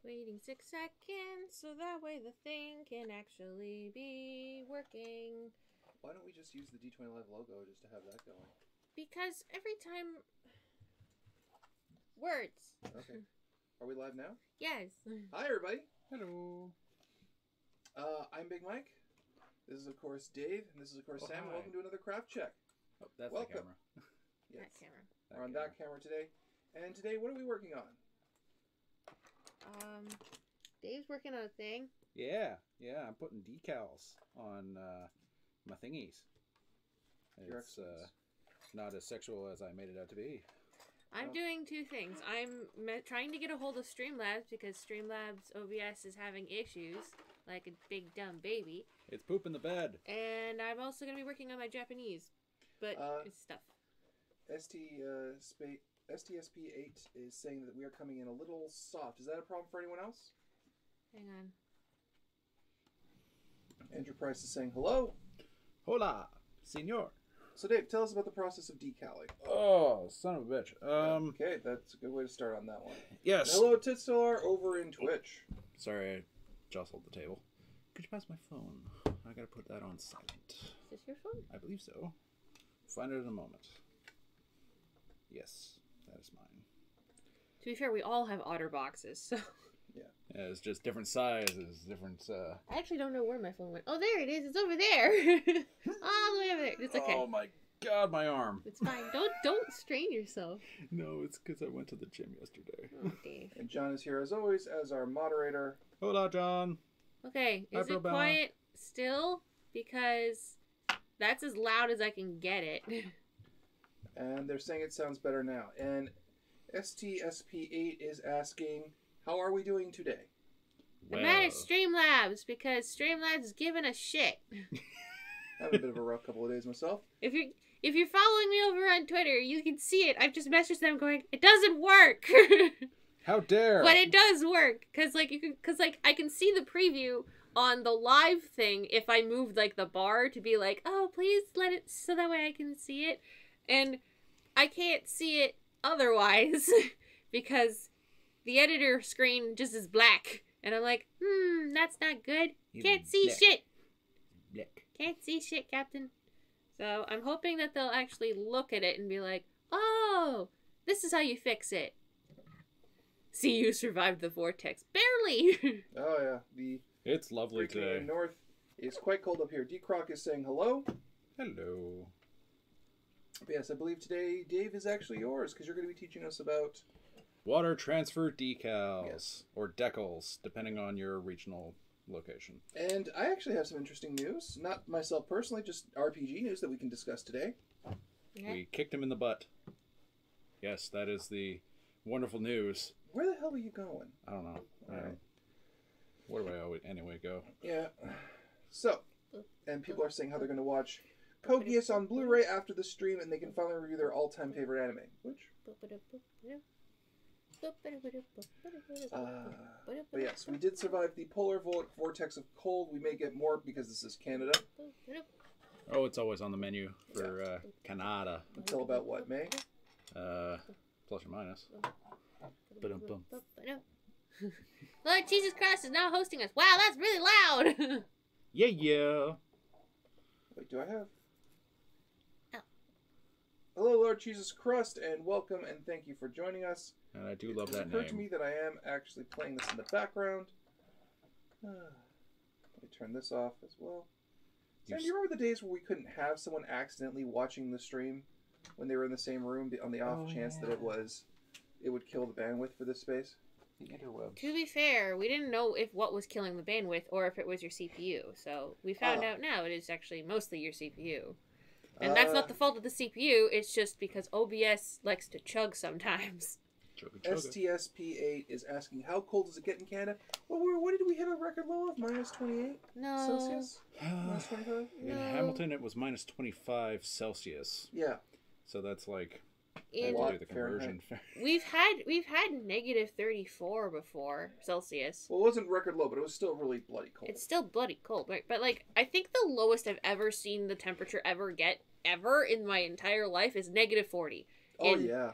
Waiting 6 seconds so that way the thing can actually be working. Why don't we just use the D20 Live logo just to have that going? Because every time... Words. Okay. Are we live now? Yes. Hi, everybody. Hello. I'm Big Mike. This is, of course, Dave. And this is, of course, Sam. Hi. Welcome to another craft check. Oh, that's Welcome. the camera. Yes. That camera. We're on that camera today. And today, what are we working on? Dave's working on a thing. Yeah, I'm putting decals on my thingies. It's not as sexual as I made it out to be. I'm doing two things. I'm trying to get a hold of Streamlabs because Streamlabs OBS is having issues, like a big dumb baby. It's poop in the bed. And I'm also going to be working on my Japanese, but it's stuff. STSP8 is saying that we are coming in a little soft. Is that a problem for anyone else? Hang on. Andrew Price is saying hello. Hola, senor. So, Dave, tell us about the process of decaling. Oh, son of a bitch. Okay, that's a good way to start on that one. Yes. Hello, Titstellar over in Twitch. Sorry, I jostled the table. Could you pass my phone? I gotta put that on silent. Is this your phone? I believe so. Find it in a moment. Yes, that is mine. To be fair, we all have otter boxes, so... Yeah, it's just different sizes, different, I actually don't know where my phone went. Oh, there it is. It's over there. All the way over there. It's okay. Oh my god, my arm. It's fine. Don't strain yourself. No, it's because I went to the gym yesterday. Oh, Dave. And John is here, as always, as our moderator. Hola, John. Okay, is Hi, it quiet still? Because that's as loud as I can get it. And they're saying it sounds better now. And STSP8 is asking, how are we doing today? I'm mad at Streamlabs because Streamlabs is giving us shit. Having a bit of a rough couple of days myself. If you're following me over on Twitter, you can see it. I've just messaged them going, it doesn't work. How dare! But it does work because I can see the preview on the live thing if I moved like the bar to be like, oh, please let it so that way I can see it, and I can't see it otherwise because the editor screen just is black, and I'm like, that's not good. Can't see shit. Can't see shit, Captain. So I'm hoping that they'll actually look at it and be like, oh, this is how you fix it. See, you survived the vortex. Barely! Oh, yeah. It's lovely today. North is quite cold up here. D-Croc is saying hello. Hello. But yes, I believe today, Dave, is actually yours, because you're going to be teaching us about... Water transfer decals. Yes. Or decals, depending on your regional location. And I actually have some interesting news. Not myself personally, just RPG news that we can discuss today. Okay. We kicked him in the butt. Yes, that is the wonderful news. Where the hell are you going? I don't know. All right. Where do I anyway go? Yeah. So, and people are saying how they're going to watch Code Geass on Blu-ray after the stream, and they can finally review their all-time favorite anime. Which? But yes, we did survive the polar vortex of cold. We may get more because this is Canada. Oh, it's always on the menu for Canada. Until about what, May? Plus or minus. Ba-dum-bum. Lord Jesus Christ is now hosting us. Wow, that's really loud! Yeah. Wait, do I have? Oh. Hello, Lord Jesus Christ, and welcome, and thank you for joining us. And I do love that It occurred to name. me that I am actually playing this in the background. Let me turn this off as well. Sam, do you remember the days where we couldn't have someone accidentally watching the stream when they were in the same room on the off chance that it would kill the bandwidth for this space? The interwebs. To be fair, we didn't know if what was killing the bandwidth or if it was your CPU. So we found out now it is actually mostly your CPU. And that's not the fault of the CPU, it's just because OBS likes to chug sometimes. STSP8 is asking, how cold does it get in Canada? Well, what did we hit a record low of? Minus 28 No. Celsius? Minus 25? In Hamilton, it was minus 25 Celsius. Yeah. So that's like... In, do the conversion. we've had negative 34 before Celsius. Well, it wasn't record low, but it was still really bloody cold. It's still bloody cold, right? But like, I think the lowest I've ever seen the temperature ever get in my entire life is negative 40. Oh, yeah.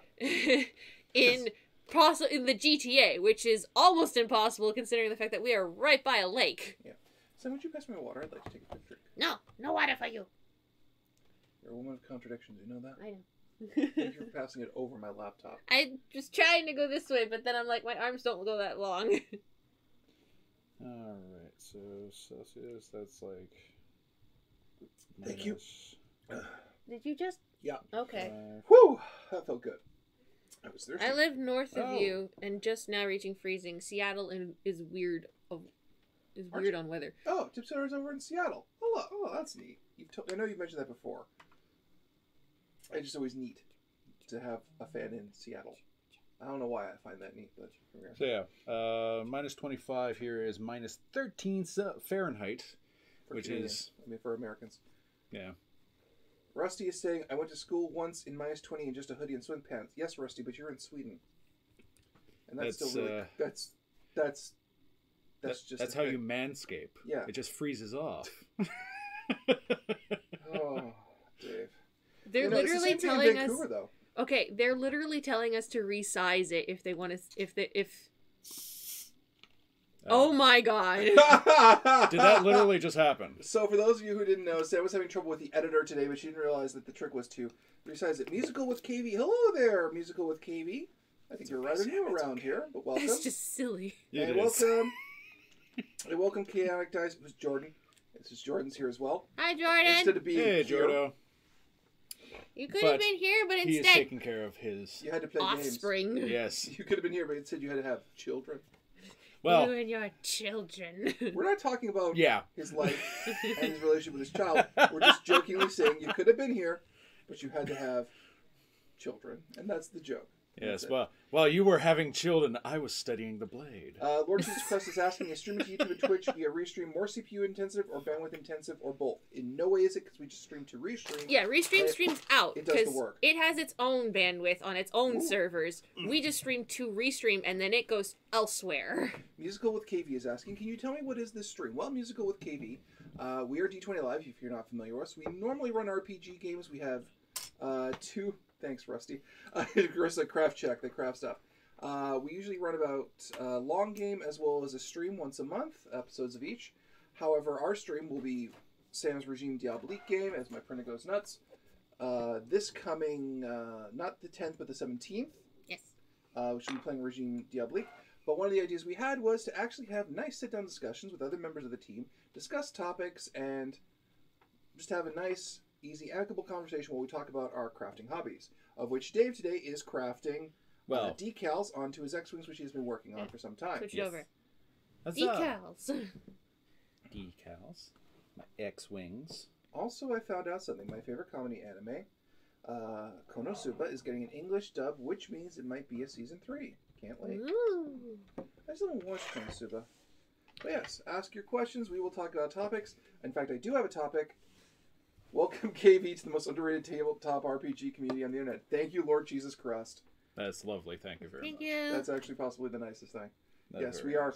In in the GTA, which is almost impossible considering the fact that we are right by a lake. Yeah. So would you pass me a water? I'd like to take a quick drink. No water for you. You're a woman of contradictions. You know that? I know. Thank you for passing it over my laptop. I'm just trying to go this way, but then I'm like, my arms don't go that long. Alright, so Celsius, that's like... Thank you. Did you just? Yeah. Okay. Whew! That felt good. I was thirsty. I live north of you, and just now reaching freezing. Seattle is weird. Is weird on weather. Oh, Tip Center's over in Seattle. Hello. Oh, that's neat. I know you've mentioned that before. It's just always neat to have a fan in Seattle. I don't know why I find that neat, but so yeah, minus 25 here is minus 13 Fahrenheit, which Canadians. is... I mean, for Americans. Yeah. Rusty is saying, I went to school once in minus 20 in just a hoodie and swim pants. Yes, Rusty, but you're in Sweden. And that's still really... That's how you manscape. Yeah. It just freezes off. Oh, Dave. They're literally telling us. Though. Okay, they're literally telling us to resize it if they want to. Oh my god! Did that literally just happen? So for those of you who didn't know, Sam was having trouble with the editor today, but she didn't realize that the trick was to resize it. Musical with KV. Hello there, Musical with KV. I think you're rather new around here, but welcome. That's just silly. And welcome. And welcome, Chaotic Dice. It was Jordan. This is Jordan's here as well. Hi, Jordan. Instead of being hey, here, Jordo. You could have been here, but he is instead taking care of his you had to play offspring. Games. Yes. You could have been here, but instead you had to have children. Well, you and your children. We're not talking about yeah. his life and his relationship with his child. We're just jokingly saying you could have been here, but you had to have children, and that's the joke. Yes, well, while you were having children, I was studying the blade. Lord Jesus Christ is asking, is streaming to YouTube and Twitch via restream more CPU intensive or bandwidth intensive or both? In no way is it, because we just stream to restream. Yeah, restream streams out. It does the work. It has its own bandwidth on its own servers. We just stream to restream, and then it goes elsewhere. Musical with KV is asking, can you tell me what is this stream? Well, Musical with KV, we are D20 Live, if you're not familiar with us. We normally run RPG games. We have two... Thanks, Rusty. Carissa Craft Check, the craft stuff. We usually run about a long game as well as a stream once a month, episodes of each. However, our stream will be Sam's Regime Diabolique game, as my printer goes nuts. This coming, not the 10th, but the 17th. Yes. We should be playing Regime Diabolique. But one of the ideas we had was to actually have nice sit-down discussions with other members of the team, discuss topics, and just have a nice... easy, amicable conversation where we talk about our crafting hobbies, of which Dave today is crafting decals onto his X-Wings, which he has been working on for some time. Switch it over. Decals. Decals. My X-Wings. Also, I found out something. My favorite comedy anime, Konosuba, is getting an English dub, which means it might be a season 3. Can't wait. Ooh. I still haven't watched Konosuba. But yes, ask your questions. We will talk about topics. In fact, I do have a topic. Welcome, KV, to the most underrated tabletop RPG community on the internet. Thank you, Lord Jesus Christ. That's lovely. Thank you very much. Thank you. That's actually possibly the nicest thing. That's yes, we are.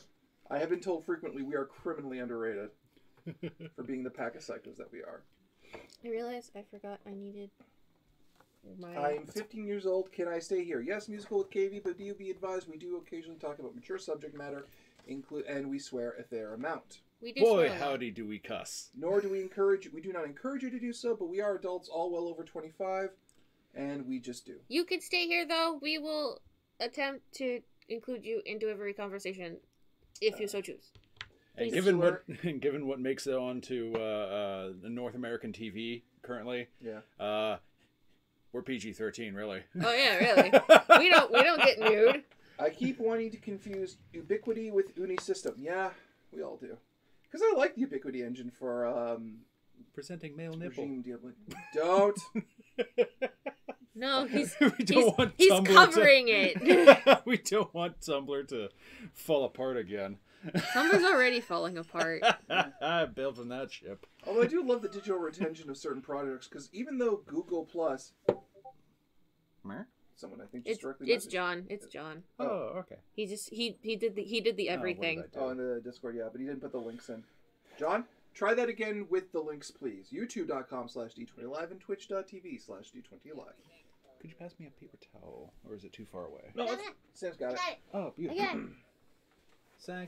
I have been told frequently we are criminally underrated for being the pack of psychos that we are. I realized I forgot I needed my... I'm 15 years old. Can I stay here? Yes, Musical with KV, but do be advised we do occasionally talk about mature subject matter, and we swear a fair amount. We do Boy, howdy do we cuss. Nor do we encourage... We do not encourage you to do so, but we are adults, all well over 25, and we just do. You could stay here, though. We will attempt to include you into every conversation, if you so choose. And given what makes it onto the North American TV currently, yeah, we're PG-13, really. Oh yeah, really. we don't get nude. I keep wanting to confuse Ubiquity with Uni System. Yeah, we all do. Because I like the Ubiquity engine for presenting male nipple. Don't. No, he's Tumblr covering it. We don't want Tumblr to fall apart again. Tumblr's already falling apart. Building that ship. Although I do love the digital retention of certain products, because even though Google Plus, someone I think just directly it's John. It's John. Oh, okay. He did the everything. Oh, in the Discord, yeah, but he didn't put the links in. John, try that again with the links, please. YouTube.com/D20Live and Twitch.tv/D20Live. Could you pass me a paper towel, or is it too far away? No, Sam's got it. Oh, beautiful. So,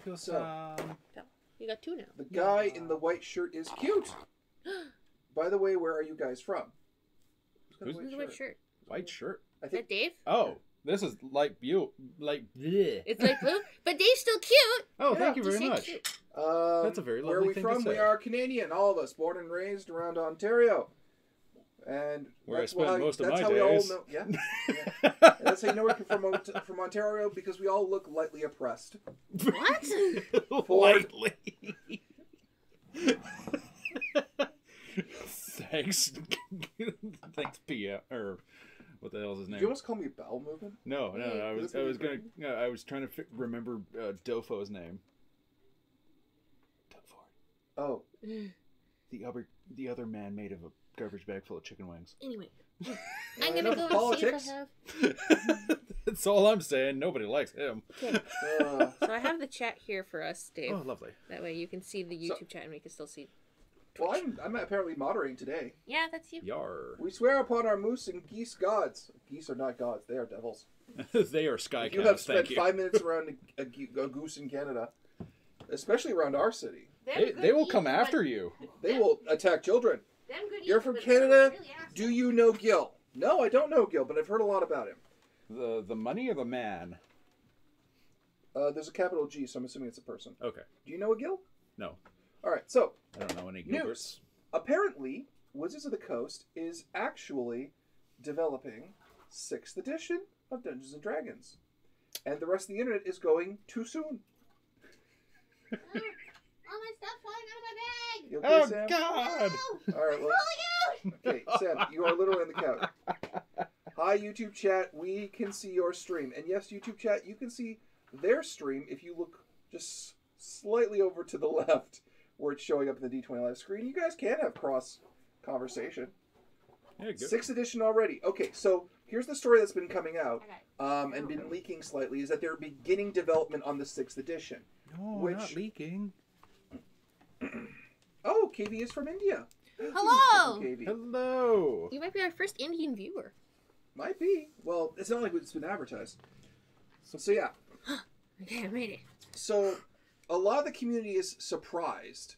you got 2 now. the guy in the white shirt is cute. By the way, where are you guys from? Who's the white shirt? White shirt? I Is that think Dave? Oh, this is like bleh. It's like blue, but Dave's still cute. Oh, Yeah, thank you Just very say much. cute. That's a very Where are lovely we thing from? to say. We are Canadian, all of us, born and raised around Ontario. And Where I that's spend why- most of that's my how we all days. know, yeah. And that's how you know we're from Ontario, because we all look lightly oppressed. What? Lightly. Thanks. Thanks, Pia. Or what the hell is his Did name? you almost call me bowel movement? No. Yeah, I was trying to remember Dofo's name. Dougford. Oh. The other man made of a garbage bag full of chicken wings. Anyway, Well, I'm gonna enough go and politics. see if I have. That's all I'm saying. Nobody likes him. Okay. Uh, So I have the chat here for us, Dave. Oh, lovely. That way you can see the YouTube chat and we can still see. well, I'm apparently moderating today. Yeah, that's you. Yar. We swear upon our moose and geese gods. Geese are not gods; they are devils. They are sky If you have cows, spent thank you. 5 minutes around a goose in Canada, especially around our city, They will come after you. they will attack children. You're from Canada? Do you know Gil? No, I don't know Gil, but I've heard a lot about him. The money or the man? There's a capital G, so I'm assuming it's a person. Okay. Do you know a Gil? No. All right, so I don't know any News. Gilberts. apparently, Wizards of the Coast is actually developing 6th edition of Dungeons and Dragons, and the rest of the internet is going too soon. All my stuff falling out of my bag. You okay, Oh, Sam? God! All right, well, okay, Sam, you are literally on the couch. Hi, YouTube chat. We can see your stream. And yes, YouTube chat, you can see their stream if you look just slightly over to the left where it's showing up in the D20 live screen. You guys can have cross conversation. Yeah, good. 6th edition already. Okay, so here's the story that's been coming out Okay. and been leaking slightly, is that they're beginning development on the 6th edition. No, Which- not leaking. Oh, KV is from India. Hello. KV. Hello. You might be our first Indian viewer. Might be. Well, it's not like it's been advertised. So yeah. Okay, I made it. So a lot of the community is surprised.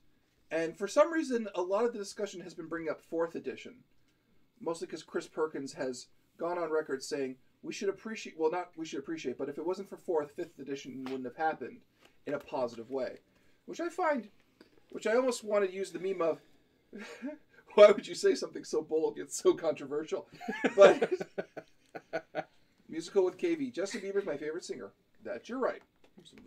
And for some reason, a lot of the discussion has been bringing up 4th edition. Mostly because Chris Perkins has gone on record saying, we should appreciate, well, not we should appreciate, but if it wasn't for 4th, 5th edition wouldn't have happened in a positive way. Which I find, which I almost want to use the meme of, why would you say something so bold yet so controversial? But musical with KV. Justin Bieber's my favorite singer. That you're right.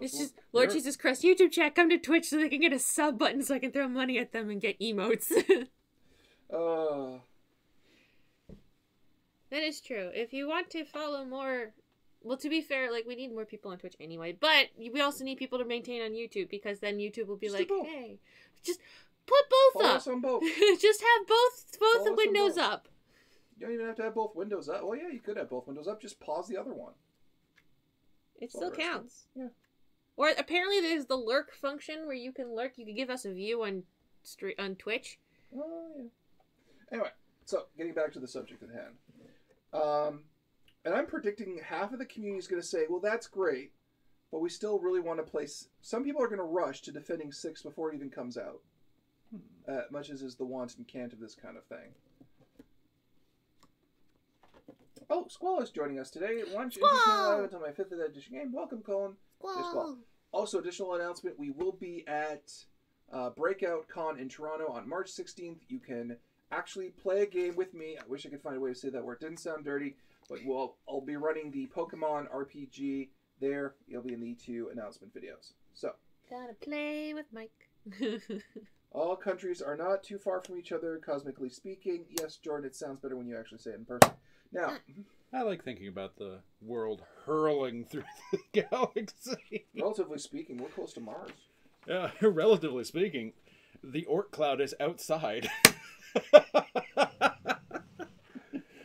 It's just Lord Jesus Christ YouTube chat, come to Twitch so they can get a sub button so I can throw money at them and get emotes. That is true. If you want to follow more, well, to be fair, like we need more people on Twitch anyway, but we also need people to maintain on YouTube because then YouTube will be Just like, do both. hey, just put both Follow up. us on both. Just have both Follow us the on windows both. up. You don't even have to have both windows up. Well, yeah, you could have both windows up. Just pause the other one. It all still the rest of it. counts. Yeah. Or apparently there's the lurk function where you can lurk. You can give us a view on Twitch. Oh, yeah. Anyway, so getting back to the subject at hand. And I'm predicting half of the community is going to say, well, that's great, but we still really want to play... Some people are going to rush to defending 6 before it even comes out. Much as is the want and can't of this kind of thing. Oh, Squall is joining us today. Launch Squall! until my 5th edition game. Welcome, Colin. Yes, Whoa. Squall. Also, additional announcement, we will be at Breakout Con in Toronto on March 16th. You can actually play a game with me. I wish I could find a way to say that word. It didn't sound dirty, but I'll be running the Pokemon RPG there. You'll be in the 2 announcement videos. So, Gotta play with Mike. all countries are not too far from each other, cosmically speaking. Yes, Jordan, it sounds better when you actually say it in person. Now, I like thinking about the world hurling through the galaxy. relatively speaking, we're close to Mars. Yeah, relatively speaking, the Orc cloud is outside.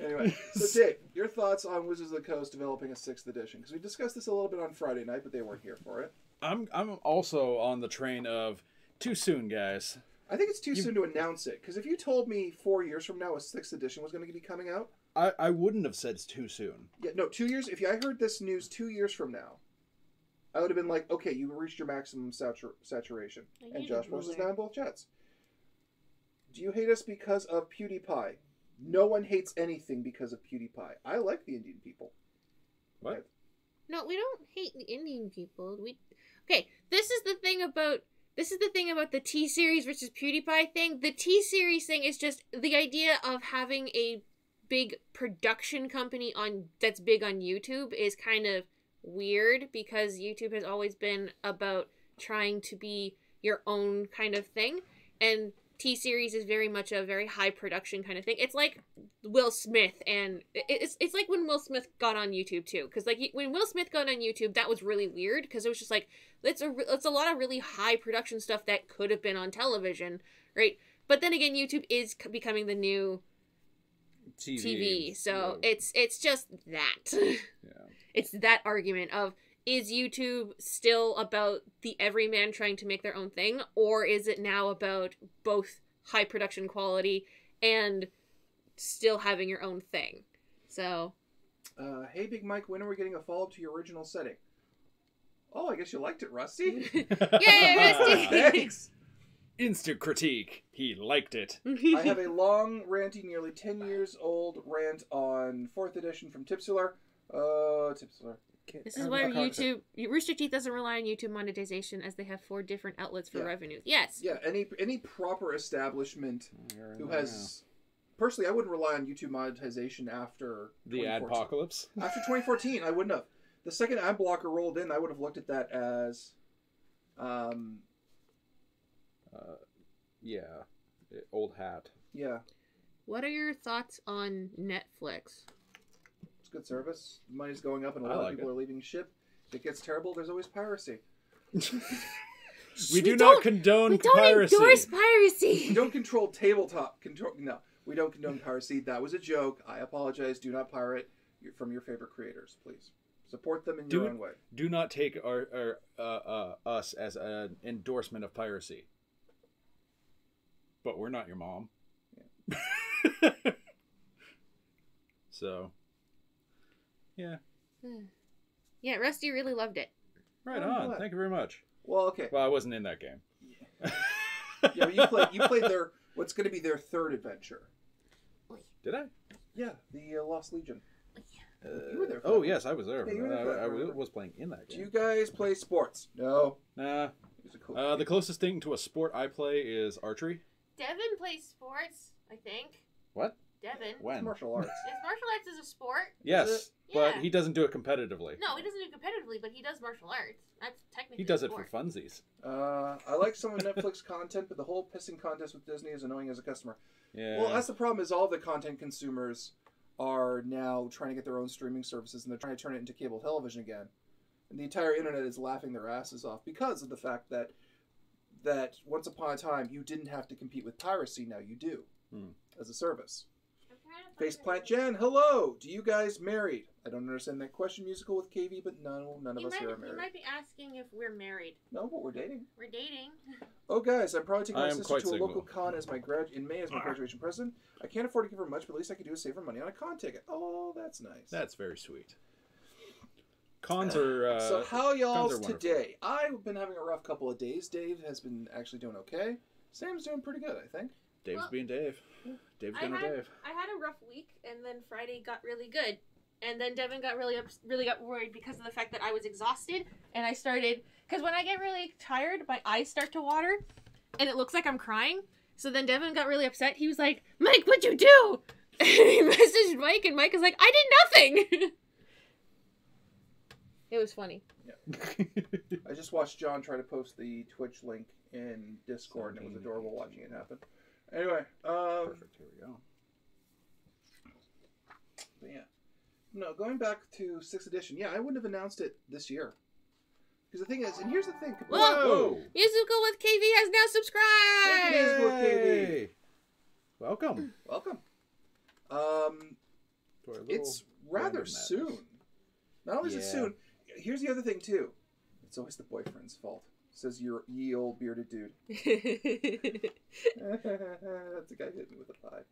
Anyway, so Dave, your thoughts on Wizards of the Coast developing a 6th edition? Because we discussed this a little bit on Friday night, but they weren't here for it. I'm also on the train of too soon, guys. I think it's too soon to announce it. Because if you told me 4 years from now a 6th edition was going to be coming out, I wouldn't have said it's too soon. Yeah, no, 2 years. If I heard this news 2 years from now, I would have been like, okay, you reached your maximum saturation. And Josh Morris now in both chats. Do you hate us because of PewDiePie? No one hates anything because of PewDiePie. I like the Indian people. What? No, we don't hate the Indian people. Okay, this is the thing about the T-Series versus PewDiePie thing. The T-Series thing is just the idea of having a big production company that's big on YouTube is kind of weird because YouTube has always been about trying to be your own kind of thing, and T-Series is very much a very high production kind of thing. It's like Will Smith, and it's like when Will Smith got on YouTube too, because like when Will Smith got on YouTube, that was really weird because it was just like it's a lot of really high production stuff that could have been on television, right? But then again, YouTube is becoming the new TV, so yeah. It's just that. Yeah. It's that argument of, is YouTube still about the everyman trying to make their own thing, or is it now about both high production quality and still having your own thing? So, hey, Big Mike, when are we getting a follow-up to your original setting? Oh, I guess you liked it, Rusty. Yay, Rusty! Thanks. Instant critique. He liked it. I have a long, ranty, nearly 10 years old rant on 4th edition from Tipsular. Tipsular. This is why Rooster Teeth doesn't rely on YouTube monetization, as they have 4 different outlets for revenue. Yes. Yeah, any proper establishment who has... Personally, I wouldn't rely on YouTube monetization after the adpocalypse. After 2014, I wouldn't have. The second ad blocker rolled in, I would have looked at that as... yeah. Old hat. Yeah. What are your thoughts on Netflix? It's good service. Money's going up and a lot of people are leaving ship. If it gets terrible, there's always piracy. We do not condone piracy. We don't endorse piracy. We don't control tabletop. No, we don't condone piracy. That was a joke. I apologize. Do not pirate from your favorite creators, please. Support them in your own way. Do not take us as an endorsement of piracy. But we're not your mom. Yeah. So... yeah. Yeah, Rusty really loved it. Right on. Thank you very much. Well, okay. Well, I wasn't in that game. Yeah, but you played their what's going to be their 3rd adventure. Did I? Yeah, the Lost Legion. You were there. Oh yes, I was there. Yeah, I was playing in that game. Do you guys play sports? No. Nah. The closest thing to a sport I play is archery. Devin plays sports, I think. What? Devin. When? It's martial arts. Martial arts is a sport? Yes, but he doesn't do it competitively. No, he doesn't do it competitively, but he does martial arts. That's technically he does it for funsies. I like some of Netflix content, but the whole pissing contest with Disney is annoying as a customer. Yeah. Well, that's the problem. Is all the content consumers are now trying to get their own streaming services, and they're trying to turn it into cable television again. And the entire internet is laughing their asses off because of the fact that once upon a time you didn't have to compete with piracy. Now you do as a service. Faceplant Jen, hello! Do you guys married? I don't understand that question. Musical with KV, but no, none of us here are married. You might be asking if we're married. No, but we're dating. We're dating. Oh, guys, I'm probably taking my sister to a local con as in May as my graduation present. I can't afford to give her much, but at least I can do is save her money on a con ticket. Oh, that's nice. That's very sweet. Cons are... so how y'all's today? I've been having a rough couple of days. Dave has been actually doing okay. Sam's doing pretty good, I think. Dave's being Dave. Dave's gonna Dave. I had a rough week, and then Friday got really good. And then Devin got really got worried because of the fact that I was exhausted, and I started... Because when I get really tired, my eyes start to water, and it looks like I'm crying. So then Devin got really upset. He was like, Mike, what'd you do? And he messaged Mike, and Mike was like, I did nothing! It was funny. Yeah. I just watched John try to post the Twitch link in Discord, and it was adorable watching it happen. Anyway, perfect. Here we go. But yeah, no. Going back to 6th edition, yeah, I wouldn't have announced it this year. Because the thing is, and here's the thing. Whoa! Musical with KV has now subscribed. Musical with KV. Welcome. Welcome. It's rather soon. Not only is it soon. Here's the other thing too. It's always the boyfriend's fault. Says ye old bearded dude. That's a guy hitting me with a pie.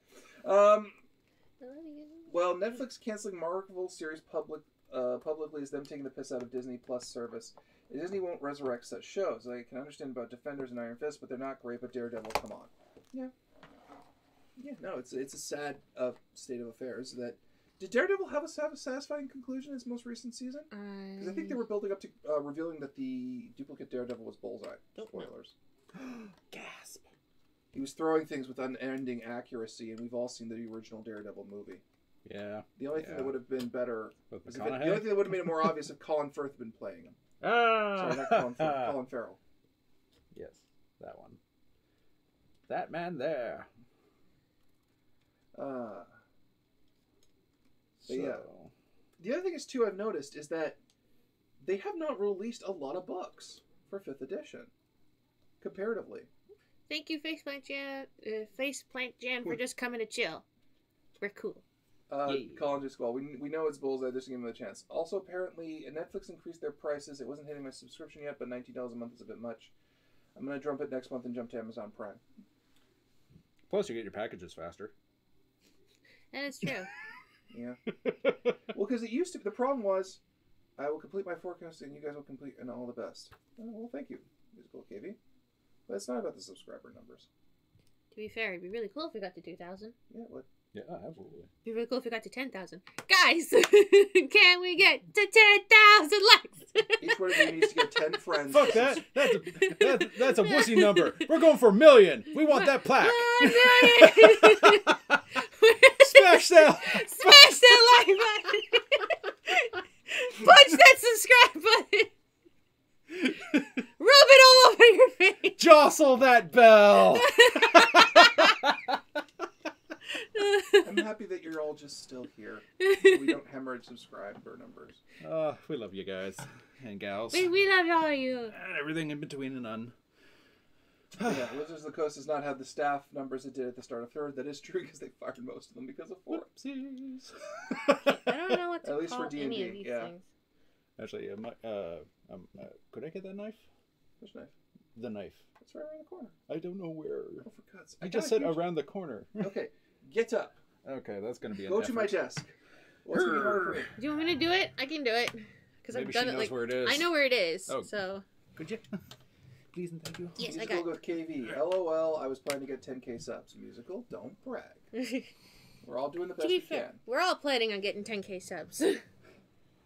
Well, Netflix canceling Marvel series publicly is them taking the piss out of Disney Plus service. Disney won't resurrect such shows. I can understand about Defenders and Iron Fist, but they're not great. But Daredevil, come on. Yeah. Yeah, no, it's a sad state of affairs. That did Daredevil have a satisfying conclusion in its most recent season? Because I think they were building up to revealing that the duplicate Daredevil was Bullseye. Spoilers. Gasp. He was throwing things with unending accuracy, and we've all seen the original Daredevil movie. Yeah. The only thing that would have been better... With the only thing that would have made it more obvious if Colin Firth had been playing him. Ah! Sorry, not Colin Firth. Colin Farrell. Yes, that one. That man there. But yeah. The other thing is, too, I've noticed, is that they have not released a lot of books for 5th edition. Comparatively. Thank you, Faceplant Jan, for just coming to chill. We're cool. Colin just well, we know it's Bullseye, just give him a chance. Also, apparently, Netflix increased their prices. It wasn't hitting my subscription yet, but $19 a month is a bit much. I'm going to jump it next month and jump to Amazon Prime. Plus, you get your packages faster. That is true. Yeah. Well, because it used to... The problem was, I will complete my forecast and you guys will complete and all the best. Oh, well, thank you, Musical KV. But it's not about the subscriber numbers. To be fair, it'd be really cool if we got to 2,000. Yeah, it would. Yeah, absolutely. It'd be really cool if we got to 10,000. Guys, can we get to 10,000 likes? Each one of you needs to get 10 friends. Fuck that. That's a wussy number. We're going for 1 million. We want that plaque. 1 million. Smash that. Smash that like button. Punch that subscribe button. Rub it all over your face. Jostle that bell. I'm happy that you're all just still here. We don't hemorrhage subscriber numbers. We love you guys and gals. We love all of you. And everything in between and none. Yeah, Wizards of the Coast does not have the staff numbers it did at the start of 3rd. That is true because they fired most of them because of Whoopsies. I don't know what to At least call for D&D, any of these yeah. things. Actually, could I get that knife? Which knife? The knife. It's right around the corner. I don't know where. Oh, for God's sake. I just said around the corner. Okay, get up. Okay, that's going to be an Go effort. to my desk. What's going to be harder for me? Do you want me to do it? I can do it. Because I've Maybe done she it knows like where it is. I know where it is. Oh. So Could you? Please and thank you. yes, I Musical got go with KV. LOL, I was planning to get 10k subs. Musical, don't brag. it. We're all doing the To best be we fair, can. we're all planning on getting 10k subs.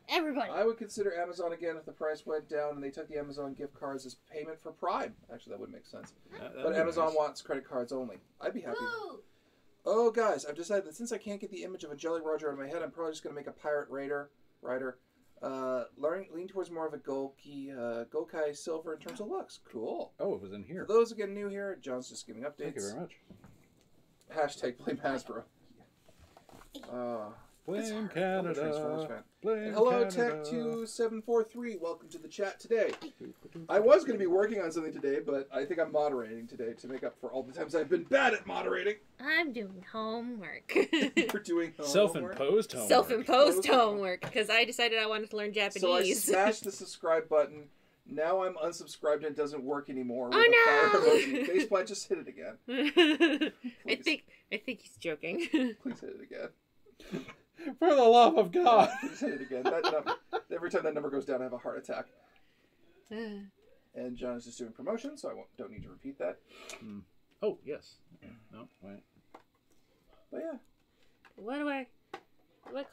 Everybody. I would consider Amazon again if the price went down and they took the Amazon gift cards as payment for Prime. Actually, that would make sense. But Amazon wants credit cards only. I'd be happy. Woo! Oh, guys, I've decided that since I can't get the image of a Jolly Roger out of my head, I'm probably just going to make a Pirate Rider. Lean towards more of a Gokai Silver in terms of looks. Cool. Oh, it was in here. For those again new here, John's just giving updates. Thank you very much. Hashtag blame Hasbro. Blame I'm a Transformers Canada. fan. Blame And hello, Canada. Tech2743. Welcome to the chat today. I was going to be working on something today, but I think I'm moderating today to make up for all the times I've been bad at moderating. I'm doing homework. For doing homework. Self-imposed homework. Self-imposed homework because I decided I wanted to learn Japanese. So I smashed the subscribe button. Now I'm unsubscribed and it doesn't work anymore. Oh, with no! a fire emoji. Faceplant, just hit it again. I think he's joking. Please hit it again. For the love of God. Please hit it again. Every time that number goes down, I have a heart attack. And John is just doing promotion, so I don't need to repeat that. Oh, yes. No, wait. But yeah. What do I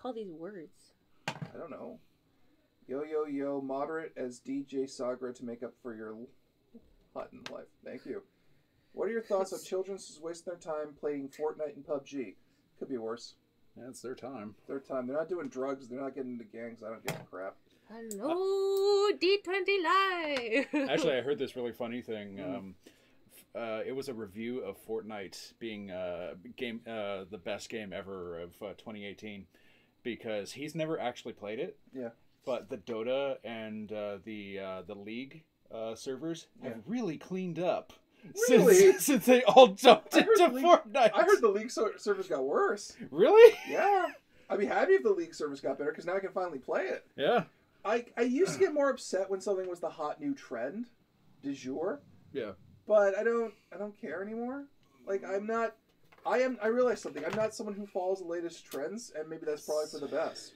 call these words? I don't know. Yo, moderate as DJ Sagra to make up for your lot in life. Thank you. What are your thoughts on children just wasting their time playing Fortnite and PUBG? Could be worse. Yeah, it's their time. Their time. They're not doing drugs. They're not getting into gangs. I don't give a crap. Hello, D20 Live. Actually, I heard this really funny thing. It was a review of Fortnite being the best game ever of 2018 because he's never actually played it. Yeah. But the Dota and the League servers have really cleaned up. Really? Since they all jumped into Fortnite. I heard the League service got worse. Really? Yeah. I'd be happy if the League service got better because now I can finally play it. Yeah. I used to get more upset when something was the hot new trend, du jour. Yeah. But I don't care anymore. Like I'm not I realized something. I'm not someone who follows the latest trends, and maybe that's probably for the best.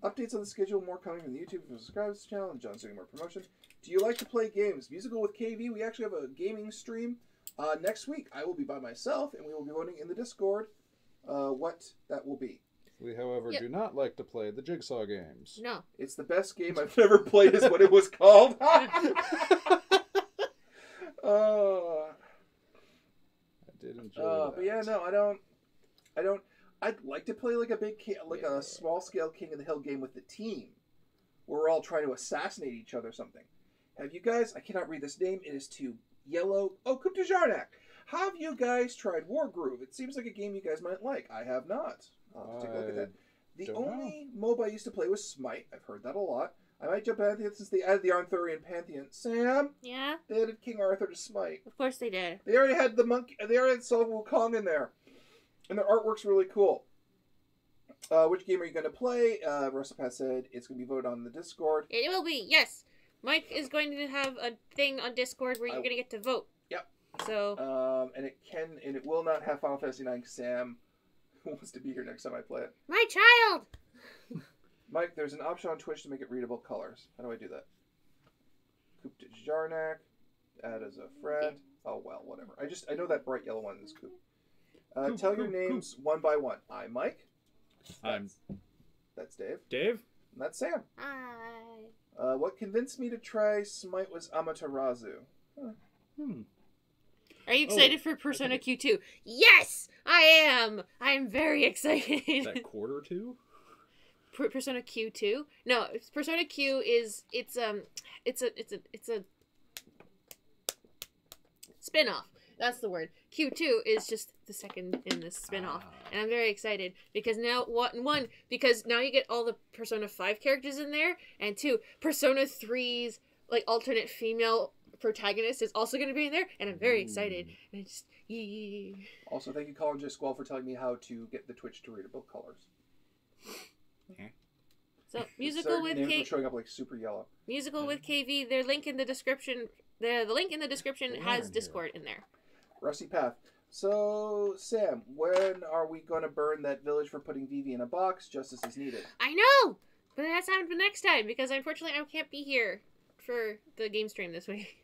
Updates on the schedule, more coming from the YouTube. If you subscribe to the channel, and John's doing more promotion. Do you like to play games? Musical with KV. We actually have a gaming stream next week. I will be by myself, and we will be voting in the Discord what that will be. We, however, do not like to play the Jigsaw games. No. It's the best game I've ever played is what it was called. I did enjoy that. But yeah, no, I don't. I'd like to play like a a small scale King of the Hill game with the team, where we're all trying to assassinate each other or something. Have you guys? I cannot read this name. It is too yellow. Oh, Coupe de Jarnac. Have you guys tried Wargroove? It seems like a game you guys might like. I have not. I'll have to take a look at that. The only MOBA I used to play was Smite. I've heard that a lot. I might jump out since they added the Arthurian Pantheon. Sam? Yeah? They added King Arthur to Smite. Of course they did. They already had the monkey. They already had Sun Wukong in there. And their artwork's really cool. Which game are you going to play? WrestlePath said it's going to be voted on in the Discord. It will be, yes. Mike is going to have a thing on Discord where you're going to get to vote. Yep. So. And it will not have Final Fantasy IX. Sam wants to be here next time I play it. My child! Mike, there's an option on Twitch to make it readable colors. How do I do that? Coupe de Jarnac. Add as a friend. Oh, well, whatever. I know that bright yellow one is Coupe. Tell your names one by one. I'm Mike. That's Dave. Dave? And that's Sam. Hi. What convinced me to try Smite was Amaterasu. Are you excited for Persona Q2? Yes, I am. I am very excited. Is that quarter two? Persona Q2? No, Persona Q is it's a spin-off. That's the word. Q2 is just the second in this spin-off. And I'm very excited because now because now you get all the Persona 5 characters in there, and 2, Persona 3's like alternate female protagonist is also going to be in there, and I'm very excited. And I just Also, thank you, Colin J. Squall, for telling me how to get the Twitch to readable colors. So musical with names were showing up like super yellow. Musical with KV. Their link in the description. The link in the description has Discord in there. Rusty Path. So, Sam, when are we going to burn that village for putting Vivi in a box? Justice is needed. I know, but that's happened for next time because unfortunately I can't be here for the game stream this week.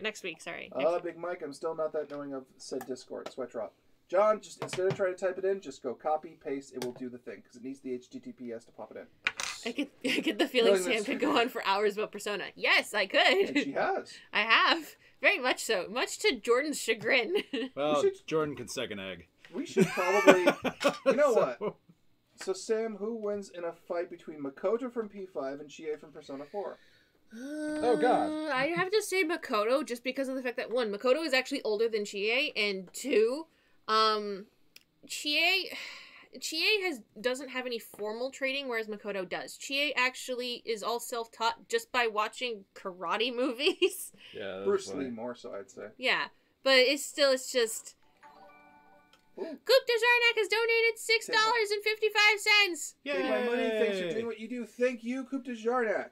Next week, sorry. Big Mike, I'm still not that knowing of said Discord. Sweat drop. John, just instead of trying to type it in, just go copy, paste. It will do the thing because it needs the HTTPS to pop it in. I get the feeling Sam could go on for hours about Persona. Yes, I could. And she has. I have. Very much so. Much to Jordan's chagrin. Well, Jordan can suck an egg. We should probably... You know what? So, Sam, who wins in a fight between Makoto from P5 and Chie from Persona 4? Oh, God. I have to say Makoto just because of the fact that, 1, Makoto is actually older than Chie, and 2, Chie doesn't have any formal training, whereas Makoto does. Chie actually is all self-taught just by watching karate movies. Yeah, Bruce Lee more so, I'd say. Yeah, but it's just... Coupe de Jarnac has donated $6.55. Yay! Take my money. Thanks for doing what you do. Thank you, Coupe de Jarnac.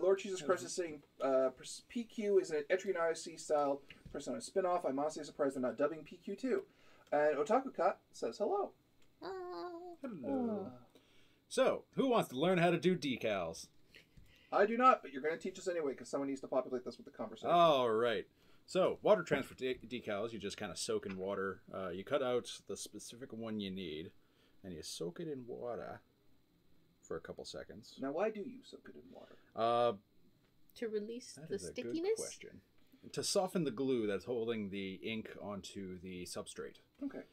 Lord Jesus Christ is saying PQ is an Etrian IOC style Persona spin-off. I'm honestly surprised they're not dubbing PQ2. And Otaku Kat says hello. Hello. So, who wants to learn how to do decals? I do not, but you're going to teach us anyway because someone needs to populate this with the conversation. All right. So, water transfer decals, you just kind of soak in water. You cut out the specific one you need, and you soak it in water for a couple seconds. Now, why do you soak it in water? To release the stickiness? Good question. To soften the glue that's holding the ink onto the substrate. Okay.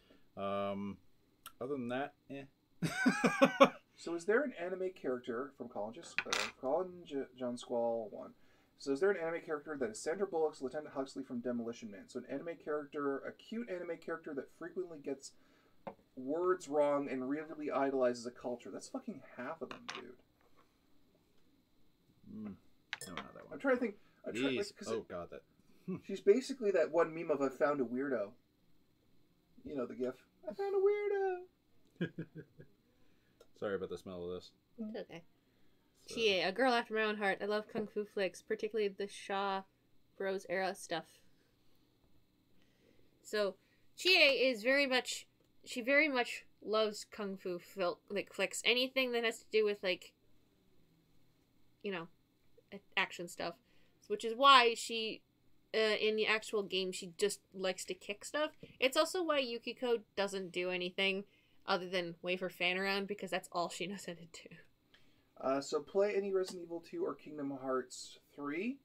Other than that, So is there an anime character from Colin John Squall 1? So is there an anime character that is Sandra Bullock's Lieutenant Huxley from Demolition Man? So an anime character, a cute anime character that frequently gets words wrong and really idolizes a culture. That's fucking half of them, dude. No, not that one. I'm trying to think. God, that. She's basically that one meme of I found a weirdo. You know the gif. I found a weirdo. Sorry about the smell of this. It's okay. Chie, a girl after my own heart. I love kung fu flicks, particularly the Shaw Bros era stuff. So, Chie is very much loves kung fu flicks, anything that has to do with like, you know, action stuff, which is why she in the actual game she just likes to kick stuff. It's also why Yukiko doesn't do anything other than wave her fan around, because that's all she knows how to do. So play any Resident Evil 2 or Kingdom Hearts 3?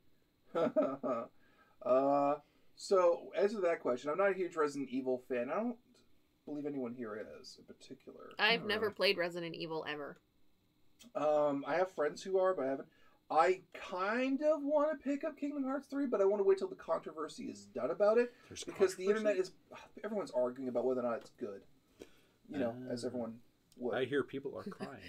So, as to that question, I'm not a huge Resident Evil fan. I don't believe anyone here is, in particular. I've never played Resident Evil, ever. I have friends who are, but I haven't. I kind of want to pick up Kingdom Hearts 3, but I want to wait till the controversy is done about it. Because the internet is... Everyone's arguing about whether or not it's good. You know, as everyone would. I hear people are crying.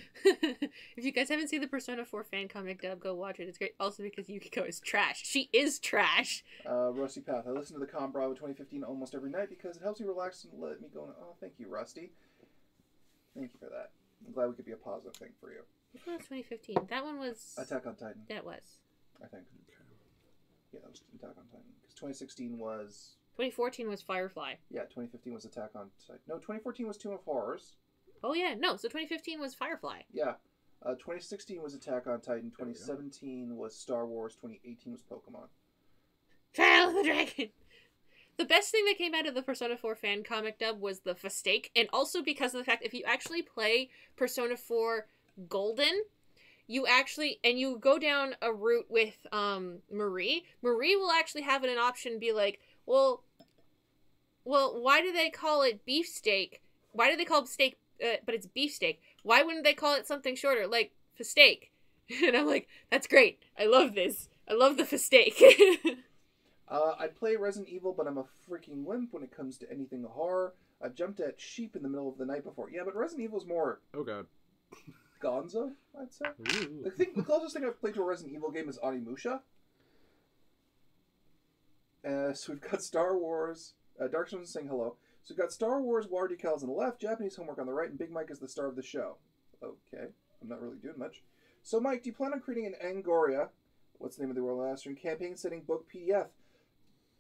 If you guys haven't seen the Persona 4 fan comic dub, go watch it. It's great. Also because Yukiko is trash. She is trash. Rusty Path. I listen to the Com Bravo 2015 almost every night because it helps me relax and let me go. Oh, thank you, Rusty. Thank you for that. I'm glad we could be a positive thing for you. Which one was 2015? That one was... Attack on Titan. That was. I think. Yeah, that was Attack on Titan. Because 2016 was... 2014 was Firefly. Yeah, 2015 was Attack on Titan. No, 2014 was Tomb of Horrors. Oh, yeah. No, so 2015 was Firefly. Yeah. 2016 was Attack on Titan. 2017 was Star Wars. 2018 was Pokemon. Trial of the Dragon! The best thing that came out of the Persona 4 fan comic dub was the Fastake, and also because of the fact if you actually play Persona 4 Golden, you go down a route with Marie will actually have an option be like, well, why do they call it beefsteak? Why do they call it steak, but it's beefsteak? Why wouldn't they call it something shorter, like Fastake? And I'm like, that's great. I love this. I love the Fastake. I'd play Resident Evil, but I'm a freaking wimp when it comes to anything horror. I've jumped at sheep in the middle of the night before. Yeah, but Resident Evil's more... Oh, God. Gonzo, I'd say. The closest thing I've played to a Resident Evil game is Onimusha. So we've got Star Wars. Dark Stones saying hello. So we've got Star Wars water decals on the left, Japanese homework on the right, and Big Mike is the star of the show. Okay, I'm not really doing much. So Mike, do you plan on creating an Angoria, what's the name of the World Last Stream, campaign setting book PDF?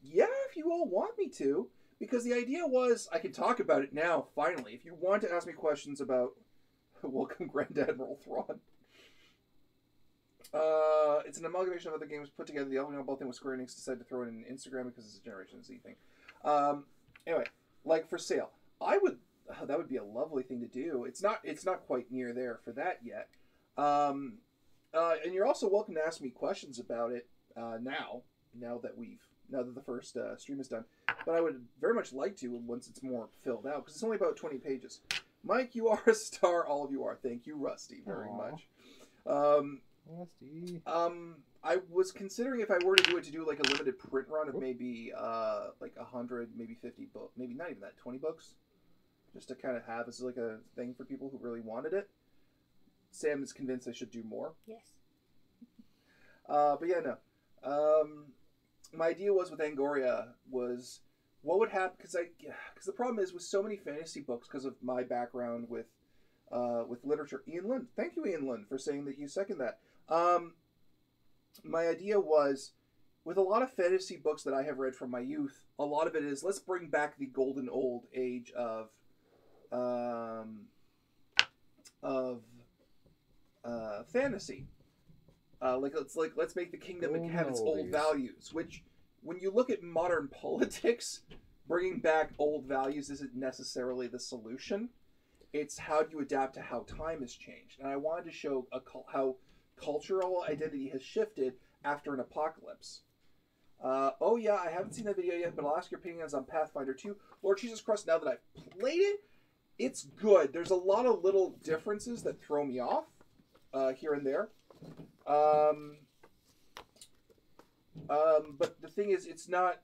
Yeah, if you all want me to. Because the idea was, I can talk about it now, finally. If you want to ask me questions about... Welcome, Grand Admiral Thrawn. It's an amalgamation of other games put together. The Elven Ball thing with Square Enix decided to throw it in Instagram because it's a Generation Z thing. Anyway, like for sale, that would be a lovely thing to do. It's not quite near there for that yet. And you're also welcome to ask me questions about it now that the first stream is done. But I would very much like to once it's more filled out because it's only about 20 pages. Mike, you are a star. All of you are. Thank you, Rusty, very much. Rusty. I was considering if I were to do like a limited print run of maybe like 100, maybe 50 books, maybe not even that, 20 books, just to kind of have as like a thing for people who really wanted it. Sam is convinced I should do more. Yes. But yeah, no. My idea was with Angoria was what would happen because the problem is with so many fantasy books because of my background with literature. Ian Lund, thank you, Ian Lund, for saying that you second that. My idea was with a lot of fantasy books that I have read from my youth, a lot of it is let's bring back the golden old age of fantasy. Let's make the kingdom have its old values. Which, when you look at modern politics, bringing back old values isn't necessarily the solution. It's how do you adapt to how time has changed. And I wanted to show how cultural identity has shifted after an apocalypse. Oh yeah, I haven't seen that video yet, but I'll ask your opinions on Pathfinder 2. Lord Jesus Christ, now that I've played it, it's good. There's a lot of little differences that throw me off here and there. But the thing is, it's not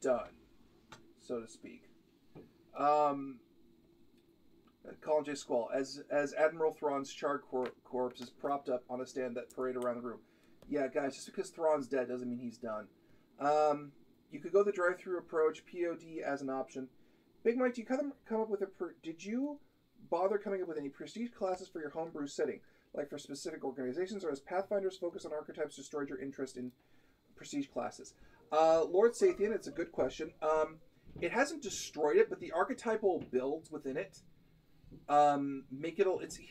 done, so to speak. Colin J. Squall, as Admiral Thrawn's charred corpse is propped up on a stand that parade around the room. Yeah, guys, just because Thrawn's dead doesn't mean he's done. You could go the drive-through approach, POD as an option. Big Mike, do you come up with did you bother coming up with any prestige classes for your homebrew setting, like for specific organizations, or has Pathfinder's focus on archetypes destroyed your interest in prestige classes? Lord Sathian, it's a good question. it hasn't destroyed it, but the archetypal builds within it make it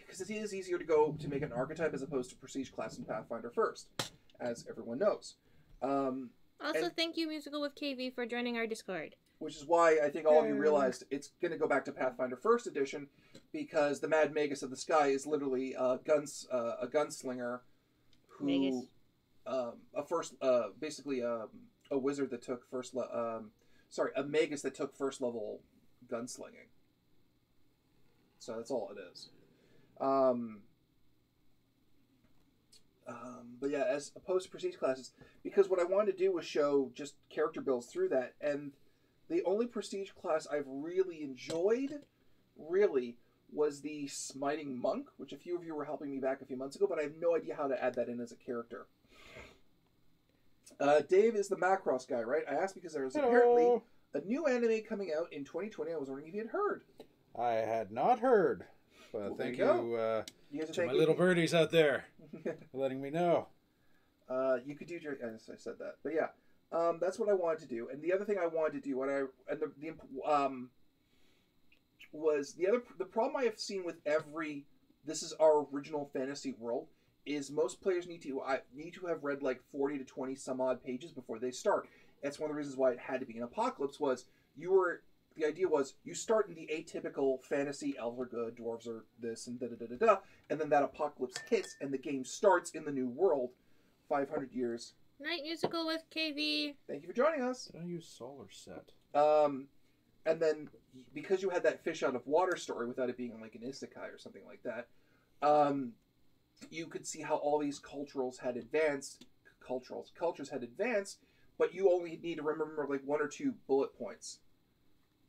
because it is easier to go to make an archetype as opposed to prestige class in Pathfinder first, as everyone knows. Also, thank you, Musical with KV, for joining our Discord. Which is why I think all of you realized it's going to go back to Pathfinder First Edition, because the Mad Magus of the Sky is literally a gunslinger who, basically a wizard that took a magus that took first level gunslinging. So that's all it is. But yeah, as opposed to prestige classes, because what I wanted to do was show just character builds through that, and the only prestige class I've really enjoyed, was the Smiting Monk, which a few of you were helping me back a few months ago, but I have no idea how to add that in as a character. Dave is the Macross guy, right? I asked because there was apparently a new anime coming out in 2020. I was wondering if you had heard. I had not heard. But Well, thank you you to my little birdies out there for letting me know. You could do your... I said that. But yeah, that's what I wanted to do. And the other thing I wanted to do, was the problem I have seen with every this is our original fantasy world is most players need to have read like 40 to 20 some odd pages before they start. That's one of the reasons why it had to be an apocalypse. The idea was you start in the atypical fantasy, elves are good, dwarves are this, and da-da-da-da-da, and then that apocalypse hits, and the game starts in the new world, 500 years. Night Musical with KV. Thank you for joining us. Did I use Solar Set? And then, because you had that fish out of water story without it being like an isekai or something like that, you could see how all these cultures had advanced, but you only need to remember like one or two bullet points.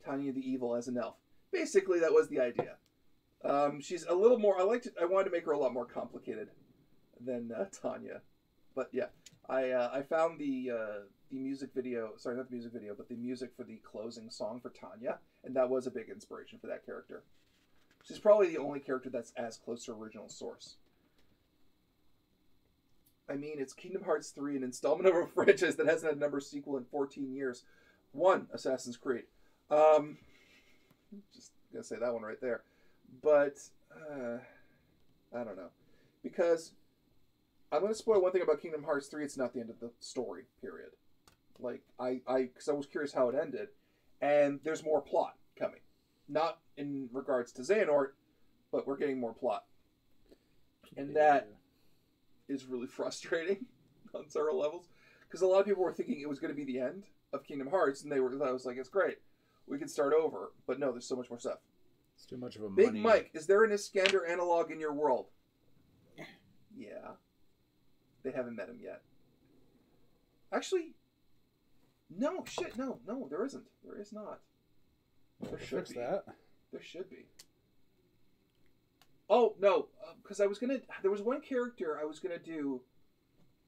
Tanya the Evil as an elf. Basically, that was the idea. She's a little more... I wanted to make her a lot more complicated than Tanya. But yeah, I found the music video... Sorry, not the music video, but the music for the closing song for Tanya, and that was a big inspiration for that character. She's probably the only character that's as close to original source. I mean, it's Kingdom Hearts 3, an installment of a franchise that hasn't had a number sequel in 14 years. 1, Assassin's Creed. Just gonna say that one right there. But, I don't know. Because, I'm gonna spoil one thing about Kingdom Hearts 3, it's not the end of the story, period. Like, because I was curious how it ended, and there's more plot coming. Not in regards to Xehanort, but we're getting more plot. And that is really frustrating on several levels. Because a lot of people were thinking it was going to be the end of Kingdom Hearts, and I was like, it's great. We can start over. But no, there's so much more stuff. It's too much of a Big Mike, is there an Iskander analog in your world? Yeah. They haven't met him yet. Actually, no, there isn't. There is not. There should be. There should be. Oh, no, because there was one character I was going to do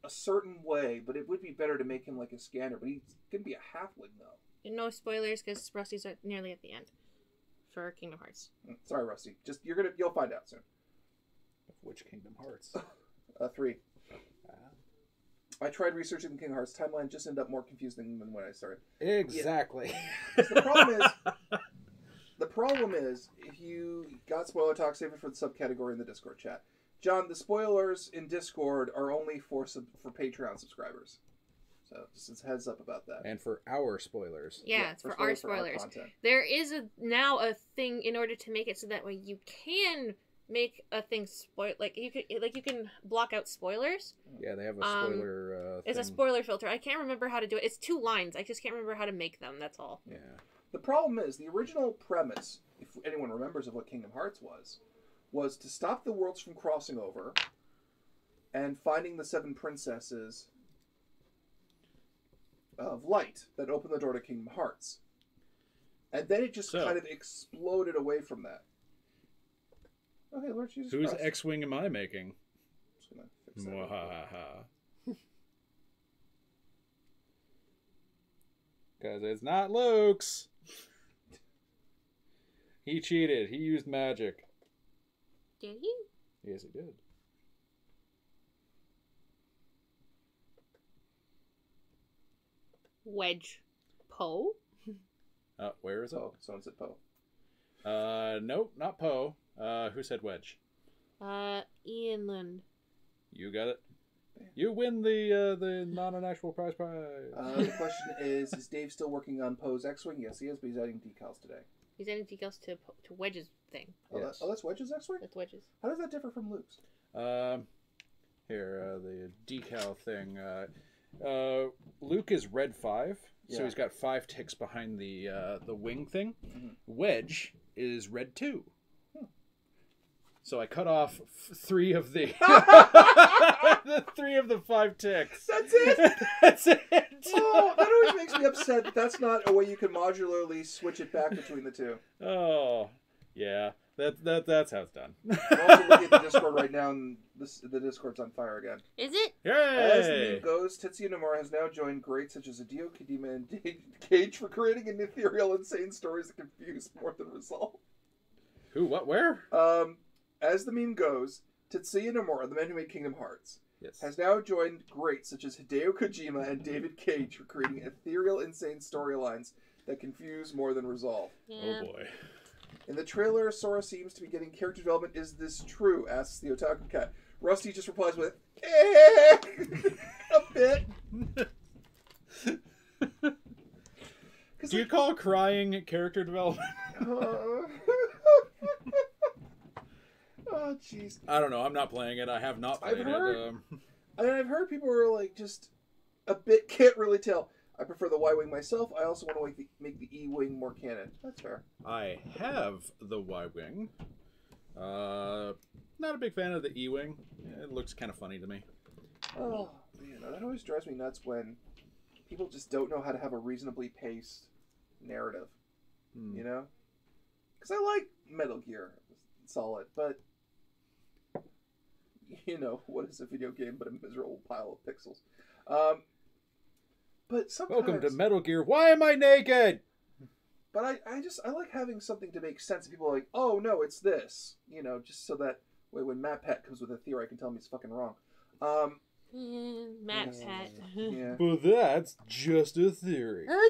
a certain way, but it would be better to make him like a scanner, but he's going to be a halfling, though. No spoilers, because Rusty's nearly at the end for Kingdom Hearts. Sorry, Rusty. You'll find out soon. Which Kingdom Hearts? 3. I tried researching the Kingdom Hearts timeline, just ended up more confusing than when I started. Exactly. Yeah. So the problem is, if you got spoiler talk, save it for the subcategory in the Discord chat. John, the spoilers in Discord are only for Patreon subscribers. So just a heads up about that. And for our spoilers. Yeah, it's for our spoilers. There is now a thing in order to make it so that way you can make a thing spoil, like you can block out spoilers. Yeah, they have a spoiler it's a spoiler filter. I can't remember how to do it. It's 2 lines. I just can't remember how to make them. That's all. Yeah. The problem is the original premise, if anyone remembers of what Kingdom Hearts was to stop the worlds from crossing over and finding the 7 princesses of light that opened the door to Kingdom Hearts. And then it just kind of exploded away from that. Okay, Lord Jesus Whose Christ. X-Wing am I making? Just gonna fix that. Because it's not Luke's. He cheated. He used magic. Did he? Yes, he did. Wedge Poe? Where is it? Poe. Someone said Poe. Nope, not Poe. Who said Wedge? Ian Lund. You got it. You win the not an actual prize. The question is Dave still working on Poe's X-Wing? Yes, he is, but he's adding decals today. He's adding decals to Wedge's thing. Oh, Yes. that's Wedge's X-Wing? That's Wedge's. How does that differ from Luke's? Here, the decal thing. Luke is red 5, so he's got 5 ticks behind the wing thing. Mm-hmm. Wedge is red 2. So I cut off 3 of the the 3 of the 5 ticks. That's it. That's it. Oh, that always makes me upset that that's not a way you can modularly switch it back between the two. Oh, yeah. That's how it's done. I'm also looking at the Discord right now, and the Discord's on fire again. Is it? As the Yay! meme goes, Tetsuya Nomura has now joined greats such as Hideo Kojima and David Cage for creating an ethereal, insane stories that confuse more than resolve. Who? What? Where? As the meme goes, Tetsuya Nomura, the man who made Kingdom Hearts, Yes. has now joined greats such as Hideo Kojima and David Cage for creating ethereal, insane storylines that confuse more than resolve. Yeah. Oh boy. In the trailer, Sora seems to be getting character development. Is this true? Asks the Otaku Cat. Rusty just replies with, a bit. Do you call crying character development? Oh, jeez. I don't know. I'm not playing it. I have not played it. I've heard people are like, just a bit can't really tell. I prefer the Y-Wing myself. I also want to make the E-Wing more canon. That's fair. I have the Y-Wing. Not a big fan of the E-Wing. It looks kind of funny to me. Oh, man. That always drives me nuts when people just don't know how to have a reasonably paced narrative. You know? Because I like Metal Gear. Solid. But, you know, what is a video game but a miserable pile of pixels? But sometimes... Welcome to Metal Gear. Why am I naked? But I like having something to make sense. People are like, oh, no, it's this. You know, just so that when Matt Pat comes with a theory, I can tell him he's fucking wrong. Matt Pat. Yeah. But that's just a theory. I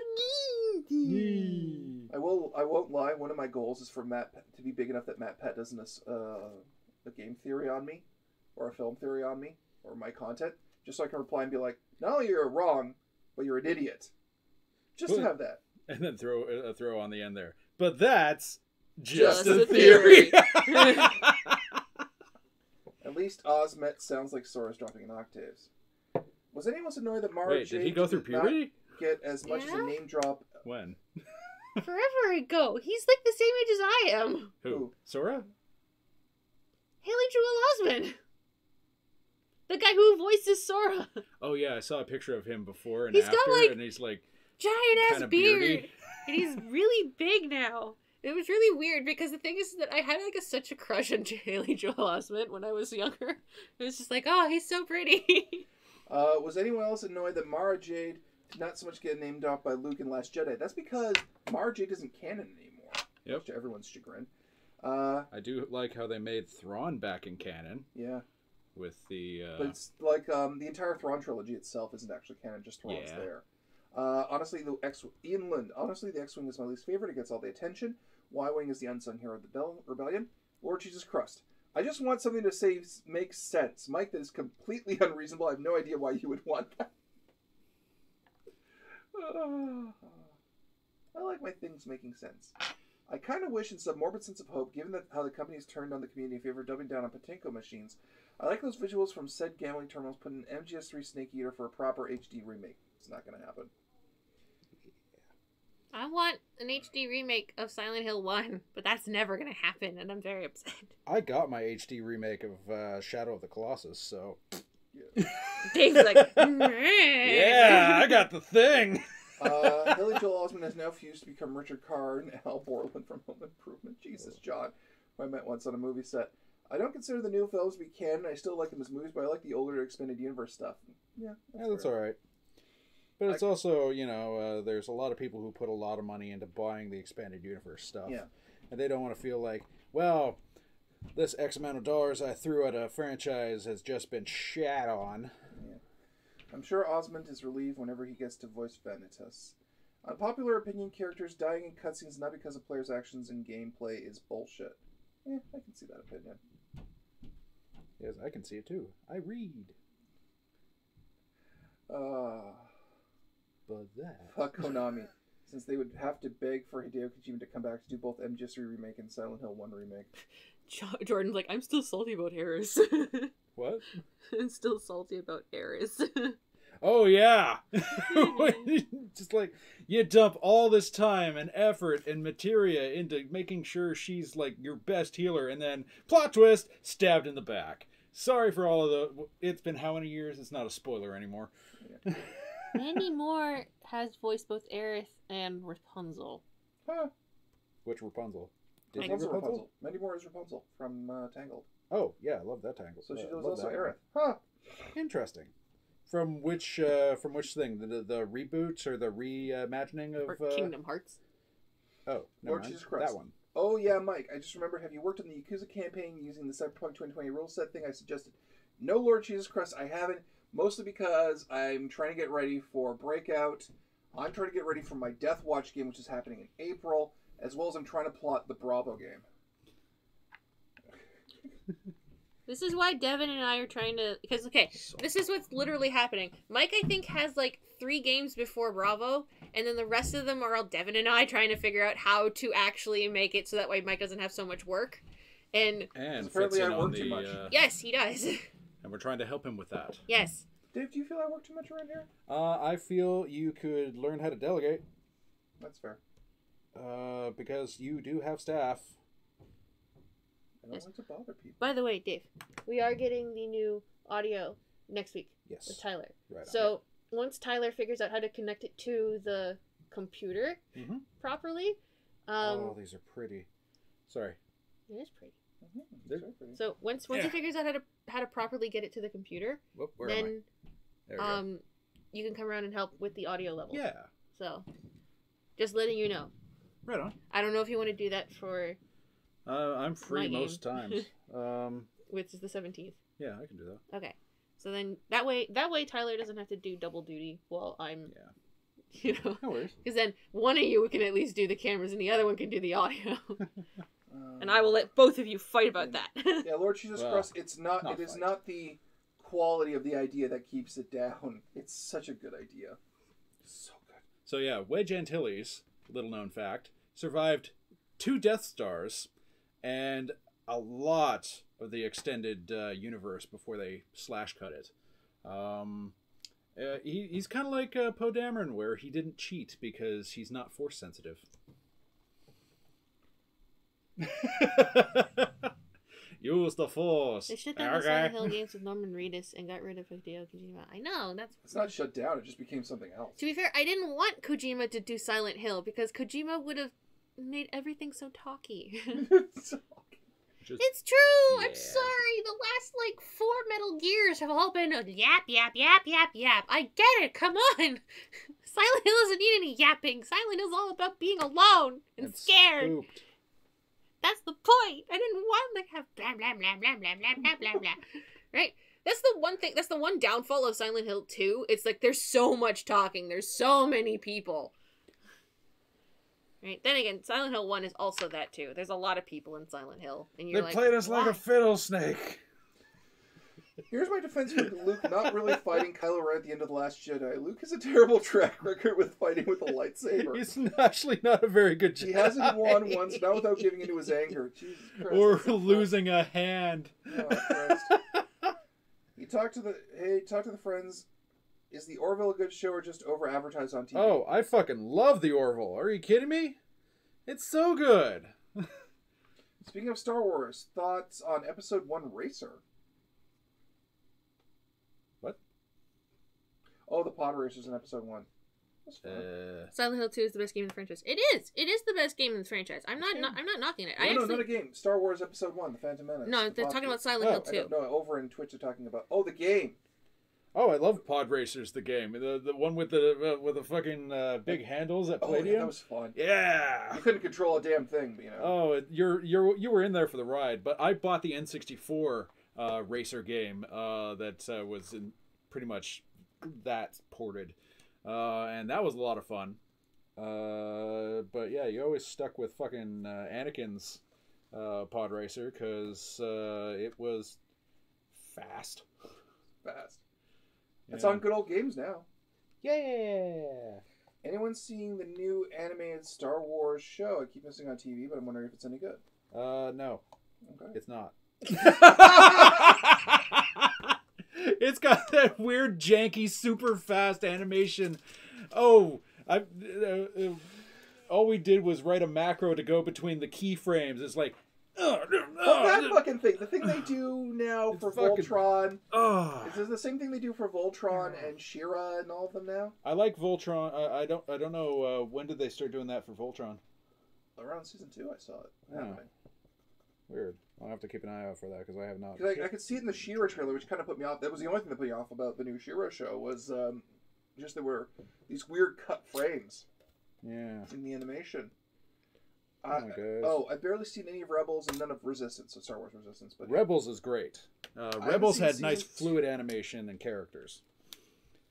won't lie. One of my goals is for Matt Pat to be big enough that Matt Pat doesn't a game theory on me, or a film theory on me, or my content, just so I can reply and be like, not only you're wrong, but you're an idiot. Just to have that. And then throw a throw on the end there. But that's Just a a theory. At least Ozmet sounds like Sora's dropping in octaves. Was anyone else annoyed that Mara Wait, did he go through puberty? Get as much as a name drop? When? Forever ago. He's like the same age as I am. Who? Sora? Haley Joel Osment. The guy who voices Sora. Oh yeah, I saw a picture of him before and He's after, got, like, and he's like Giant ass kinda beard. beardy. And he's really big now. It was really weird because the thing is that I had like such a crush on Haley Joel Osment when I was younger. It was just like, oh, he's so pretty. Was anyone else annoyed that Mara Jade did not so much get named off by Luke in Last Jedi? That's because Mara Jade isn't canon anymore. Yep. Much to everyone's chagrin. I do like how they made Thrawn back in canon. Yeah. With the But it's like the entire Thrawn trilogy itself isn't actually canon, just Thrawn's there. Honestly, Ian Lund. Honestly, the X-Wing is my least favorite. It gets all the attention. Y-Wing is the unsung hero of the Rebellion. Lord Jesus Christ. I just want something to say makes sense. Mike, that is completely unreasonable. I have no idea why you would want that. I like my things making sense. I kind of wish in some morbid sense of hope, given that how the company's turned on the community in favor of dumbing down on Pachinko machines, I like those visuals from said gambling terminals put in MGS3 Snake Eater for a proper HD remake. It's not going to happen. I want an HD remake of Silent Hill 1, but that's never going to happen, and I'm very upset. I got my HD remake of Shadow of the Colossus, so Yeah. Dave's like, yeah, I got the thing. Haley Joel Osment has now fused to become Richard Carr and Al Borland from Home Improvement. Jesus, John, who I met once on a movie set. I don't consider the new films to be canon. I still like them as movies, but I like the older Expanded Universe stuff. Yeah, That's all right. But it's also, you know, there's a lot of people who put a lot of money into buying the Expanded Universe stuff. Yeah. And they don't want to feel like, well, this X amount of dollars I threw at a franchise has just been shat on. Yeah. I'm sure Osmond is relieved whenever he gets to voice Vanitas. Unpopular opinion: characters dying in cutscenes not because of players' actions in gameplay is bullshit. Yeah, I can see that opinion. Yes, I can see it too. I read. But that... Fuck Konami. Since they would have to beg for Hideo Kojima to come back to do both MGS3 Remake and Silent Hill 1 Remake. Jordan's like, I'm still salty about Harris. What? I'm still salty about Harris. Oh, yeah! Just like, you dump all this time and effort and materia into making sure she's, like, your best healer, and then, plot twist, stabbed in the back. Sorry for all of the... It's been how many years? It's not a spoiler anymore. Yeah. Mandy Moore has voiced both Aerith and Rapunzel. Huh. Which Rapunzel? Disney Rapunzel. Mandy Moore is Rapunzel from Tangled. Oh, yeah, I love that Tangled. So she was also Aerith. Huh. Interesting. From which thing? The reboot or the reimagining of... Or Kingdom Hearts. Oh, never Lord mind. Jesus Christ. That one. Oh, yeah, Mike. I just remember, have you worked on the Yakuza campaign using the Cyberpunk 2020 rule set thing I suggested? No, Lord Jesus Christ, I haven't. Mostly because I'm trying to get ready for Breakout. I'm trying to get ready for my Deathwatch game, which is happening in April, as well as I'm trying to plot the Bravo game. This is why Devin and I are trying to... Because, okay, this is what's literally happening. Mike, I think, has, like, 3 games before Bravo, and then the rest of them are all Devin and I trying to figure out how to actually make it so that way Mike doesn't have so much work. And apparently I work too much. Yes, he does. And we're trying to help him with that. Yes. Dave, do you feel I work too much around here? I feel you could learn how to delegate. That's fair. Because you do have staff. I don't like to bother people. By the way, Dave, we are getting the new audio next week with Tyler. Right. So once Tyler figures out how to connect it to the computer properly... oh, these are pretty. Sorry. It is pretty. They're pretty. So once he figures out how to properly get it to the computer, where then am I? There we go. you can come around and help with the audio levels. Yeah. So just letting you know. Right on. I don't know if you want to do that for I'm free most times. which is the 17th. Yeah, I can do that. Okay. So then that way Tyler doesn't have to do double duty while I'm you know. No worries. Because then one of you can at least do the cameras and the other one can do the audio. And I will let both of you fight about that. Yeah, Lord Jesus Christ, it is not the quality of the idea that keeps it down. It's such a good idea. So good. So yeah, Wedge Antilles, little known fact, survived 2 Death Stars and a lot of the extended universe before they slash cut it. He's kind of like Poe Dameron, where he didn't cheat because he's not force sensitive. Use the force. They shut down the Silent Hill games with Norman Reedus and got rid of Hideo Kojima. I know, It's not shut down, it just became something else. To be fair, I didn't want Kojima to do Silent Hill because Kojima would have made everything so talky. It's true! Yeah. I'm sorry! The last, 4 Metal Gears have all been yap, yap, yap, yap, yap. I get it, come on! Silent Hill doesn't need any yapping. Silent Hill's all about being alone and scared. Spooked. That's the point. I didn't want them to have blah, blah, blah, blah, blah, blah, blah, blah, blah. Right? That's the one thing. That's the one downfall of Silent Hill 2. It's like there's so much talking. There's so many people. Right? Then again, Silent Hill 1 is also that too. There's a lot of people in Silent Hill. And you're they played us like a fiddle snake. Here's my defense for Luke not really fighting Kylo Ren at the end of The Last Jedi. Luke has a terrible track record with fighting with a lightsaber. He's actually not a very good Jedi. He hasn't won once, not without giving into his anger. Jesus Christ. Or losing a hand. Oh, Christ. He talked to the friends. Is the Orville a good show or just over-advertised on TV? Oh, I fucking love the Orville. Are you kidding me? It's so good. Speaking of Star Wars, thoughts on Episode 1 Racer? What? Oh, the pod racers in Episode 1. That's fun. Silent Hill 2 is the best game in the franchise. It is. It is the best game in the franchise. I'm not knocking it. No, not a game. Star Wars Episode 1, The Phantom Menace. No, they're talking about Silent Hill 2. No, over in Twitch they're talking about... Oh, the game. Oh, I love Pod Racers, the game. The one with the fucking big handles at Palladium. Yeah, that was fun. Yeah. You couldn't control a damn thing, but, you know. Oh, you were in there for the ride, but I bought the N64 racer game that was in pretty much that ported, and that was a lot of fun. But yeah, you always stuck with fucking Anakin's pod racer because it was fast. Fast. Yeah. It's on Good Old Games now. Yeah. Anyone seeing the new animated Star Wars show? I keep missing on TV, but I'm wondering if it's any good. No. Okay. It's not. It's got that weird, janky, super fast animation. Oh, all we did was write a macro to go between the keyframes. It's like, that fucking thing. The thing they do now for fucking, Voltron. Is the same thing they do for Voltron and She-Ra and all of them now? I like Voltron. I don't know when did they start doing that for Voltron. Around season 2, I saw it happening. Weird. I'll have to keep an eye out for that because I have not. Because I could see it in the She-Ra trailer, which kind of put me off. That was the only thing that put me off about the new She-Ra show was just there were these weird cut frames. Yeah. In the animation. I've barely seen any of Rebels and none of Resistance, so Star Wars Resistance. But Rebels is great. Rebels had nice fluid animation and characters.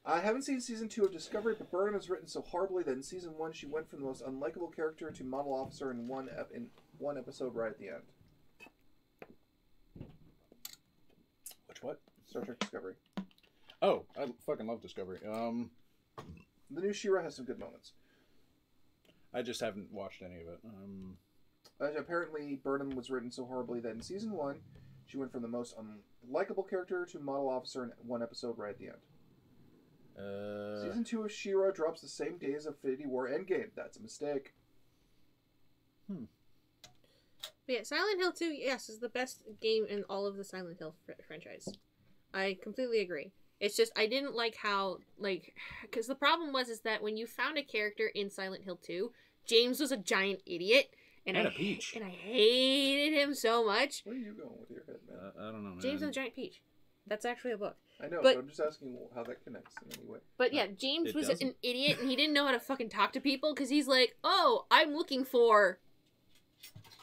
I haven't seen season 2 of Discovery, but Burnham has written so horribly that in season 1 she went from the most unlikable character to model officer in one episode right at the end. Which what? Star Trek Discovery. Oh, I fucking love Discovery. The new She-Ra has some good moments. I just haven't watched any of it. Apparently, Burnham was written so horribly that in season 1, she went from the most unlikable character to model officer in one episode right at the end. Season 2 of She-Ra drops the same day as Infinity War Endgame. That's a mistake. But yeah, Silent Hill 2, yes, is the best game in all of the Silent Hill franchise. I completely agree. It's just, I didn't like how, because the problem is that when you found a character in Silent Hill 2, James was a giant idiot. And a peach. And I hated him so much. Where are you going with your head, man? I don't know, man. James and the Giant Peach. That's actually a book. I know, but I'm just asking how that connects in any way. But yeah, James was an idiot, and he didn't know how to fucking talk to people, because he's like, oh, I'm looking for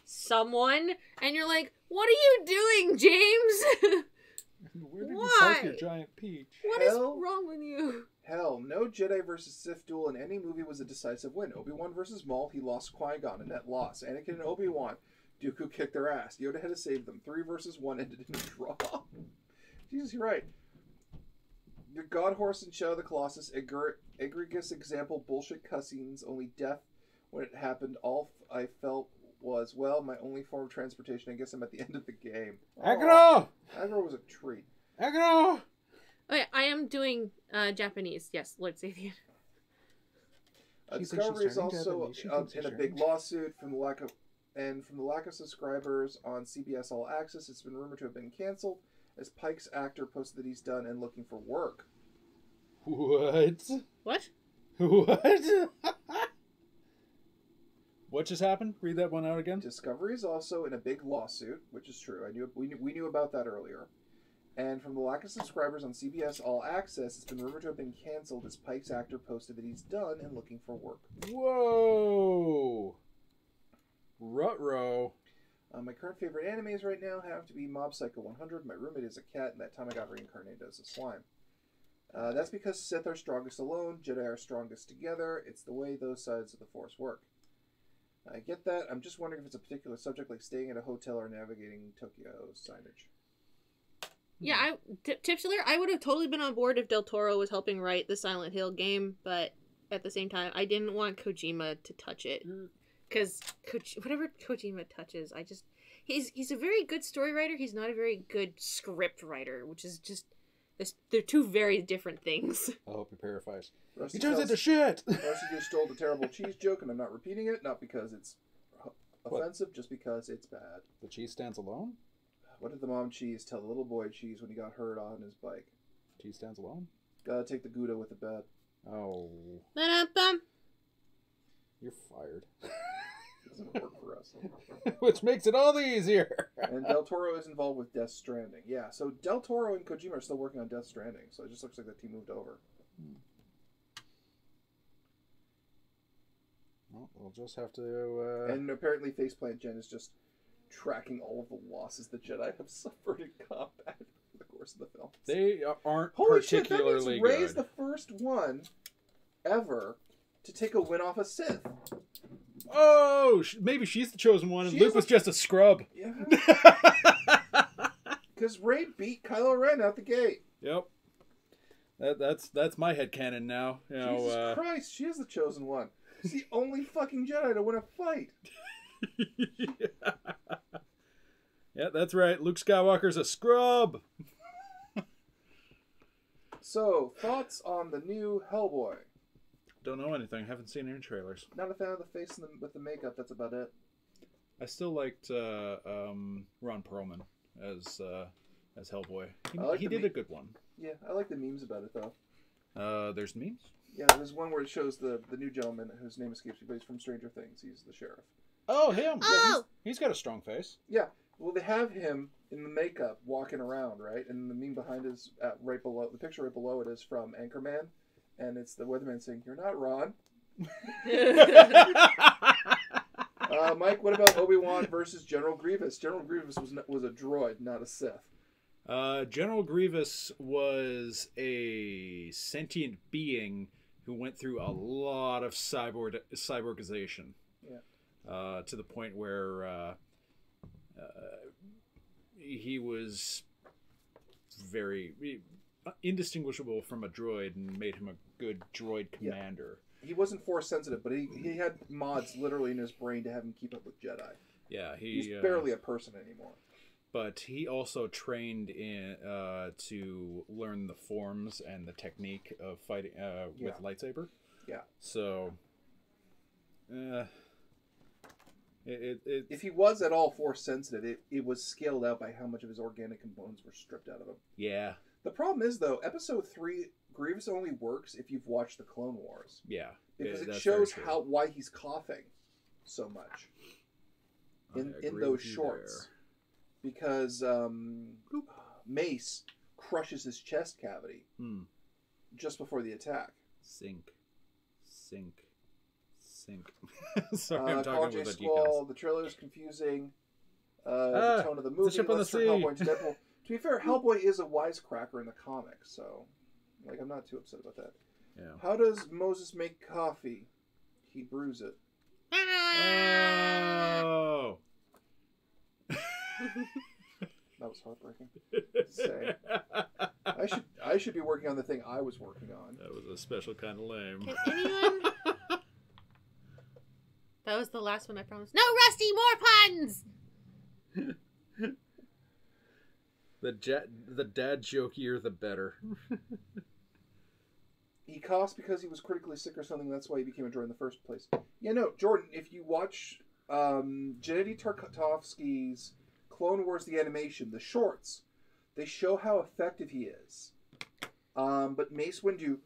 someone. And you're like, what are you doing, James? Where did you park your giant peach? What is wrong with you? Hell, no Jedi versus Sith duel in any movie was a decisive win. Obi-Wan versus Maul, he lost Qui-Gon, a net loss. Anakin and Obi-Wan, Dooku kicked their ass. Yoda had to save them. 3 versus 1 ended in a draw. Jesus, you're right. The God Horse and Shadow of the Colossus, egregious example, bullshit cutscenes, only death when it happened. All I felt was, well, my only form of transportation. I guess I'm at the end of the game. Agro! Agro was a treat. Agro! Oh yeah, I am doing Japanese. Yes, Lord Sathian. Discovery is also in a big lawsuit from the lack of subscribers on CBS All Access. It's been rumored to have been canceled, as Pike's actor posted that he's done and looking for work. What? What? What? What just happened? Read that one out again. Discovery is also in a big lawsuit, which is true. We knew about that earlier. And from the lack of subscribers on CBS All Access, it's been rumored to have been canceled as Pike's actor posted that he's done and looking for work. Whoa! Ruh-roh. My current favorite animes right now have to be Mob Psycho 100. My roommate is a cat, and that time I got reincarnated as a slime. That's because Sith are strongest alone, Jedi are strongest together. It's the way those sides of the Force work. I get that. I'm just wondering if it's a particular subject like staying at a hotel or navigating Tokyo's signage. Yeah, Tipsler, I would have totally been on board if Del Toro was helping write the Silent Hill game, but at the same time, I didn't want Kojima to touch it. Because whatever Kojima touches, he's a very good story writer. He's not a very good script writer, which is just, they're two very different things. I hope he purifies. Rusty he turns into shit! Rusty just stole the terrible cheese joke, and I'm not repeating it, not because it's offensive, just because it's bad. The cheese stands alone? What did the mom cheese tell the little boy cheese when he got hurt on his bike? Cheese stands alone? Gotta take the Gouda with the bed. Oh. Ba-dum-bum. You're fired. Doesn't work for us. Which makes it all the easier. And Del Toro is involved with Death Stranding. Yeah, so Del Toro and Kojima are still working on Death Stranding, so it just looks like that team moved over. Well, we'll just have to... And apparently Faceplant Jen is just tracking all of the losses the Jedi have suffered in combat over the course of the film. They aren't Holy particularly shit, that means Rey's good. the first one ever to take a win off a Sith. Oh, maybe she's the chosen one, and Luke was just a scrub. Yeah. Because Rey beat Kylo Ren out the gate. Yep. That's my headcanon now. You know, Jesus Christ, she is the chosen one. She's the only fucking Jedi to win a fight. Yeah, that's right. Luke Skywalker's a scrub. So, thoughts on the new Hellboy? Don't know anything. Haven't seen any trailers. Not a fan of the face with the makeup. That's about it. I still liked Ron Perlman as Hellboy. He did a good one. Yeah, I like the memes about it though. There's memes? Yeah, there's one where it shows the new gentleman whose name escapes me, but he's from Stranger Things. He's the sheriff. Oh, him. Oh! Yeah, he's got a strong face. Yeah. Well, they have him in the makeup walking around, right? And the meme behind is right below. The picture right below it is from Anchorman, and it's the weatherman saying, "You're not Ron." Mike, what about Obi-Wan versus General Grievous? General Grievous was a droid, not a Sith. General Grievous was a sentient being who went through a lot of cyborgization. Yeah. To the point where he was very indistinguishable from a droid and made him a good droid commander. Yeah. He wasn't force sensitive, but he had mods literally in his brain to have him keep up with Jedi. Yeah, he's barely a person anymore. But he also trained in to learn the forms and the technique of fighting with lightsaber. Yeah. So, if he was at all force sensitive, it was scaled out by how much of his organic components were stripped out of him. Yeah. The problem is though, Episode 3, Grievous only works if you've watched the Clone Wars. Yeah. Because it shows why he's coughing so much in those shorts. There. Because Mace crushes his chest cavity just before the attack. Sink. Sorry, I'm talking with the Squall, the trailer is confusing. The tone of the movie. Let's turn Hellboy into Deadpool. To be fair, Hellboy is a wisecracker in the comics, so I'm not too upset about that. Yeah. How does Moses make coffee? He brews it. Oh. That was heartbreaking. Say. I should be working on the thing I was working on. That was a special kind of lame. Can anyone? That was the last one, I promise. No, Rusty, more puns. The dad jokier, the better. He coughs because he was critically sick or something. That's why he became a droid in the first place. Yeah, no, Jordan. If you watch Gennady Tartakovsky's Clone Wars, the animation, the shorts, they show how effective he is. But Mace Windu,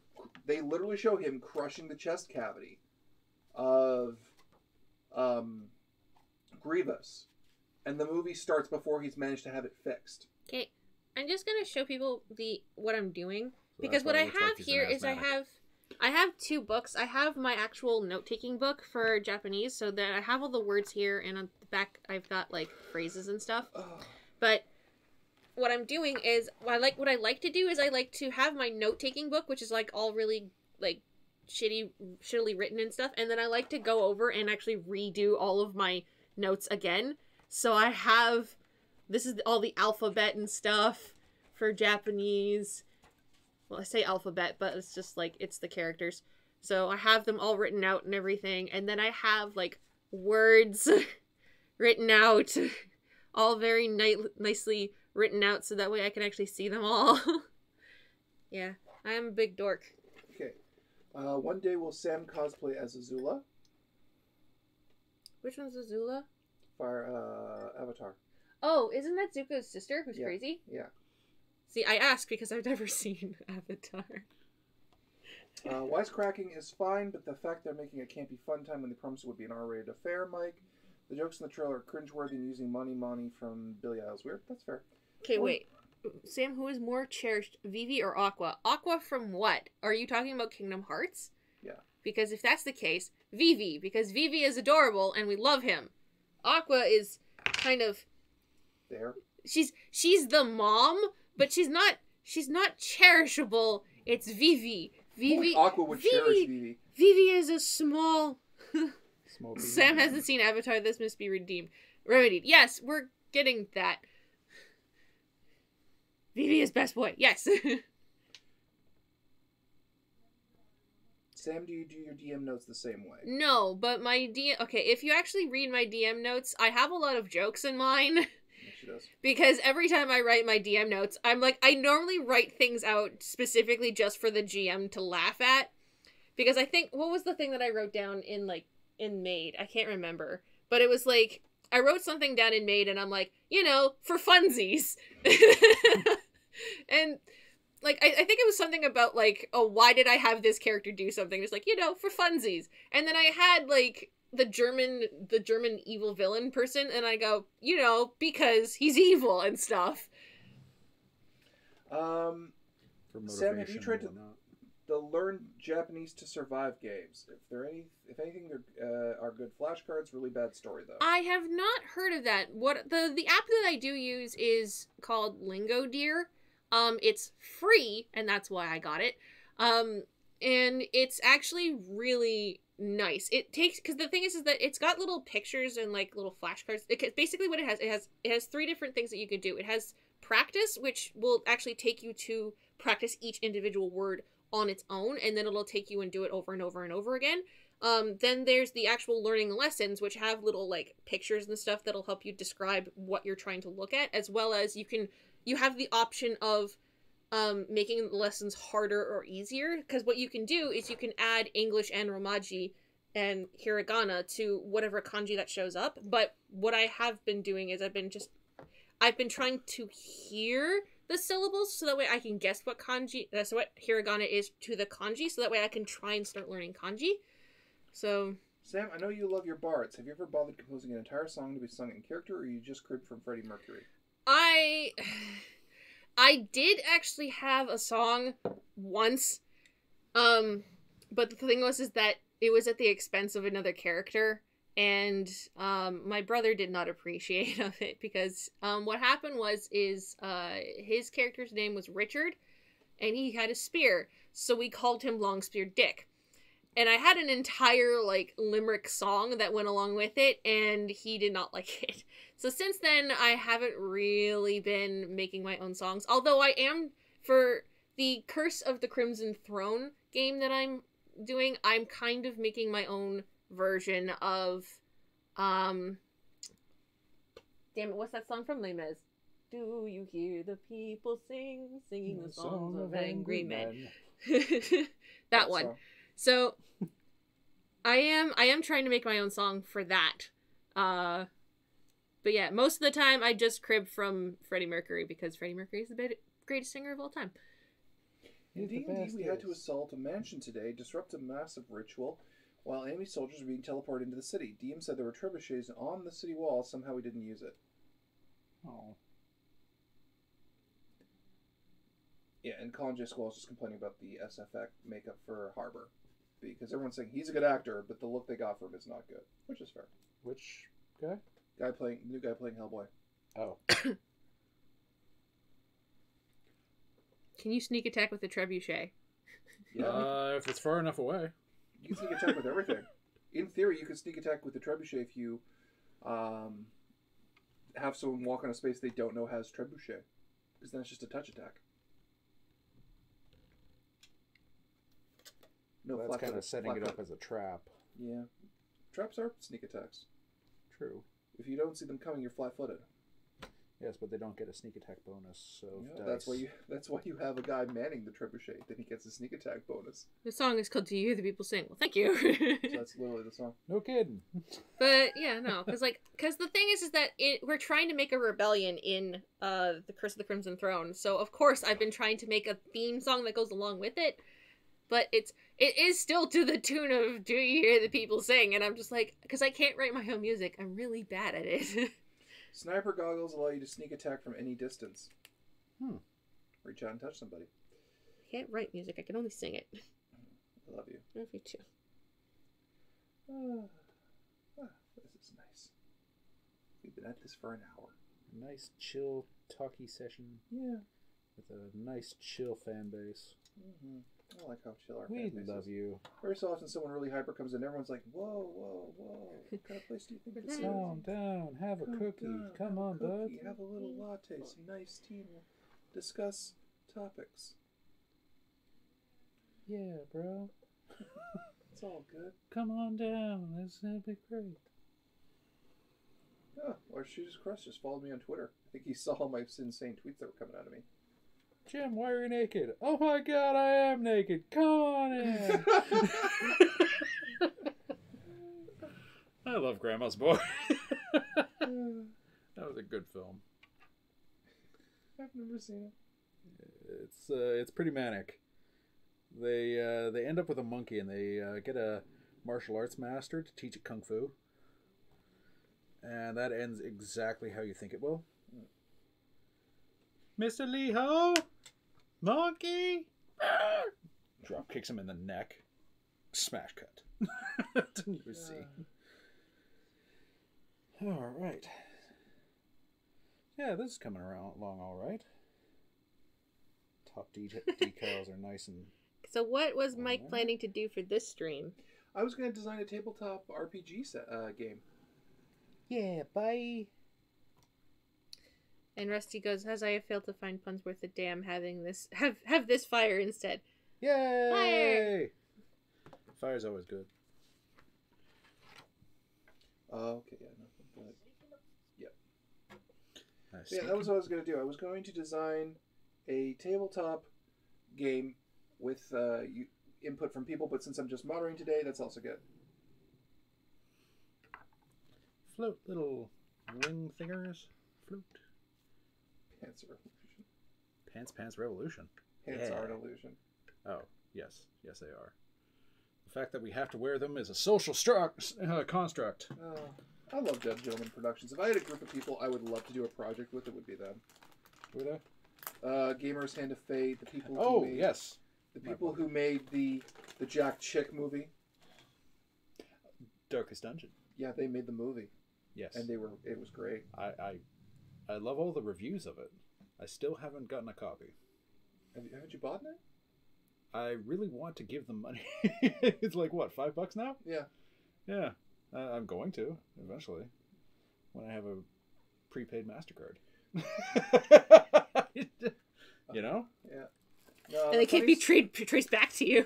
they literally show him crushing the chest cavity of Grievous, and the movie starts before he's managed to have it fixed. Okay, I'm just gonna show people what I'm doing, because what I have here is I have two books. I have my actual note-taking book for Japanese, so that I have all the words here, and on the back I've got like phrases and stuff. But what I'm doing is what I like to do is I like to have my note-taking book, which is like all really like shittily written and stuff, and then I like to go over and actually redo all of my notes again. So I have, this is all the alphabet and stuff for Japanese. Well, I say alphabet, but it's just like, it's the characters. So I have them all written out and everything, and then I have like words written out, all very nicely written out, so that way I can actually see them all. Yeah, I am a big dork. Okay. One day will Sam cosplay as Azula? Which one's Azula? Avatar. Oh, isn't that Zuko's sister who's crazy? Yeah. See, I asked because I've never seen Avatar. Wisecracking is fine, but the fact they're making a campy fun time when they promised it would be an R-rated affair, Mike. The jokes in the trailer are cringeworthy and using Money from Billy Idol's weird. That's fair. Okay, wait. Sam, who is more cherished, Vivi or Aqua? Aqua from what? Are you talking about Kingdom Hearts? Yeah. Because if that's the case, Vivi, because Vivi is adorable and we love him. Aqua is kind of there. She's the mom, but she's not cherishable. It's Vivi. Vivi. Only Aqua would cherish Vivi. Vivi is a small. Small baby. Sam hasn't seen Avatar. This must be remedied. Yes, we're getting that. Vivi is best boy. Yes. Sam, do you do your DM notes the same way? No, but my DM... Okay, if you actually read my DM notes, I have a lot of jokes in mine. Yes, she does. Because every time I write my DM notes, I'm like, I normally write things out specifically just for the GM to laugh at. Because I think... What was the thing that I wrote down in Maid? I can't remember. But it was like... I wrote something down in Maid, and I'm like, for funsies. And... Like, I think it was something about, like, oh, why did I have this character do something? It's like, for funsies. And then I had, like, the German evil villain person, and I go, because he's evil and stuff. For Sam, have you tried and to learn Japanese to survive games? If anything, are good flashcards. Really bad story though. I have not heard of that. What the app that I do use is called Lingo Deer. It's free, and that's why I got it. And it's actually really nice. It takes, because the thing is that it's got little pictures and like little flashcards. Basically what it has 3 different things that you could do. It has practice, which will actually take you to practice each individual word on its own, and then it'll take you and do it over and over and over again. Then there's the actual learning lessons, which have little like pictures and stuff that'll help you describe what you're trying to look at, as well as you have the option of making the lessons harder or easier, because what you can do is you can add English and Romaji and Hiragana to whatever kanji that shows up. But what I have been doing is I've been trying to hear the syllables so that way I can guess what what Hiragana is to the kanji, so that way I can try and start learning kanji. So Sam, I know you love your bards. Have you ever bothered composing an entire song to be sung in character, or you just cribbed from Freddie Mercury? I did actually have a song once, but the thing was that it was at the expense of another character, and my brother did not appreciate of it, because what happened was his character's name was Richard, and he had a spear, so we called him Long Spear Dick. And I had an entire, like, limerick song that went along with it, and he did not like it. So since then, I haven't really been making my own songs. Although I am, for the Curse of the Crimson Throne game that I'm doing, I'm kind of making my own version of, damn it, what's that song from Les Mis? Do you hear the people singing the songs of angry men? That one. Song. So, I am trying to make my own song for that. But yeah, most of the time I just crib from Freddie Mercury, because Freddie Mercury is the greatest singer of all time. In D&D, we had to assault a mansion today, disrupt a massive ritual, while enemy soldiers were being teleported into the city. DM said there were trebuchets on the city wall, somehow we didn't use it. Oh. Yeah, and Colin J. Squall is just complaining about the SFX makeup for Harbor. Because everyone's saying he's a good actor, but the look they got for him is not good. Which is fair. Which guy? New guy playing Hellboy. Oh. Can you sneak attack with the trebuchet? Yeah. If it's far enough away. You can sneak attack with everything. In theory, you could sneak attack with the trebuchet if you have someone walk on a space they don't know has trebuchet. Because then it's just a touch attack. No, that's kind of setting it up as a trap. Yeah. Traps are sneak attacks. True. If you don't see them coming, you're flat-footed. Yes, but they don't get a sneak attack bonus. So yeah, that's why you have a guy manning the trebuchet. Then he gets a sneak attack bonus. The song is called "Do You Hear the People Sing?" Well, thank you. So that's literally the song. No kidding. But yeah, no, because the thing is that we're trying to make a rebellion in the Curse of the Crimson Throne. So of course I've been trying to make a theme song that goes along with it. But it is still to the tune of "Do You Hear the People Sing?" And I'm just like, because I can't write my own music, I'm really bad at it. Sniper goggles allow you to sneak attack from any distance. Reach out and touch somebody. I can't write music, I can only sing it. I love you. Love you too. This is nice. We've been at this for an hour. A nice, chill, talky session. Yeah. With a nice, chill fan base. Mm-hmm. I like how chill our We fan base love is. you. Very so often someone really hyper comes in, everyone's like, whoa, whoa, whoa. What kind of place do you think this is? Calm down. Have a cookie. down, Come have a on, bud. cookie, have a little latte, some nice tea, and we'll discuss topics. Yeah, bro. It's all good. Come on down. This will be great. Oh, or Jesus Christ just followed me on Twitter. I think he saw all my insane tweets that were coming out of me. Jim, why are you naked? Oh my god, I am naked. Come on in. I love Grandma's Boy. That was a good film. I've never seen it. It's pretty manic. They end up with a monkey and they get a martial arts master to teach it kung fu. And that ends exactly how you think it will. Mr. Lee Ho, monkey. Drop kicks him in the neck. Smash cut. Didn't you see? All right. Yeah, this is coming along all right. Top decals are nice and. So what was Mike planning to do for this stream? I was going to design a tabletop RPG game. Yeah, bye. And Rusty goes, as I have failed to find puns worth a damn, having this have this fire instead. Yay! Fire! Fire's always good. Okay, yeah, no, but, yep. Nice. Yeah, that was what I was going to do. I was going to design a tabletop game with input from people, but since I'm just moderating today, that's also good. Float, little wing thingers. Float. Pants are illusion. Pants Revolution. Pants are an illusion. Oh, yes. Yes, they are. The fact that we have to wear them is a social construct. I love Dead Gentleman Productions. If I had a group of people I would love to do a project with, it would be them. Were they? Gamers Hand of Fate, the people who Oh, made, yes. the people who made the Jack Chick movie. Darkest Dungeon. Yeah, they made the movie. Yes. And it was great. I love all the reviews of it. I still haven't gotten a copy. Haven't you bought it? I really want to give them money. It's like, what, $5 now? Yeah. Yeah. I'm going to, eventually. When I have a prepaid MasterCard. You know? Yeah. No, And they can't be traced back to you.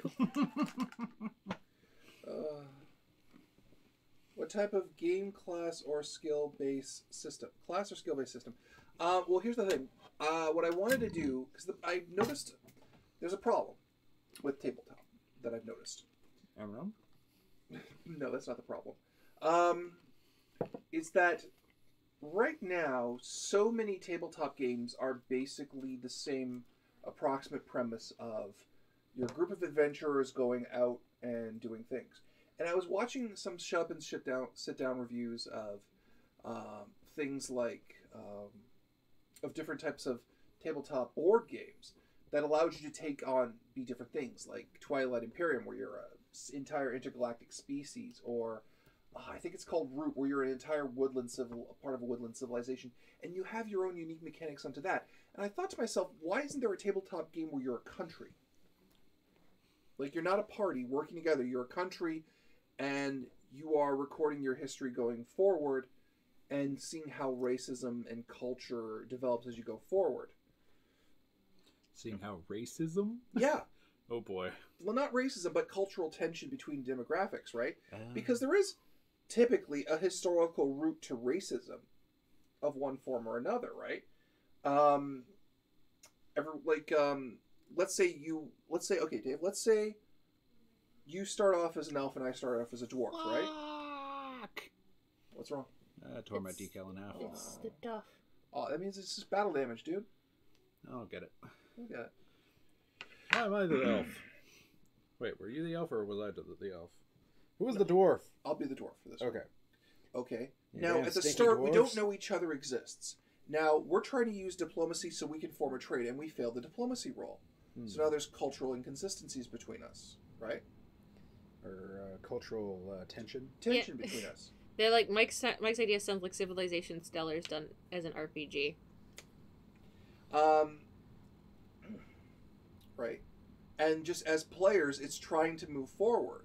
What type of game class or skill-based system? Class or skill-based system? Well, here's the thing. What I wanted to do, because I noticed there's a problem with tabletop that I've noticed. I'm wrong? No, that's not the problem. Is that right now, so many tabletop games are basically the same approximate premise of your group of adventurers going out and doing things. And I was watching some shut up and sit down reviews of things like of different types of tabletop board games that allowed you to be different things, like Twilight Imperium, where you're an entire intergalactic species, or I think it's called Root, where you're an entire part of a woodland civilization, and you have your own unique mechanics onto that. And I thought to myself, why isn't there a tabletop game where you're a country? Like, you're not a party working together, you're a country, and you are recording your history going forward and seeing how racism and culture develops as you go forward. Seeing how racism? Yeah. Oh boy. Well, not racism, but cultural tension between demographics, right? Because there is typically a historical root to racism of one form or another, right? Let's say, okay, Dave, let's say you start off as an elf and I start off as a dwarf, right? What's wrong? I tore my decal in half. It's the duff. Oh, that means it's just battle damage, dude. I'll get it. Look at it. Why am I the elf? Wait, were you the elf or was I the elf? Who was the dwarf? I'll be the dwarf for this one. Okay. Okay. You Now, damn at the stinky start, we don't dwarves. know each other exists. Now, we're trying to use diplomacy so we can form a trade, and we failed the diplomacy roll. So now there's cultural inconsistencies between us, right? Or cultural tension. Tension between us. They're like Mike's idea sounds like Civilization Stellar's done as an RPG. Right. And just as players, it's trying to move forward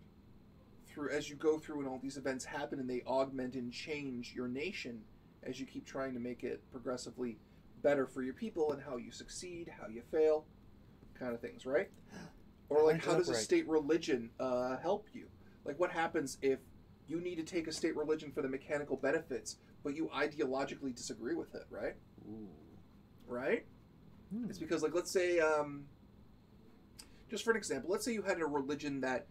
through as you go through and all these events happen and they augment and change your nation as you keep trying to make it progressively better for your people and how you succeed, how you fail, kind of things, right? Or like how does a state religion help you? Like what happens if you need to take a state religion for the mechanical benefits, but you ideologically disagree with it, right? Ooh. Right? It's because, like, let's say, just for an example, let's say you had a religion that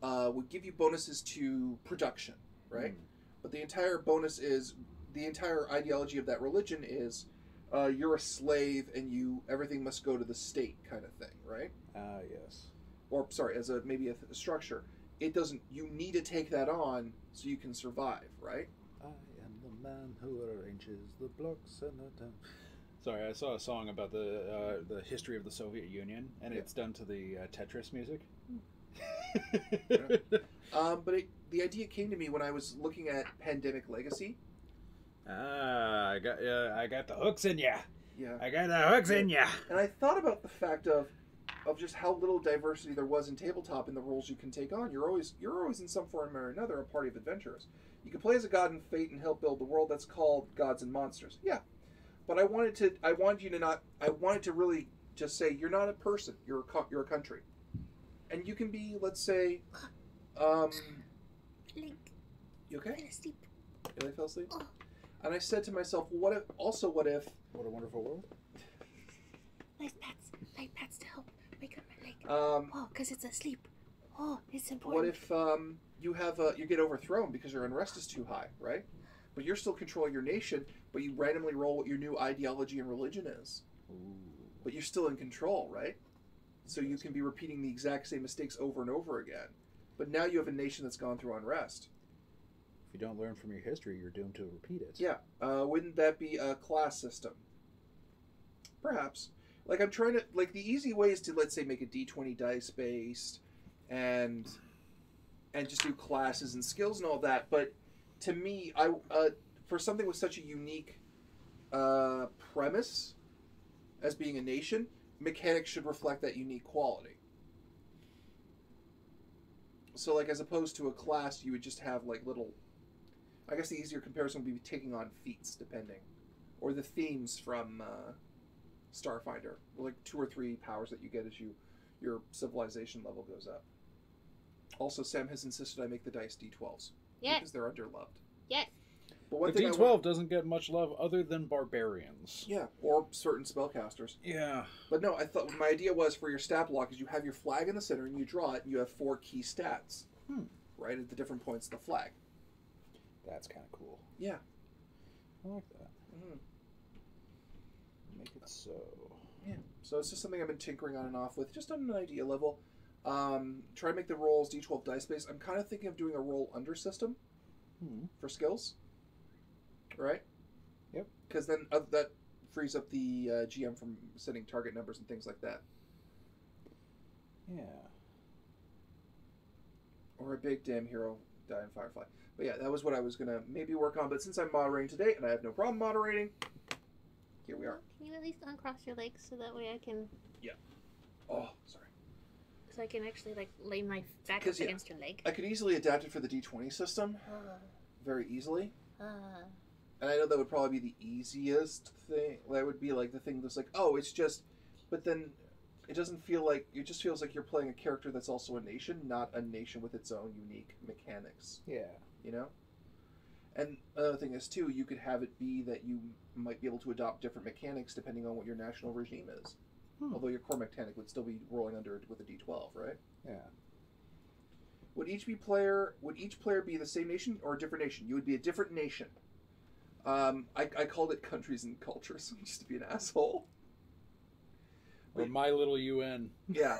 would give you bonuses to production, right? But the entire bonus is, the entire ideology of that religion is you're a slave and everything must go to the state kind of thing, right? Ah, yes. Or, sorry, as maybe a structure. It doesn't, you need to take that on so you can survive, right? I am the man who arranges the blocks and the town. Sorry, I saw a song about the history of the Soviet Union, and it's done to the Tetris music. But the idea came to me when I was looking at Pandemic Legacy. Ah, I got the hooks in ya. Yeah, I got the hooks in ya. And I thought about the fact of just how little diversity there was in tabletop in the roles you can take on. You're always in some form or another a party of adventurers. You can play as a god in Fate and help build the world. That's called Gods and Monsters. Yeah, but I wanted to really just say you're not a person. You're a country, and you can be, let's say, Link. You okay? I'm gonna sleep. Did I fall asleep? Oh. And I said to myself, what if? What a wonderful world. Nice pats to help wake up my leg. Oh, because it's asleep. Oh, it's important. What if you get overthrown because your unrest is too high, right? But you're still controlling your nation, but you randomly roll what your new ideology and religion is. Ooh. But you're still in control, right? So you can be repeating the exact same mistakes over and over again. But now you have a nation that's gone through unrest. If you don't learn from your history, you're doomed to repeat it. Yeah. Wouldn't that be a class system? Perhaps. Like, I'm trying to... Like, the easy way is to, let's say, make a D20 dice-based and just do classes and skills and all that. But to me, for something with such a unique premise as being a nation, mechanics should reflect that unique quality. So, like, as opposed to a class, you would just have, like, little... I guess the easier comparison would be taking on feats, depending. Or the themes from Starfinder. Like 2 or 3 powers that you get as your civilization level goes up. Also, Sam has insisted I make the dice D12s. Yes. Because they're underloved. Yes. But the D12 doesn't get much love other than barbarians. Yeah, or certain spellcasters. Yeah. But no, I thought my idea was for your stat block is you have your flag in the center and you draw it and you have 4 key stats. Right at the different points of the flag. That's kind of cool. Yeah. I like that. Make it so. Yeah. So it's just something I've been tinkering on and off with, just on an idea level. Try to make the rolls D12 dice based. I'm kind of thinking of doing a roll under system for skills. Right? Yep. Because then that frees up the GM from setting target numbers and things like that. Yeah. Or a big damn hero die in Firefly. But yeah, that was what I was going to maybe work on. But since I'm moderating today, and I have no problem moderating, here we are. Can you at least uncross your legs so that way I can... Yeah. Oh, sorry. So I can actually, like, lay my back up against your leg. I could easily adapt it for the D20 system. Very easily. And I know that would probably be the easiest thing. That would be, like, the thing that's like, oh, it's just... But then it doesn't feel like... It just feels like you're playing a character that's also a nation, not a nation with its own unique mechanics. Yeah. You know? And another thing is, too, you could have it be that you might be able to adopt different mechanics depending on what your national regime is. Although your core mechanic would still be rolling under it with a D12, right? Yeah. Would each player be the same nation or a different nation? You would be a different nation. I called it countries and cultures, just to be an asshole. Or My Little UN. Yeah.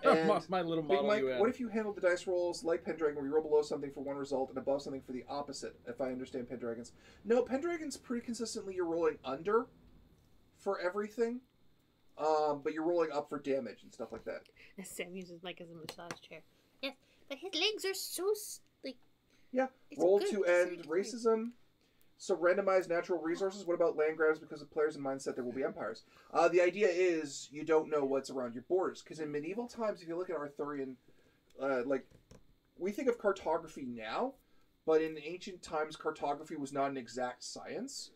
And my little model Mike, UN. what if you handled the dice rolls like Pendragon, where you roll below something for one result and above something for the opposite, if I understand Pendragon's? No, Pendragon's pretty consistently you're rolling under for everything, but you're rolling up for damage and stuff like that. Sam uses Mike as a massage chair. Yes, but his legs are so, like... Yeah, roll to end racism. So randomized natural resources. What about land grabs? Because of players in mindset, there will be empires. The idea is you don't know what's around your borders. Because in medieval times, if you look at Arthurian, we think of cartography now, but in ancient times, cartography was not an exact science.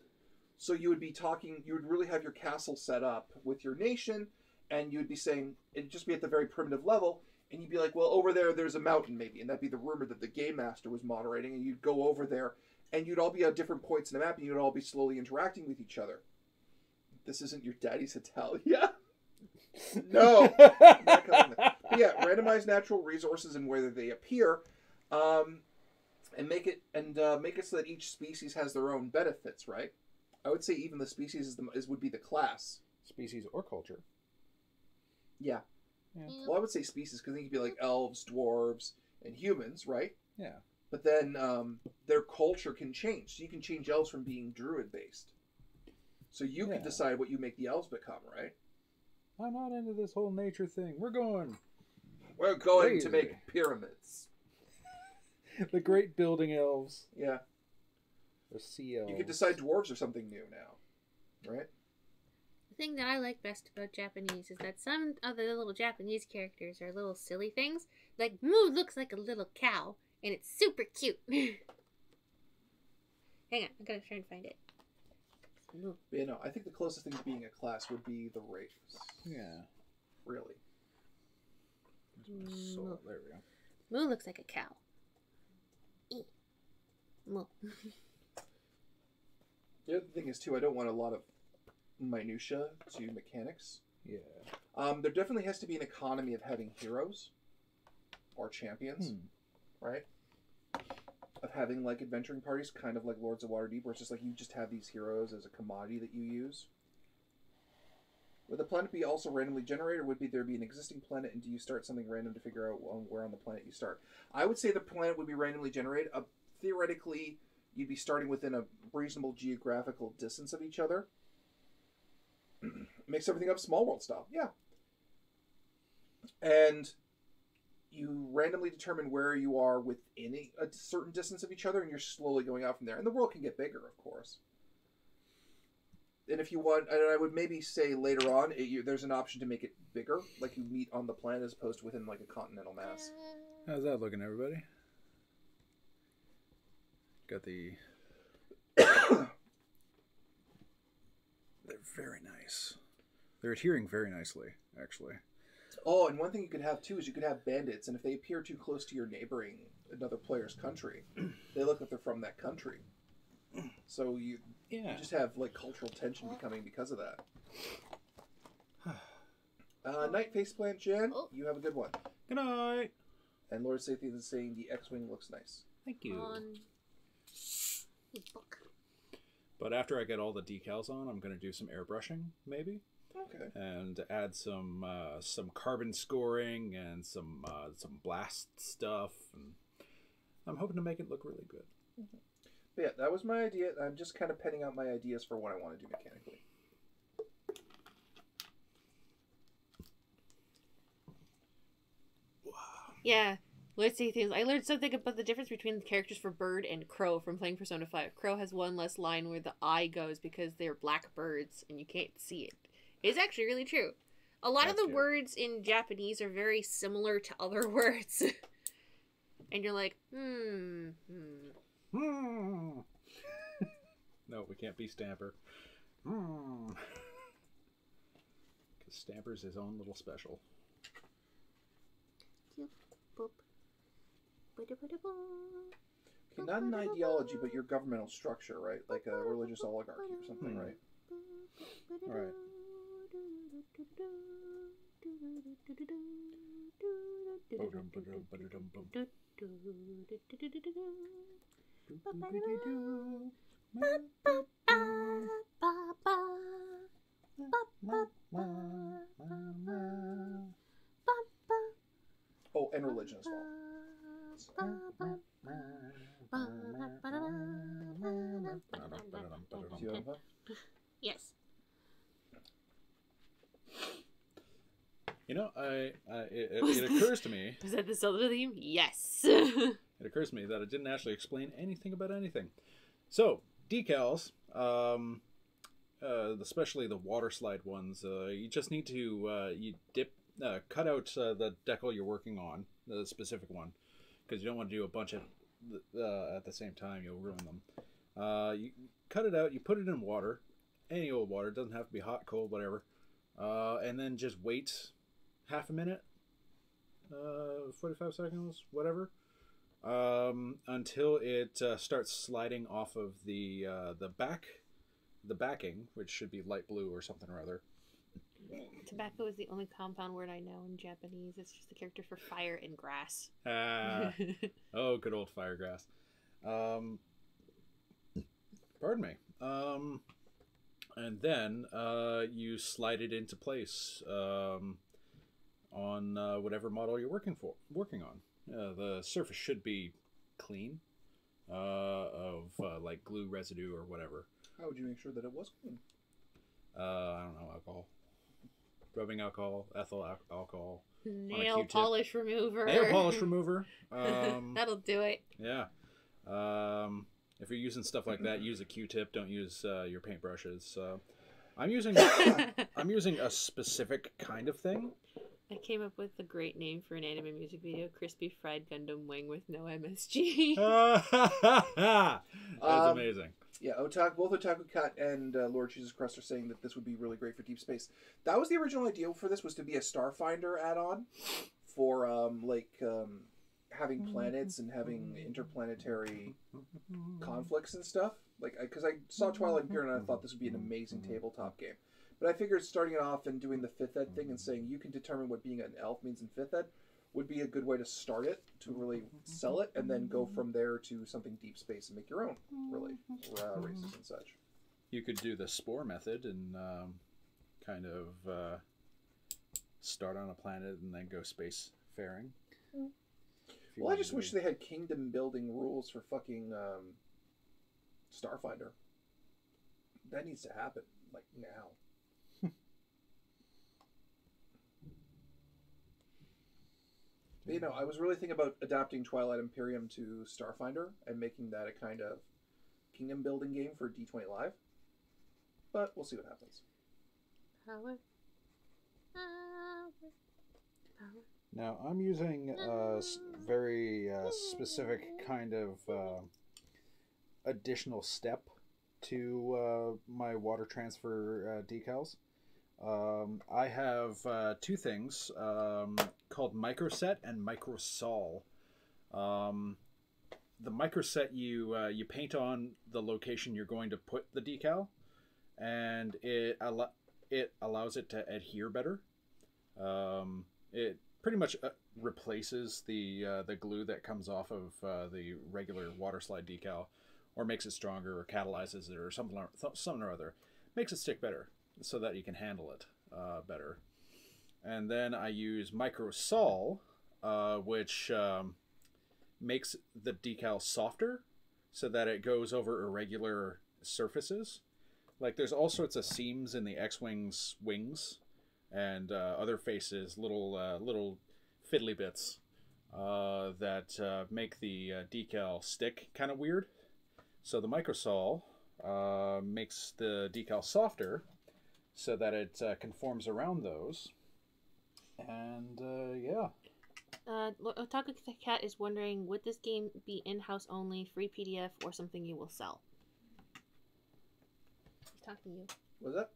So you would really have your castle set up with your nation, and you would be saying, it'd just be at the very primitive level, and you'd be like, well, over there's a mountain maybe, and that'd be the rumor that the game master was moderating, and you'd go over there, and you'd all be at different points in the map, and you'd all be slowly interacting with each other. This isn't your daddy's Italia. No. Not calling that. But yeah, randomized natural resources and whether they appear, and make it so that each species has their own benefits, right? I would say even the species would be the class. Species or culture. Yeah. Yeah. Well, I would say species because then you could be like elves, dwarves, and humans, right? Yeah. But then their culture can change. So you can change elves from being druid-based. So you can decide what you make the elves become, right? I'm not into this whole nature thing. We're going crazy to make pyramids. The great building elves. Yeah. Or sea elves. You could decide dwarves are something new now, right? The thing that I like best about Japanese is that some of the little Japanese characters are little silly things. Like, Moo looks like a little cow, and it's super cute. Hang on, I'm gonna try and find it. Moo. But, you know, I think the closest thing to being a class would be the race. Yeah. Really. So, there we go. Moo looks like a cow. Moo. The other thing is, too, I don't want a lot of minutia to mechanics. Yeah. There definitely has to be an economy of having heroes or champions, right? Of having, like, adventuring parties, kind of like Lords of Waterdeep, where it's just like you just have these heroes as a commodity that you use. Would the planet be also randomly generated, or would there be an existing planet, and do you start something random to figure out where on the planet you start? I would say the planet would be randomly generated. Theoretically, you'd be starting within a reasonable geographical distance of each other. Mix everything up small world style. Yeah. And you randomly determine where you are within a certain distance of each other, and you're slowly going out from there. And the world can get bigger, of course. And if you want, and I would maybe say later on, there's an option to make it bigger, like you meet on the planet as opposed to within like a continental mass. How's that looking, everybody? Got the... They're very nice. They're adhering very nicely, actually. Oh, and one thing you could have, too, is you could have bandits, and if they appear too close to your neighboring, another player's country, they look like they're from that country. So you just have, like, cultural tension becoming because of that. Night Faceplant Jan, you have a good one. Good night. And Lord Sathian is saying the XWing looks nice. Thank you. Book. But after I get all the decals on, I'm going to do some airbrushing, maybe. Okay. And add some carbon scoring and some blast stuff. And I'm hoping to make it look really good. Mm-hmm. But yeah, that was my idea. I'm just kind of penning out my ideas for what I want to do mechanically. Wow. Yeah. Let's see things. I learned something about the difference between the characters for Bird and Crow from playing Persona 5. Crow has one less line where the eye goes because they're black birds and you can't see it. It's actually really true. A lot of the words in Japanese are very similar to other words. And you're like, No, we can't be Stamper. Because Stamper's his own little special. Okay, not an ideology, but your governmental structure, right? Like a religious oligarchy or something, right? Right. Oh, and religion as well. Do you have that? yes. You know, it occurs to me. Was that the Zelda theme? Yes. It occurs to me that I didn't actually explain anything about anything. So, decals, especially the water slide ones, you just need to cut out the decal you're working on, the specific one, because you don't want to do a bunch of at the same time. You'll ruin them. You cut it out, you put it in water, any old water, it doesn't have to be hot, cold, whatever, and then just wait half a minute, 45 seconds, whatever, until it starts sliding off of the backing, which should be light blue or something or other. Tobacco is the only compound word I know in Japanese. It's just the character for fire and grass. Oh, good old fire grass. Pardon me. And then you slide it into place on whatever model you're working on. The surface should be clean of like glue residue or whatever. How would you make sure that it was clean? I don't know, alcohol. Rubbing alcohol, ethyl alcohol. Nail polish remover. Nail polish remover. That'll do it. Yeah. If you're using stuff like that, use a Q-tip. Don't use your paintbrushes. I'm using a specific kind of thing. I came up with a great name for an anime music video: Crispy Fried Gundam Wing with no MSG. That's amazing. Yeah, both Otaku Cat and Lord Jesus Christ are saying that this would be really great for deep space. That was the original idea for this, was to be a Starfinder add-on for having planets and having interplanetary conflicts and stuff. Like, because I saw Twilight Imperium and I thought this would be an amazing tabletop game. But I figured starting it off and doing the 5th ed thing and saying you can determine what being an elf means in 5th ed would be a good way to start it, to really sell it, and then go from there to something deep space and make your own, really, races and such. You could do the spore method and kind of start on a planet and then go space faring. Well, I just wish they had kingdom building rules for fucking Starfinder. That needs to happen, like, now. You know, I was really thinking about adapting Twilight Imperium to Starfinder and making that a kind of kingdom building game for D20 Live. But we'll see what happens. Power. Now, I'm using a very specific kind of additional step to my water transfer decals. I have two things called microset and microsol. The microset you paint on the location you're going to put the decal, and it allows it to adhere better. It pretty much replaces the glue that comes off of the regular water slide decal, or makes it stronger, or catalyzes it, or something or other. Makes it stick better, so that you can handle it better. And then I use microsol, which makes the decal softer, so that it goes over irregular surfaces. Like, there's all sorts of seams in the X-Wing's wings and other faces, little fiddly bits that make the decal stick kind of weird. So the microsol makes the decal softer, so that it conforms around those. And yeah. Otaku Cat is wondering, would this game be in-house only, free PDF, or something you will sell? He's talking to you. What's that?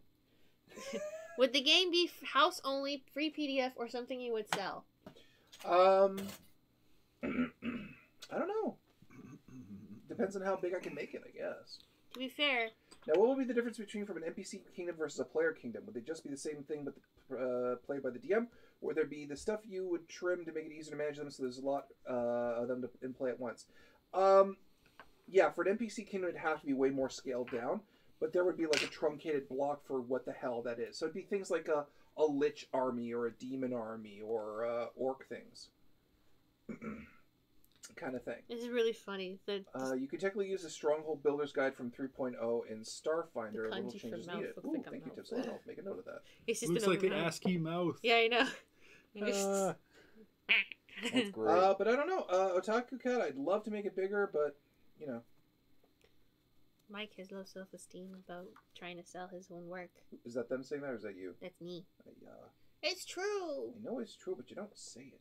Would the game be house only, free PDF, or something you would sell? I don't know. Depends on how big I can make it, I guess. To be fair... Now, what would be the difference between from an NPC kingdom versus a player kingdom? Would they just be the same thing but played by the DM? Or would there be the stuff you would trim to make it easier to manage them, so there's a lot of them to in play at once? Yeah, for an NPC kingdom, it'd have to be way more scaled down, but there would be like a truncated block for what the hell that is. So it'd be things like a lich army or a demon army or orc things. Kind of thing. This is really funny. You could technically use the Stronghold Builder's Guide from 3.0 in Starfinder. Little changes needed. Ooh, like thank you, Tips. I'll make a note of that. It's just looks like the ASCII mouth. Yeah, I know. That's great. But I don't know. Otaku Cat, I'd love to make it bigger, but, you know. Mike has low self-esteem about trying to sell his own work. Is that them saying that, or is that you? That's me. Yeah. It's true. I know it's true, but you don't say it.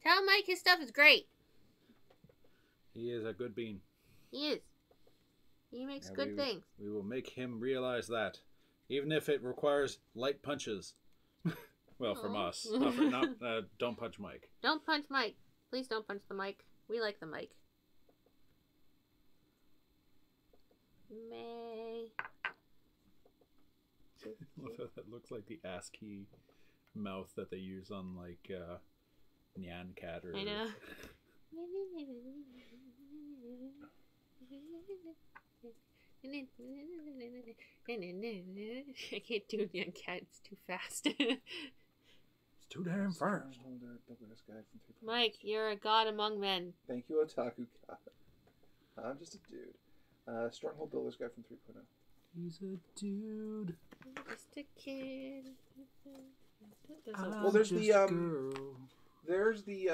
Tell Mike his stuff is great. He is a good bean. He is. He makes good things. We will make him realize that, even if it requires light punches. Well, from us. Don't punch Mike. Don't punch Mike. Please don't punch the mic. We like the mic. May. That looks like the ASCII mouth that they use on like Nyan Cat or. I know. I can't do Nyan Cat. It's too fast. It's too damn fast. Mike, you're a god among men. Thank you, Otaku God. I'm just a dude. Stronghold Builder's Guide from 3.0. He's a dude. I'm just a kid. Well, there's the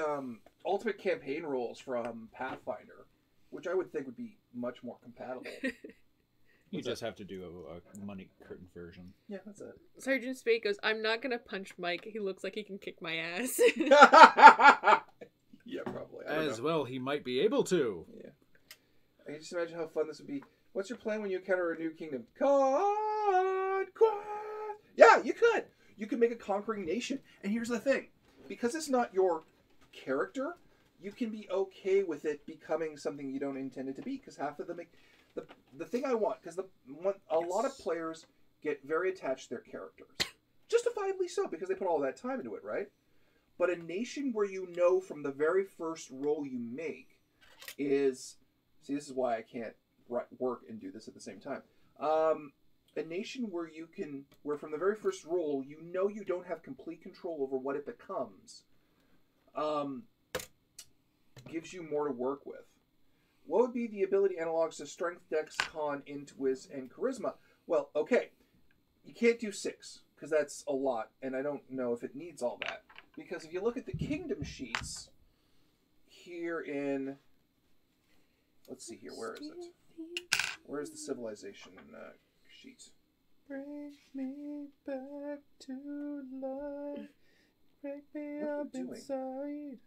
ultimate campaign rules from Pathfinder, which I would think would be much more compatible. You just have to do a money curtain version. Yeah, that's it. Sergeant Spade goes, I'm not gonna punch Mike. He looks like he can kick my ass. Yeah, probably. As well, he might be able to. Yeah. I can just imagine how fun this would be. What's your plan when you encounter a new kingdom? Conquest! Yeah, you could. You could make a conquering nation. And here's the thing. Because it's not your character, you can be okay with it becoming something you don't intend it to be. Because half of them make... The thing I want, because a lot of players get very attached to their characters. Justifiably so, because they put all that time into it, right? But a nation where you know from the very first roll you make is... See, this is why I can't work and do this at the same time. A nation where from the very first roll, you know you don't have complete control over what it becomes, gives you more to work with. What would be the ability analogs to Strength, Dex, Con, Int, Wiz, and Charisma? Well, okay, you can't do 6, because that's a lot, and I don't know if it needs all that. Because if you look at the Kingdom sheets, here in... Let's see here, where is it? Where's the Civilization sheet? Bring me back to life. Wake me up inside.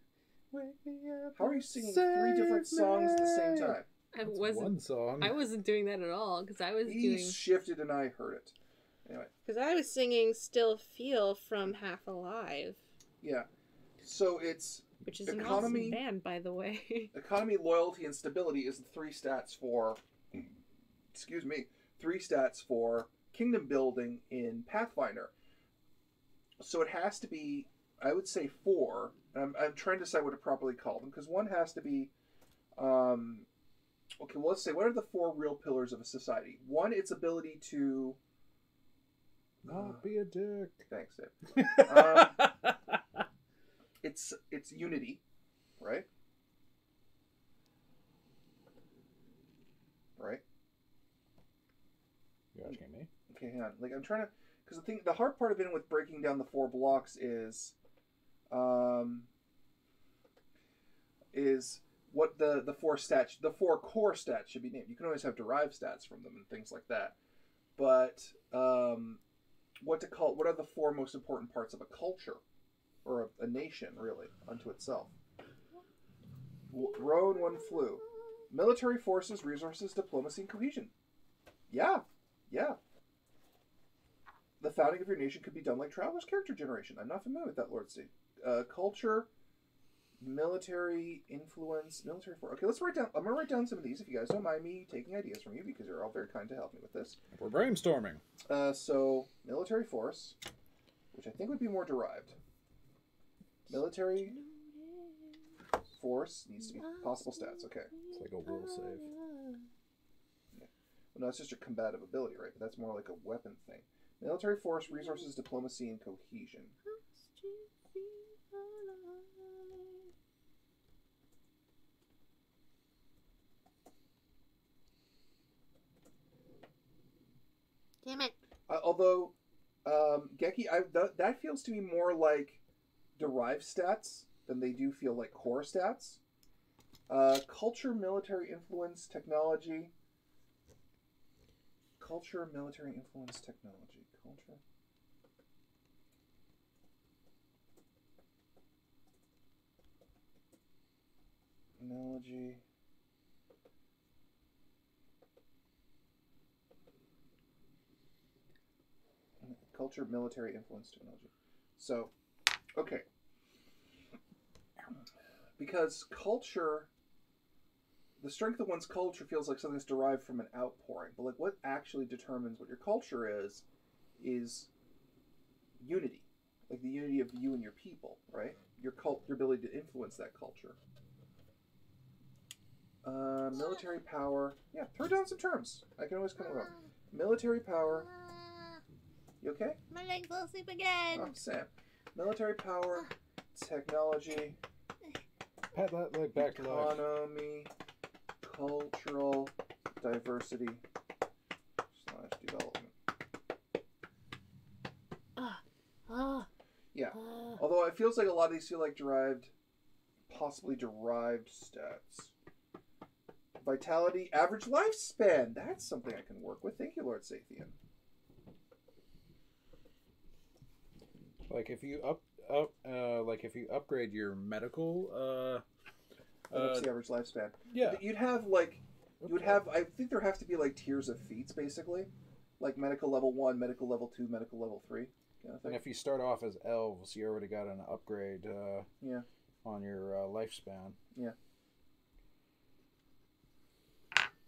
Wake me up. How are you singing 3 different songs at the same time? One song. I wasn't doing that at all because I was He shifted and I heard it. Anyway. Because I was singing "Still Feel" from Half Alive. Yeah. So it's which is economy, an awesome band, by the way. Economy, loyalty, and stability is the 3 stats for. Excuse me. 3 stats for kingdom building in Pathfinder. So it has to be, I would say 4. I'm trying to decide what to properly call them, because one has to be, okay, well, let's say, what are the 4 real pillars of a society? One, its ability to... Not be a dick. Thanks, Dave. It's unity, right? Right? You're asking me? Okay, hang on. Like, I'm trying to... Because the hard part of it with breaking down the 4 blocks is what the 4 stats, the 4 core stats should be named. You can always have derived stats from them and things like that. But what are the 4 most important parts of a culture or a nation, really, unto itself? Row and 1 flew. Military forces, resources, diplomacy, and cohesion. Yeah. The founding of your nation could be done like Traveler's character generation. I'm not familiar with that, Lord Steve. Culture, military influence, military force. Okay, let's write down. I'm gonna write down some of these if you guys don't mind me taking ideas from you, because you're all very kind to help me with this. We're brainstorming. So military force, which I think would be more derived. Military force needs to be possible stats. Okay. It's like a will save. Yeah. Well, no, it's just your combative ability, right? But that's more like a weapon thing. Military force, resources, diplomacy, and cohesion. Damn it. Although, Geki, that feels to me more like derived stats than they do feel like core stats. Culture, military influence, technology. Culture, military influence, technology. Culture. Technology. Culture, military influence, technology. So, okay. Because culture, the strength of one's culture feels like something that's derived from an outpouring. But like, what actually determines what your culture is unity. Like the unity of you and your people, right? Your ability to influence that culture. Military power. Yeah, throw down some terms. I can always come around. Military power. You okay? My legs will sleep again. Oh, Sam. Military power, technology, Pat that leg back to life. economy, cultural diversity / development. Yeah. Although it feels like a lot of these feel like possibly derived stats. Vitality, average lifespan. That's something I can work with. Thank you, Lord Sathian. Like if you if you upgrade your medical, That's the average lifespan. yeah, You'd have I think there have to be like tiers of feats basically, like medical level 1, medical level 2, medical level 3. Kind of thing. and if you start off as elves, you already got an upgrade. Yeah. On your lifespan. Yeah.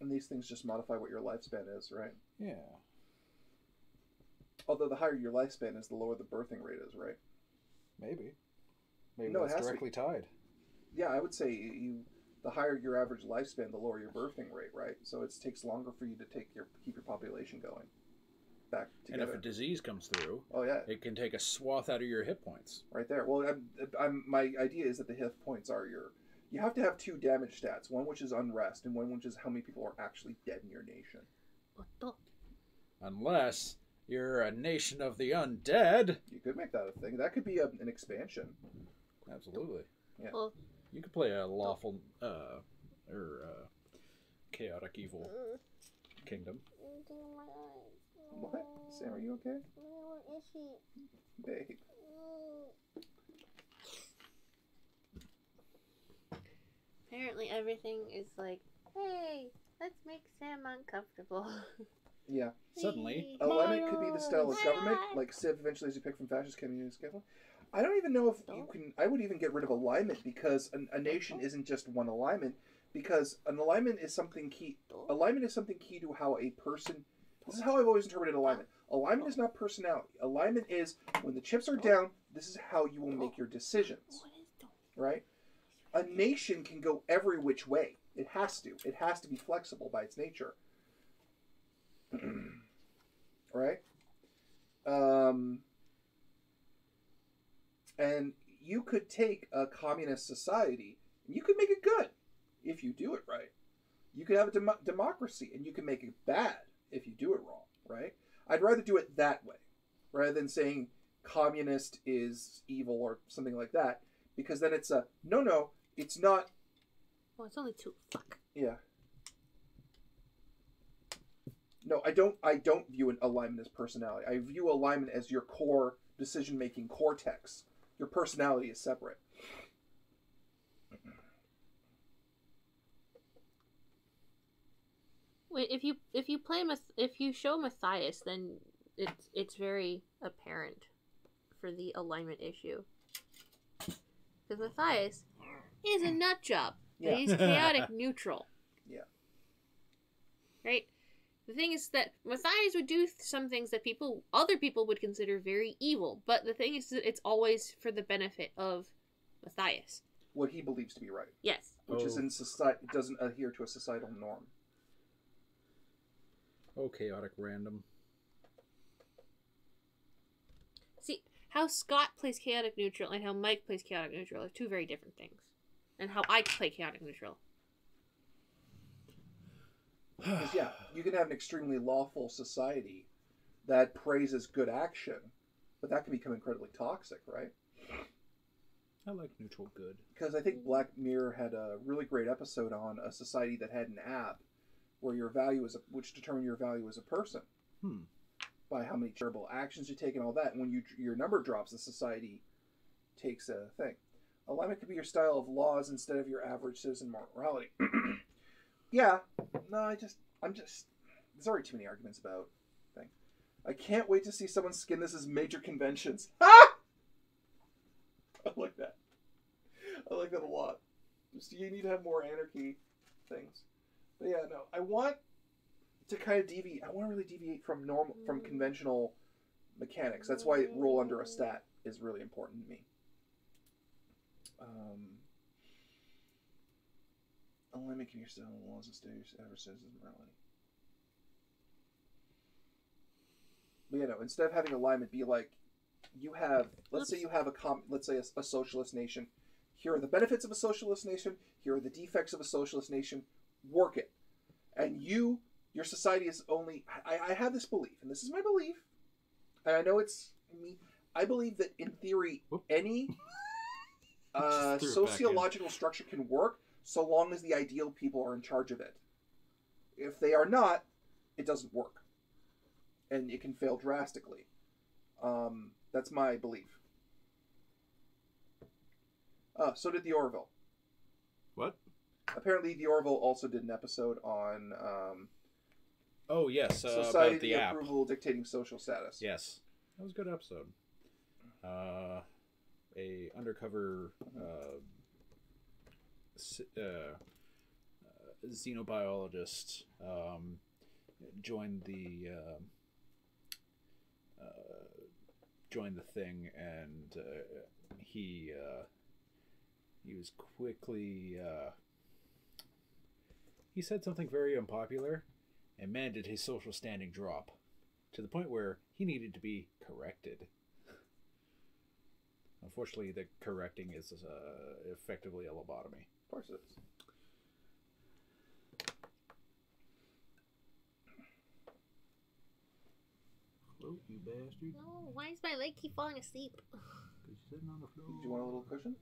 And these things just modify what your lifespan is, right? Yeah. Although the higher your lifespan is, the lower the birthing rate is, right? Maybe No, it that's has to directly tied. Yeah, I would say the higher your average lifespan, the lower your birthing rate, right? So it takes longer for you to keep your population going back together. And if a disease comes through, oh yeah, it can take a swath out of your hit points. Right there. Well, my idea is that the hit points are you have to have 2 damage stats, one which is unrest and one which is how many people are actually dead in your nation. Unless you're a nation of the undead. You could make that a thing. That could be an expansion. Absolutely. Yeah. Well, you could play a lawful chaotic evil kingdom. What? Sam, are you okay? Babe. apparently everything is like, hey, let's make Sam uncomfortable. Yeah. Suddenly, Alignment could be the style of government, like Civ eventually as you pick from fascist communist scaffold. I don't even know if you can. I would even get rid of alignment because a nation isn't just one alignment. Because an alignment is something key. Alignment is something key to how a person. This is how I've always interpreted alignment. Alignment is not personality. Alignment is when the chips are down. This is how you will make your decisions. Right? A nation can go every which way. It has to. It has to be flexible by its nature. Right? And you could take a communist society and you could make it good if you do it right. You could have a democracy and you can make it bad if you do it wrong, right? I'd rather do it that way rather than saying communist is evil or something like that, because then it's no, it's not. Well, it's only 2. Fuck. Yeah. No, I don't view an alignment as personality. I view alignment as your core decision-making cortex. Your personality is separate. Wait, if you show Matthias, then it's very apparent for the alignment issue. Because Matthias is a nut job. Yeah. He's chaotic neutral. Yeah. Right? The thing is that Matthias would do some things that other people would consider very evil, but the thing is that it's always for the benefit of Matthias. What he believes to be right. Yes. Which is in society, doesn't adhere to a societal norm. Oh, chaotic random. See, how Scott plays chaotic neutral and how Mike plays chaotic neutral are 2 very different things. And how I play chaotic neutral. Because, yeah, you can have an extremely lawful society that praises good action, but that can become incredibly toxic, right? I like neutral good. Because I think Black Mirror had a really great episode on a society that had an app where your value is which determine your value as a person by how many charitable actions you take and all that. And when your number drops, the society takes a thing. Alignment could be your style of laws instead of your average citizen morality. Yeah, no, I'm just. There's already too many arguments about thing. I can't wait to see someone skin this as major conventions. Ah! I like that. I like that a lot. Just you need to have more anarchy things. But yeah, no, I want to kind of deviate. I want to really deviate from conventional mechanics. That's why roll under a stat is really important to me. Alignment can your style of laws and state your average citizen morality. But you know, instead of having alignment be like, you have, let's say you have a socialist nation. Here are the benefits of a socialist nation. Here are the defects of a socialist nation. Work it. And your society is only, I have this belief, and this is my belief, and I know it's me. I believe that in theory, any sociological structure can work so long as the ideal people are in charge of it. If they are not, it doesn't work. And it can fail drastically. That's my belief. So did the Orville. What? Apparently, the Orville also did an episode on oh yes, society about the app. approval dictating social status. Yes, that was a good episode. A undercover xenobiologist joined the thing, and he was quickly he said something very unpopular, and man, did his social standing drop to the point where he needed to be corrected. Unfortunately, the correcting is effectively a lobotomy. Of course it is. Oh, you bastard. No, why does my leg keep falling asleep? Because you're sitting on the floor. Do you want a little cushion?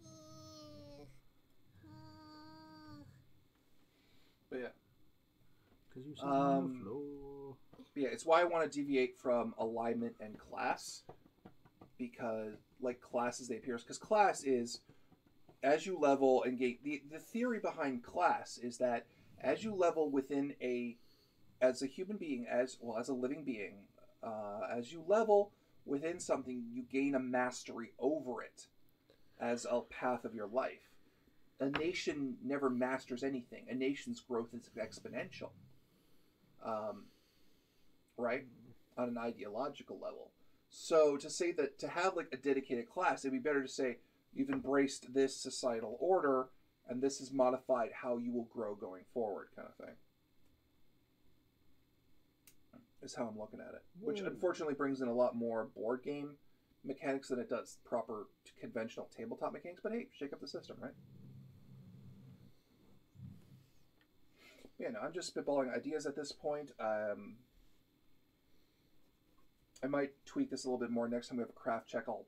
But yeah. Because you're sitting on the floor. Yeah, it's why I want to deviate from alignment and class. Because, like, class is the appearance. Because class is, as you level and gain... The theory behind class is that as you level within as a human being, as a living being, as you level within something, you gain a mastery over it as a path of your life. A nation never masters anything. A nation's growth is exponential. Right? On an ideological level. So to say that, to have like a dedicated class, it'd be better to say you've embraced this societal order and this has modified how you will grow going forward, kind of thing. Is how I'm looking at it. Which unfortunately brings in a lot more board game mechanics than it does proper conventional tabletop mechanics. But hey, shake up the system, right? Yeah, no, I'm just spitballing ideas at this point. I might tweak this a little bit more next time we have a craft check. I'll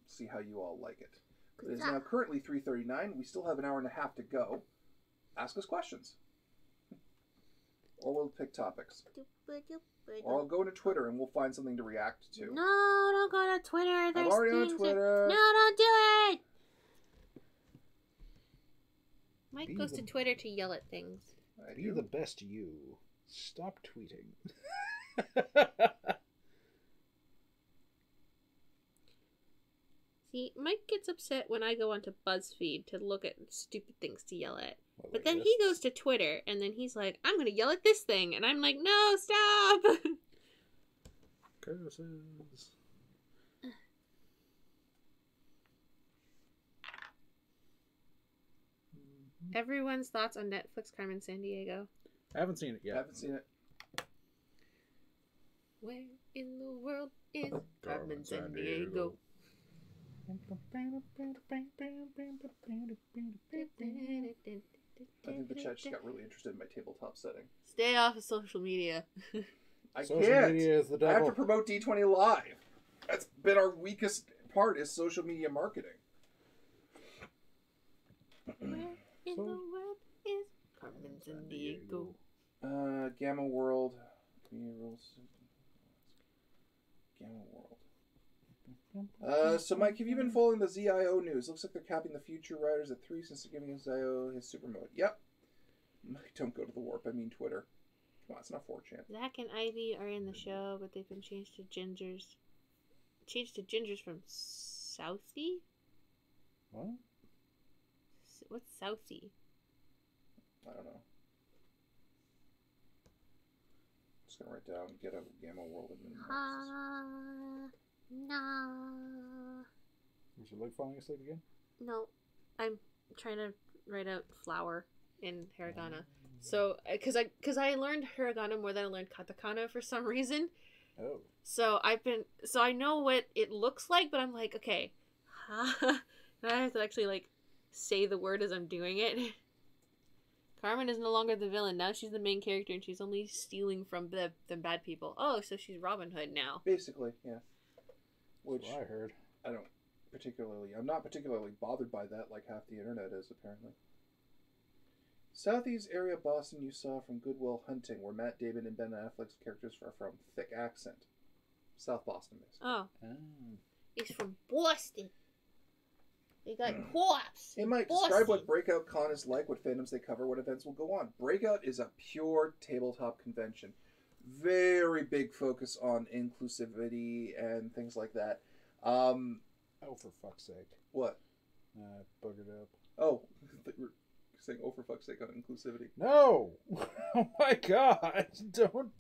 see how you all like it. It is now currently 3:39. We still have an hour and a half to go. Ask us questions. Or we'll pick topics. Or I'll go to Twitter and we'll find something to react to. No, don't go to Twitter. I'm already on Twitter. No, don't do it! Mike goes to Twitter to yell at things. Be the best you. Stop tweeting. See, Mike gets upset when I go onto BuzzFeed to look at stupid things to yell at. Well, but then he goes to Twitter, and then he's like, I'm going to yell at this thing. And I'm like, no, stop! Curses. Everyone's thoughts on Netflix Carmen Sandiego. I haven't seen it yet. I haven't seen it. Where in the world is Carmen Sandiego? I think the chat just got really interested in my tabletop setting. Stay off of social media. Social media is the devil. I have to promote D20 Live. That's been our weakest part, is social media marketing. Where in the world is Carmen Sandiego? Gamma World. Community rules. Gamma World. So Mike, have you been following the ZIO news? Looks like they're capping the future riders at 3 since they're giving ZIO his super mode. Yep. Mike, don't go to the warp. I mean Twitter. Come on, it's not 4chan. Zach and Ivy are in the show, but they've been changed to Gingers. Changed to Gingers from Southie? What? What's Southie? I don't know. Just gonna write down get a Gamma World admin. No. Is your leg falling asleep again? No, I'm trying to write out flower in hiragana. So, because I learned hiragana more than I learned katakana for some reason. Oh. So I know what it looks like, but I'm like, okay, I have to actually like say the word as I'm doing it. Carmen is no longer the villain. Now she's the main character, and she's only stealing from the bad people. Oh, so she's Robin Hood now. Basically, yeah. Which That's what I heard. I'm not particularly bothered by that like half the internet is, apparently. Southeast area Boston you saw from Good Will Hunting, where Matt Damon and Ben Affleck's characters are from. Thick accent. South Boston, basically. Oh. He's from Boston. They got co-ops. Hey Mike, describe what Breakout Con is like, what fandoms they cover, what events will go on. Breakout is a pure tabletop convention. Very big focus on inclusivity and things like that. Oh, for fuck's sake. What? Buggered up. Oh, we're saying oh for fuck's sake on inclusivity. No! Oh my god! Don't.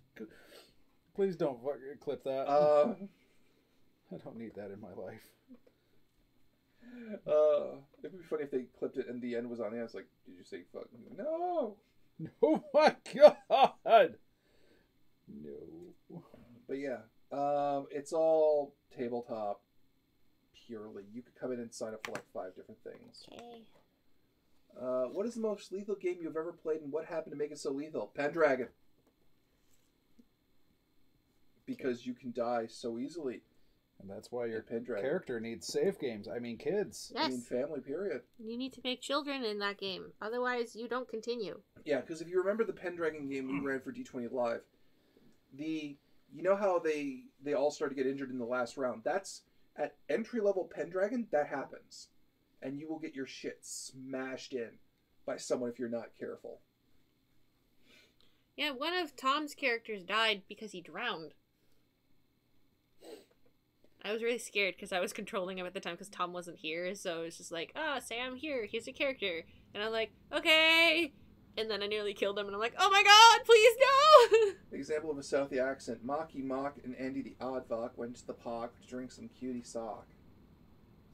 Please don't fucking clip that. I don't need that in my life. It'd be funny if they clipped it and the end was on the end. It's like, did you say fuck? No! Oh my god! No. But yeah, it's all tabletop purely. You could come in and sign up for like 5 different things. Okay. What is the most lethal game you've ever played, and what happened to make it so lethal? Pendragon. Because you can die so easily. And that's why your character needs save games. I mean, kids. Yes. I mean, family, period. You need to make children in that game. Otherwise, you don't continue. Yeah, because if you remember the Pendragon game we ran for D20 Live, you know how they all start to get injured in the last round? That's, at entry-level Pendragon, that happens. And you will get your shit smashed in by someone if you're not careful. Yeah, one of Tom's characters died because he drowned. I was really scared because I was controlling him at the time because Tom wasn't here, so it's just like, say I'm here, here's a character. And I'm like, okay! And then I nearly killed him, and I'm like, oh my god, please no! Example of a Southie accent. Mocky Mock and Andy the Oddvok went to the park to drink some cutie sock.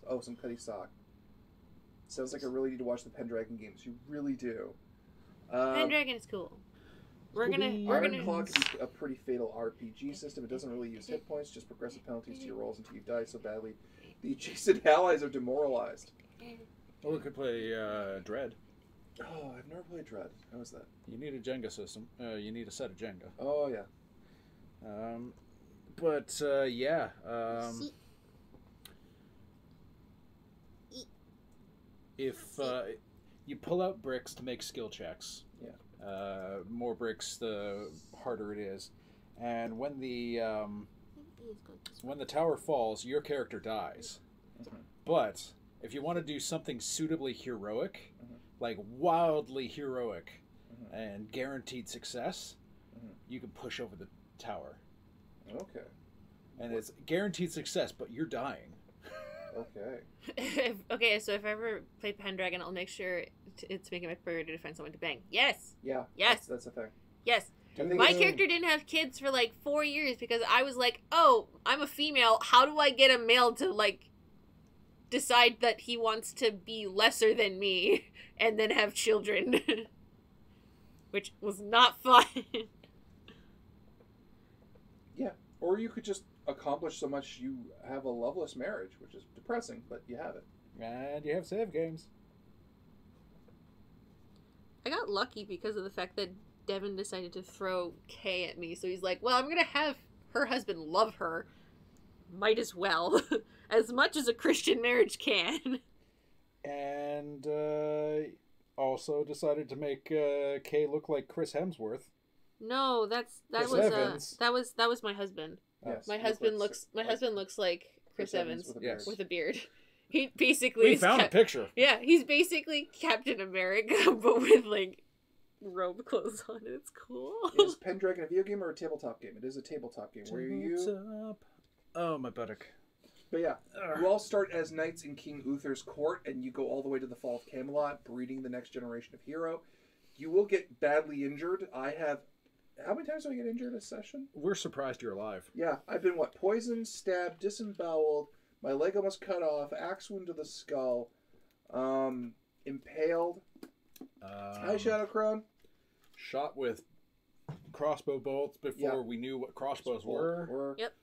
Oh, some cutty sock. Sounds like I really need to watch the Pendragon games. You really do. Pendragon is cool. We're gonna Iron Claw can be a pretty fatal RPG system. It doesn't really use hit points, just progressive penalties to your rolls until you die so badly the adjacent allies are demoralized. Or we could play Dread. Oh, I've never played Dread. How is that? You need a Jenga system. You need a set of Jenga. Oh, yeah. Yeah. If you pull out bricks to make skill checks. Yeah. More bricks, the harder it is. And when the tower falls, your character dies. Mm-hmm. But if you want to do something suitably heroic, like wildly heroic, and guaranteed success, you can push over the tower. Okay. And it's guaranteed success, but you're dying. Okay. Okay, so if I ever play Pendragon, I'll make sure it's making my priority to find someone to bang. Yes! Yeah. Yes! That's a thing. Yes! My character didn't have kids for like 4 years because I was like, oh, I'm a female. How do I get a male to like decide that he wants to be lesser than me and then have children? Which was not fun. Yeah. Or you could just accomplish so much you have a loveless marriage, which is depressing, but you have it. And you have save games. I got lucky because of the fact that Devin decided to throw Kay at me. So he's like, well, I'm going to have her husband love her. Might as well. As much as a Christian marriage can. And also decided to make Kay look like Chris Hemsworth. No, that Chris was Evans. that was my husband. Yes, My he husband looks looks like Chris Evans with a Yes. beard. with a beard. He basically We is found a picture. Yeah, he's basically Captain America, but with like robe clothes on. It's cool. Is Pendragon a video game or a tabletop game? It is a tabletop game. Where you? Tabletop. Oh, my buttock. But yeah, you all start as knights in King Uther's court, and you go all the way to the fall of Camelot, breeding the next generation of hero. You will get badly injured. I have. How many times do I get injured a session? We're surprised you're alive. Yeah, I've been poisoned, stabbed, disemboweled. My leg almost cut off. Axe wound to the skull. Impaled. Hi, Shadowcrone. Shot with crossbow bolts before we knew what crossbows were. Yep.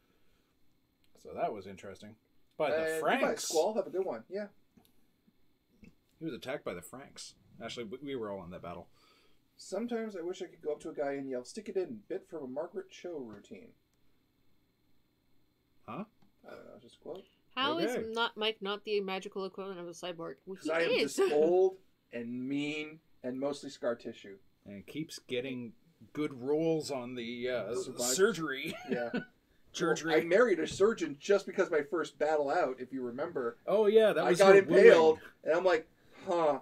So that was interesting. By the Goodbye, Franks. Squall. Have a good one. Yeah. He was attacked by the Franks. Actually, we were all in that battle. Sometimes I wish I could go up to a guy and yell, "Stick it in," bit from a Margaret Cho routine. Huh? I don't know, just a quote. How is Okay. Mike not the magical equivalent of a cyborg? Well, Because I am he is. just old and mean and mostly scar tissue. And keeps getting good rolls on the Survival. surgery. Yeah. Surgery. Well, I married a surgeon just because my first battle out, if you remember. Oh, yeah, that was I got your impaled, wooing. and I'm like, huh.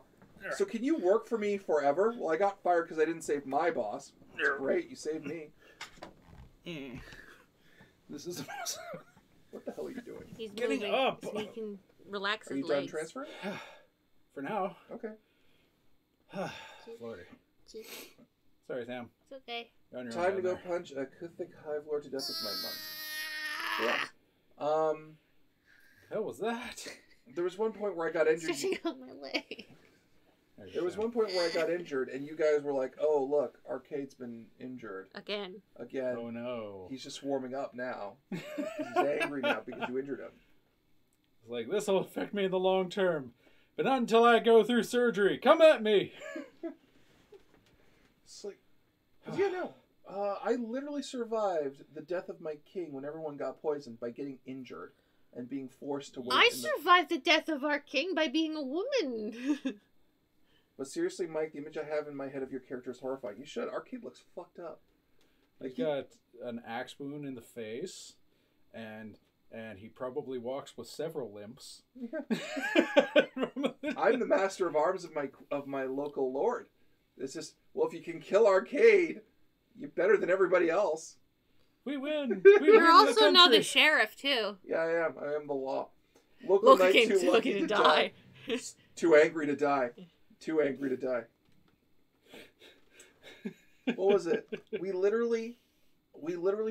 So can you work for me forever? Well, I got fired because I didn't save my boss. Great, you saved me. This is What the hell are you doing? He's Getting moving up. so he can relax Are his you done legs. transferring? for now. Okay. Lordy. Sorry, Sam. It's okay. You're on your Time own to go down there. punch a Kuthic Hive Lord to death with my monk. Yeah. Hell was that? There was one point where I got injured. Stretching out my leg. There was one point where I got injured, and you guys were like, "Oh, look, Arcade's been injured Again. again. Oh no. He's just warming up now. He's angry now because you injured him." It's like, this will affect me in the long term, but not until I go through surgery. Come at me. It's like, yeah, no. I literally survived the death of my king when everyone got poisoned by getting injured and being forced to wait. I survived the death of our king by being a woman. But seriously, Mike, the image I have in my head of your character is horrifying. You should. Arcade looks fucked up. He's got an axe wound in the face, and he probably walks with several limps. Yeah. I'm the master of arms of my local lord. It's just, well, if you can kill Arcade, you're better than everybody else. We win. You're also now the sheriff, too. Yeah, I am. I am the law. Local knight King too lucky to die. Too angry to die. Too angry to die. What was it? We literally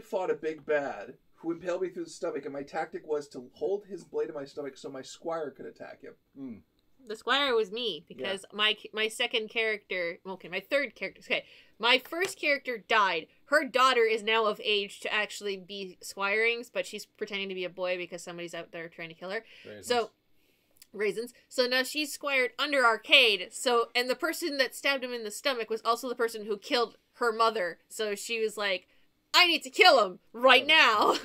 fought a big bad who impaled me through the stomach, and my tactic was to hold his blade in my stomach so my squire could attack him. Mm. The squire was me, because my second character... Okay, my third character... Okay, my first character died. Her daughter is now of age to actually be squirings, but she's pretending to be a boy because somebody's out there trying to kill her. Raisins. So... Raisins. So now she's squired under Arcade. So, and the person that stabbed him in the stomach was also the person who killed her mother. So she was like, I need to kill him right now.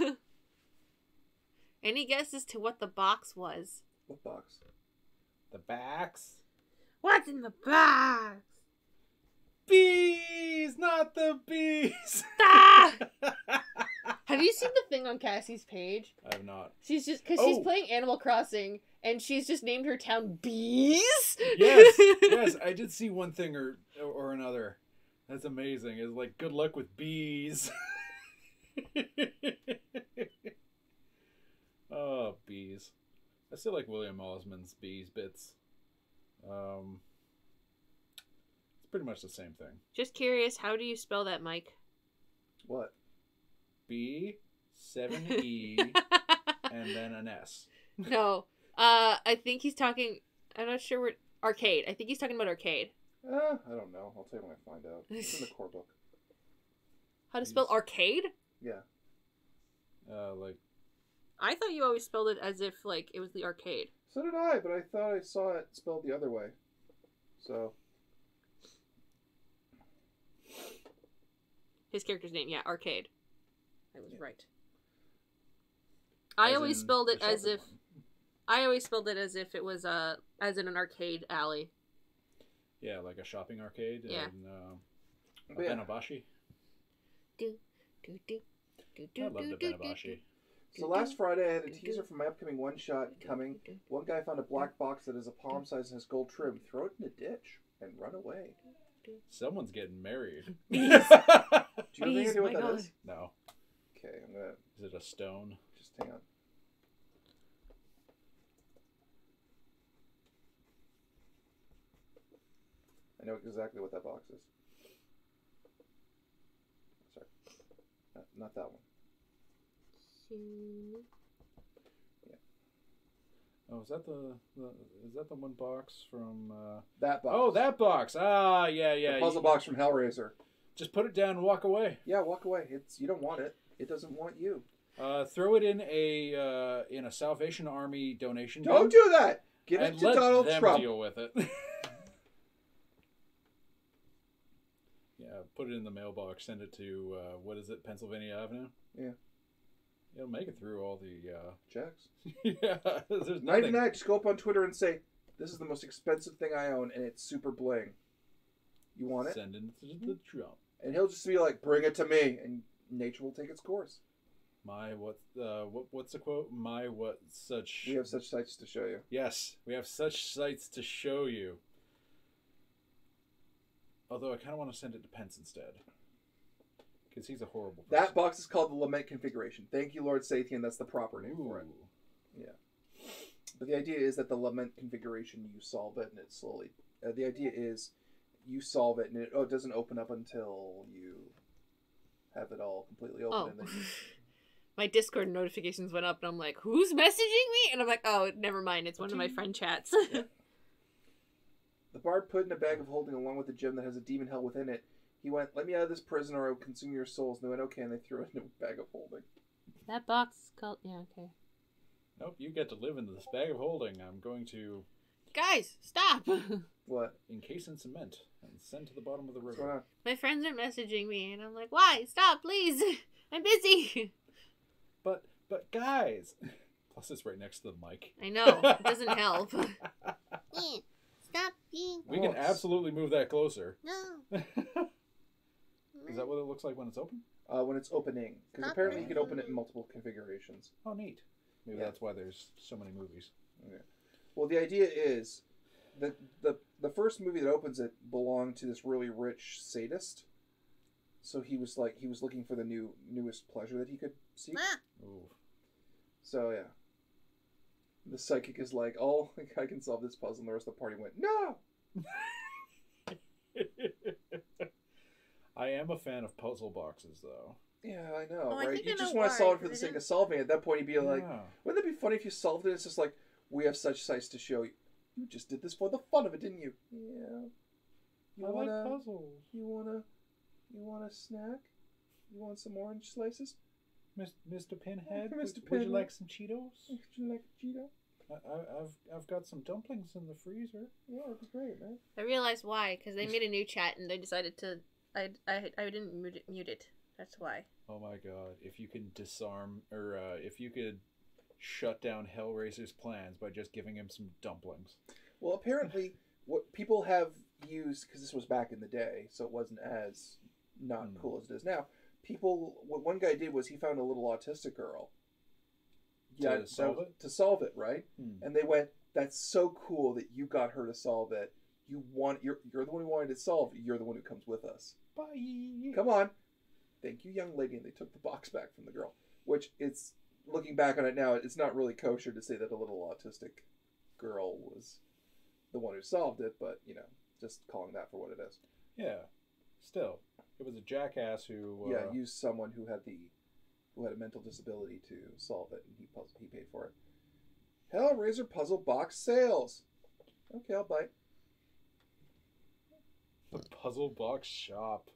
Any guesses to what the box was? What box? The backs. What's in the box? Bees, not the bees. Ah! Have you seen the thing on Cassie's page? I have not. She's just, because she's playing Animal Crossing, and she's just named her town Bees? Yes, yes, I did see one thing or another. That's amazing. It's like, good luck with bees. Oh, bees. I still like William Osmond's bees bits. It's pretty much the same thing. Just curious, how do you spell that, Mike? What? B, 7E, and then an S. No. I think he's talking... I'm not sure what... Arcade. I think he's talking about Arcade. I don't know. I'll tell you when I find out. It's in the core book. How to spell Arcade? Yeah. Like... I thought you always spelled it as if, like, it was the arcade. So did I, but I thought I saw it spelled the other way. So... His character's name, yeah, Arcade. I was right. I always spelled it as if... I always spelled it as if it was, as in an arcade alley. Yeah, like a shopping arcade Yeah. in But yeah. Benabashi. I love the Benabashi. So last Friday, I had a teaser for my upcoming one-shot coming. One guy found a black box that is a palm size and has gold trim. Throw it in a ditch and run away. Someone's getting married. Do you have any idea what that is? No. Okay, I'm gonna... Is it a stone? Just hang on. I know exactly what that box is. Sorry. Not that one. Yeah. Oh, is that the one box from that box? Oh, that box. Ah, yeah. The puzzle box from Hellraiser. Just put it down and walk away. Yeah, walk away. You don't want it. It doesn't want you. Throw it in a Salvation Army donation. Don't do that. Give it to Donald Trump. Trump. Deal with it. Yeah, put it in the mailbox. Send it to what is it, Pennsylvania Avenue? Yeah. It'll make it through all the checks. Yeah, there's Night and night. Just go up on Twitter and say, "This is the most expensive thing I own, and it's super bling. You want it?" Send it to the Trump. And he'll just be like, "Bring it to me," and nature will take its course. What's the quote? We have such sights to show you. Yes, we have such sights to show you. Although I kind of want to send it to Pence instead. Because he's a horrible person. That box is called the Lament Configuration. Thank you, Lord Sathian. That's the proper name for it. Yeah. But the idea is that the Lament Configuration, you solve it and it slowly... the idea is you solve it and it doesn't open up until you have it all completely open. Oh. And then you... My Discord notifications went up and I'm like, who's messaging me? And I'm like, oh, never mind. It's one of my friend chats. Yeah. The bard put in a bag of holding along with a gem that has a demon hell within it. He went, "Let me out of this prison or I will consume your souls." And they went, "Okay," and they threw it in a bag of holding. That box is called... Yeah, okay. Nope, you get to live in this bag of holding. I'm going to... Guys, stop! What? Encase in cement and send to the bottom of the What's river. going on? My friends are messaging me and I'm like, why? Stop, please! I'm busy! But guys... Plus it's right next to the mic. I know. It doesn't help. Stop being... We can absolutely move that closer. No. Is that what it looks like when it's open? When it's opening. Because apparently you can open it in multiple configurations. Oh, neat. Maybe that's why there's so many movies. Okay. Well, the idea is that the first movie that opens it belonged to this really rich sadist. So he was looking for the newest pleasure that he could seek. Ooh. So yeah. The psychic is like, "Oh, I can solve this puzzle," and the rest of the party went, "No!" I am a fan of puzzle boxes, though. Yeah, I know, Oh, I right? think You I just know want to why, solve it for the because sake of solving it. At that point, you'd be like, Yeah. wouldn't that be funny if you solved it? It's just like, "We have such sights to show you. You just did this for the fun of it, didn't you?" Yeah. Like puzzles. You want a snack? You want some orange slices? Mr. Pinhead, Mr. would Pinhead. you like some Cheetos? Would you like a Cheeto? I've got some dumplings in the freezer. Yeah, that'd be great, man. I realized why, because they made a new chat and they decided to... I didn't mute it. That's why. Oh my god, if you can disarm, or if you could shut down Hellraiser's plans by just giving him some dumplings. Well, apparently, what people have used, because this was back in the day, so it wasn't as not cool as it is now, what one guy did was he found a little autistic girl. Yeah, to solve it, right? And they went, "That's so cool that you got her to solve it. You're the one who wanted it solved. You're the one who comes with us. Bye. Come on." "Thank you, young lady." And they took the box back from the girl. Which, it's looking back on it now, it's not really kosher to say that a little autistic girl was the one who solved it, but, just calling that for what it is. Yeah. Still, it was a jackass who... used someone who had a mental disability to solve it, and he paid for it. Hellraiser puzzle box sales. Okay, I'll bite. The puzzle box shop.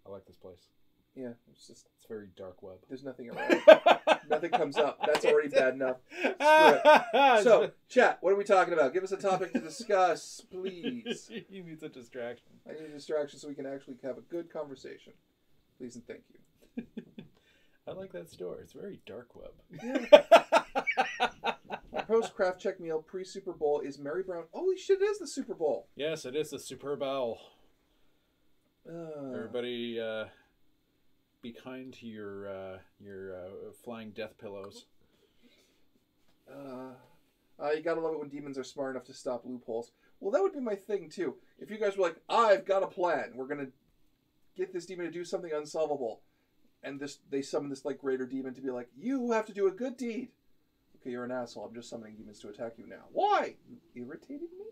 I like this place. Yeah, It's very dark web. there's nothing around it. Nothing comes up. That's already bad enough. Screw it. So, chat, what are we talking about? Give us a topic to discuss, please. You need a distraction. I need a distraction so we can actually have a good conversation. Please and thank you. I like that store. It's very dark web. My post-craft check meal pre-Super Bowl is Mary Brown. Holy shit, it is the Super Bowl. Yes, it is the Super Bowl. Everybody be kind to your flying death pillows. You gotta love it when demons are smart enough to stop loopholes. Well, that would be my thing, too. If you guys were like, I've got a plan. We're gonna get this demon to do something unsolvable. And they summon this, like, greater demon to be like, you have to do a good deed. Okay, you're an asshole. I'm just summoning demons to attack you now. Why? You irritated me?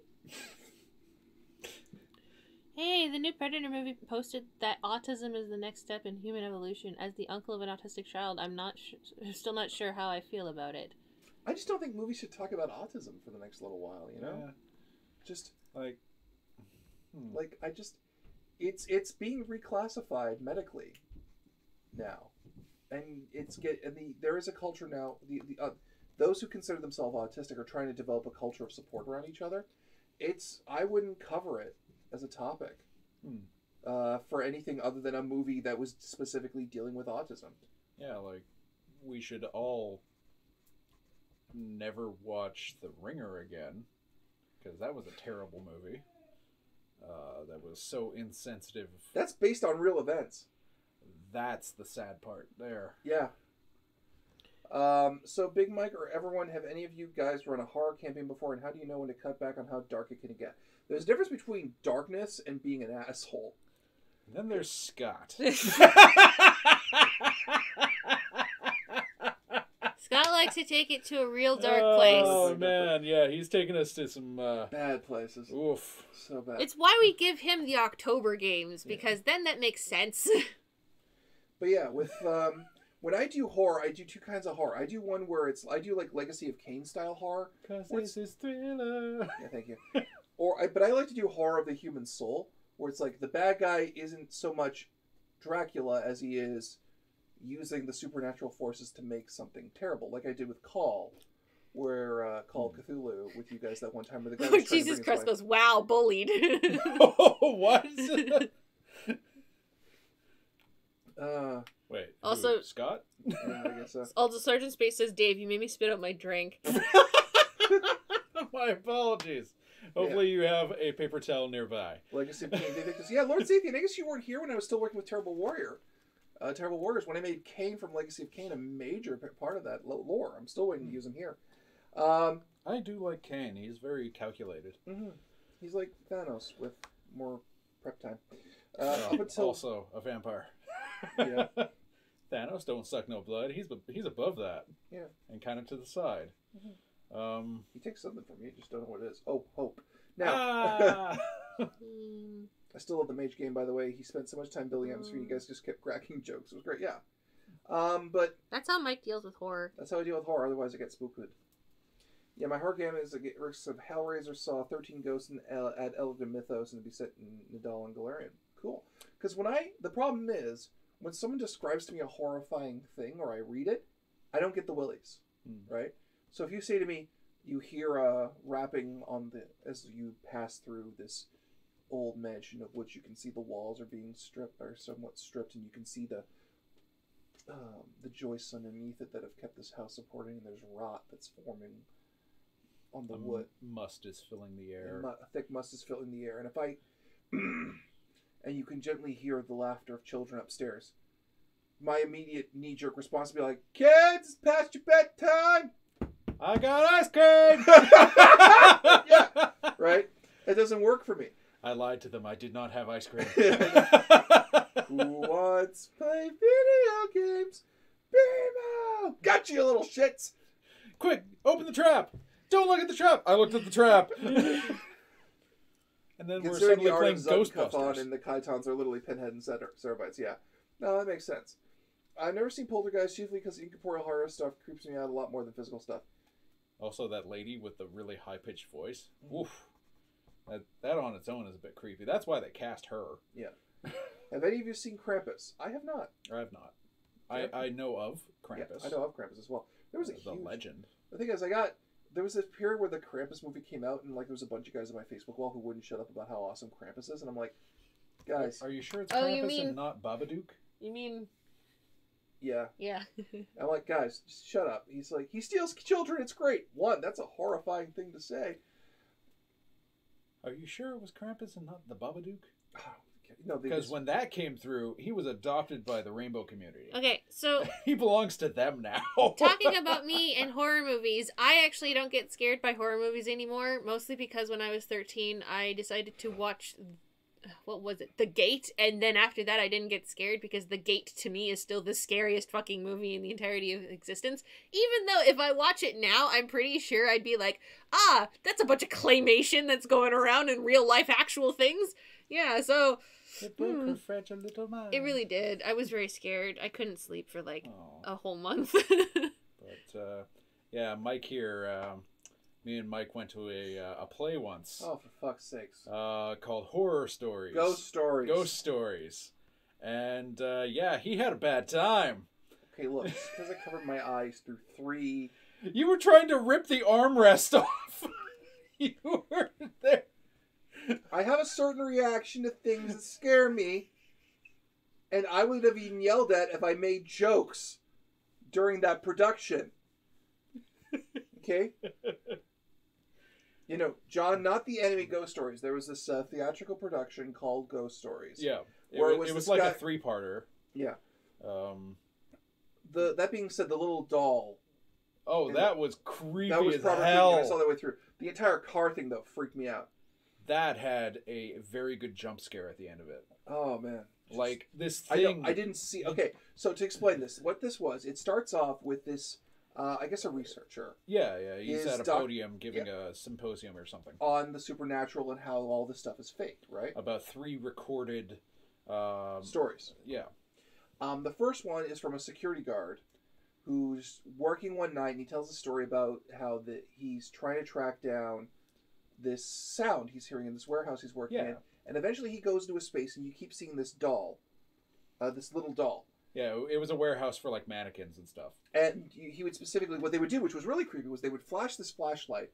Hey, the new Predator movie posted that autism is the next step in human evolution. As the uncle of an autistic child, I'm still not sure how I feel about it. I just don't think movies should talk about autism for the next little while, you know? Yeah. Just like it's being reclassified medically now. And there is a culture now, those who consider themselves autistic are trying to develop a culture of support around each other. I wouldn't cover it as a topic for anything other than a movie that was specifically dealing with autism. Yeah, like, we should all never watch The Ringer again, because that was a terrible movie. That was so insensitive. That's based on real events. That's the sad part there. Yeah. So Big Mike or everyone, have any of you guys run a horror campaign before, and how do you know when to cut back on how dark it can get? There's a difference between darkness and being an asshole. And then there's Scott. Scott likes to take it to a real dark place. Oh, man. Yeah, he's taking us to some... bad places. Oof. So bad. It's why we give him the October games, because then that makes sense. But yeah, with... when I do horror, I do two kinds of horror. I do one where I do like Legacy of Kain style horror. Because this is Thriller. Yeah, thank you. But I like to do horror of the human soul, where it's like the bad guy isn't so much Dracula as he is using the supernatural forces to make something terrible, like I did with Call, where Call of Cthulhu with you guys that one time where the guy was trying Jesus to bring Christ his goes, wow, bullied. Oh, what? Wait. Also, Scott? Yeah, I guess so. Also, Sergeant Space says, Dave, you made me spit out my drink. My apologies. Hopefully you have a paper towel nearby. Legacy of Kain. Because Lord Sathian, I guess you weren't here when I was still working with Terrible Warrior. Terrible Warriors, when I made Kain from Legacy of Kain a major part of that lore. I'm still waiting to use him here. I do like Kain. He's very calculated. Mm-hmm. He's like Thanos with more prep time. Up until... Also a vampire. Yeah. Thanos don't suck no blood. He's above that. Yeah. And kind of to the side. Mm-hmm. He takes something from you. You just don't know what it is. Oh, hope. Now... I still love the mage game, by the way. He spent so much time building atmosphere. You guys just kept cracking jokes. It was great, yeah. But that's how Mike deals with horror. That's how I deal with horror. Otherwise, I get spooked. Yeah, my horror game is a works of Hellraiser, Saw, 13 Ghosts, and add Eldritch Mythos, and be set in Nadal and Galarian. Cool. Because the problem is when someone describes to me a horrifying thing or I read it, I don't get the willies, right? So if you say to me, you hear a rapping as you pass through this old mansion of which you can see the walls are being stripped or somewhat stripped, and you can see the joists underneath it that have kept this house supporting, and there's rot that's forming on the wood. Must is filling the air. A thick must is filling the air, and if I and you can gently hear the laughter of children upstairs, my immediate knee-jerk response would be like, kids, it's past your bedtime. I got ice cream. Yeah, right. It doesn't work for me. I lied to them. I did not have ice cream. Who wants to play video games? Beemo! Got you, little shits! Quick, open the trap! Don't look at the trap! I looked at the trap. And then we're suddenly playing Ghostbusters. And the Kaitons are literally Pinhead and Cerebites, yeah. No, that makes sense. I've never seen Poltergeist, chiefly because incorporeal horror stuff creeps me out a lot more than physical stuff. Also, that lady with the really high-pitched voice. Oof. That on its own is a bit creepy. That's why they cast her. Yeah. Have any of you seen Krampus? I have not. I have not. I know of Krampus. Yeah, I know of Krampus as well. There was a huge... legend. The thing is, there was this period where the Krampus movie came out, and like there was a bunch of guys on my Facebook wall who wouldn't shut up about how awesome Krampus is, and I'm like, guys... Are you sure it's Krampus and not Babadook? You mean... Yeah. Yeah. I'm like, guys, just shut up. He's like, he steals children, it's great. One, that's a horrifying thing to say. Are you sure it was Krampus and not the Babadook? No, because when that came through, he was adopted by the rainbow community. Okay, so He belongs to them now. talking about me and horror movies, I actually don't get scared by horror movies anymore, mostly because when I was 13, I decided to watch, what was it, The Gate, and then after that I didn't get scared because The Gate to me is still the scariest fucking movie in the entirety of existence, even though if I watch it now, I'm pretty sure I'd be like, that's a bunch of claymation that's going around in real life actual things. Yeah, so... It broke her fragile little mind. It really did. I was very scared. I couldn't sleep for like a whole month. But yeah, Mike here. Me and Mike went to a play once. Oh, for fuck's sakes! Called Horror Stories. Ghost Stories. Ghost Stories. And yeah, he had a bad time. Okay, look, because I covered my eyes through 3. You were trying to rip the armrest off. You were there. I have a certain reaction to things that scare me, and I would have even yelled at if I made jokes during that production. Okay? You know, John, not the anime Ghost Stories. There was this theatrical production called Ghost Stories. Yeah. Where it was like a 3-parter. Yeah. That being said, the little doll. Oh, that was creepy that was as probably hell. Creepy. I saw that way through. The entire car thing, though, freaked me out. That had a very good jump scare at the end of it. Oh, man. Like, this thing... I didn't see... Okay, so to explain this, what this was, it starts off with this, I guess a researcher. Yeah. He's at a podium giving a symposium or something. On the supernatural and how all this stuff is fake, right? About 3 recorded... stories. Yeah. The first one is from a security guard who's working one night, and he tells a story about how he's trying to track down this sound he's hearing in this warehouse he's working in, and eventually he goes into a space, and you keep seeing this doll, this little doll. Yeah, it was a warehouse for like mannequins and stuff. And he would specifically, what they would do, which was really creepy, was they would flash this flashlight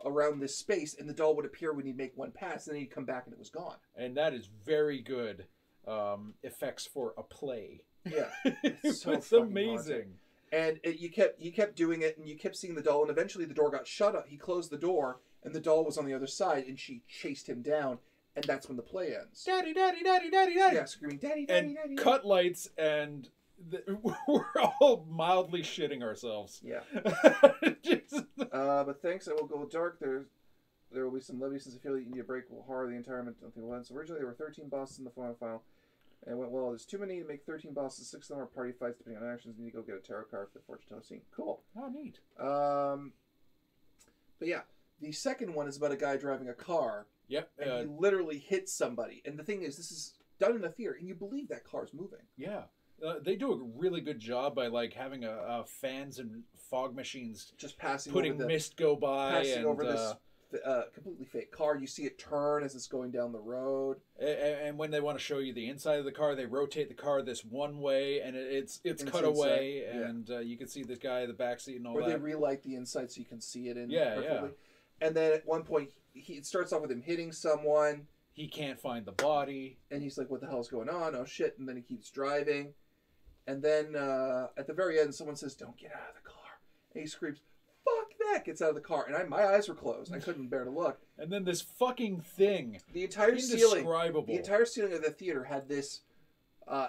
around this space, and the doll would appear when he'd make one pass, and then he'd come back and it was gone. And that is very good effects for a play. Yeah, It's amazing. Haunted. And he kept doing it, and you kept seeing the doll, and eventually the door got shut up. He closed the door, and the doll was on the other side, and she chased him down, and that's when the play ends. Daddy, daddy, daddy, daddy, daddy. Yeah, screaming, daddy, daddy, and daddy. Cut lights, and we're all mildly shitting ourselves. Yeah. But thanks, it will go dark. There will be some levy since I feel you need a break. Will horror the entire mental events. Originally, there were 13 bosses in the final. And it went, well, there's too many to make 13 bosses. 6 of them are party fights, depending on actions. You need to go get a tarot card for the fortune teller scene. Cool. Oh, neat. But yeah, the second one is about a guy driving a car. Yep. And he literally hits somebody. And the thing is, this is done in a theater, and you believe that car's moving. Yeah. They do a really good job by like having fans and fog machines just passing, putting mist go by, passing and over this completely fake car. You see it turn as it's going down the road. And when they want to show you the inside of the car, they rotate the car this one way, and it's cut away, and you can see this guy in the backseat and all that. Or they relight the inside so you can see it in perfectly. Yeah. And then at one point, it starts off with him hitting someone. He can't find the body. And he's like, what the hell's going on? Oh, shit. And then he keeps driving. And then at the very end, someone says, don't get out of the car. And he screams, fuck that, gets out of the car. And my eyes were closed. I couldn't bear to look. And then this fucking thing. The entire ceiling. Indescribable. The entire ceiling of the theater had this,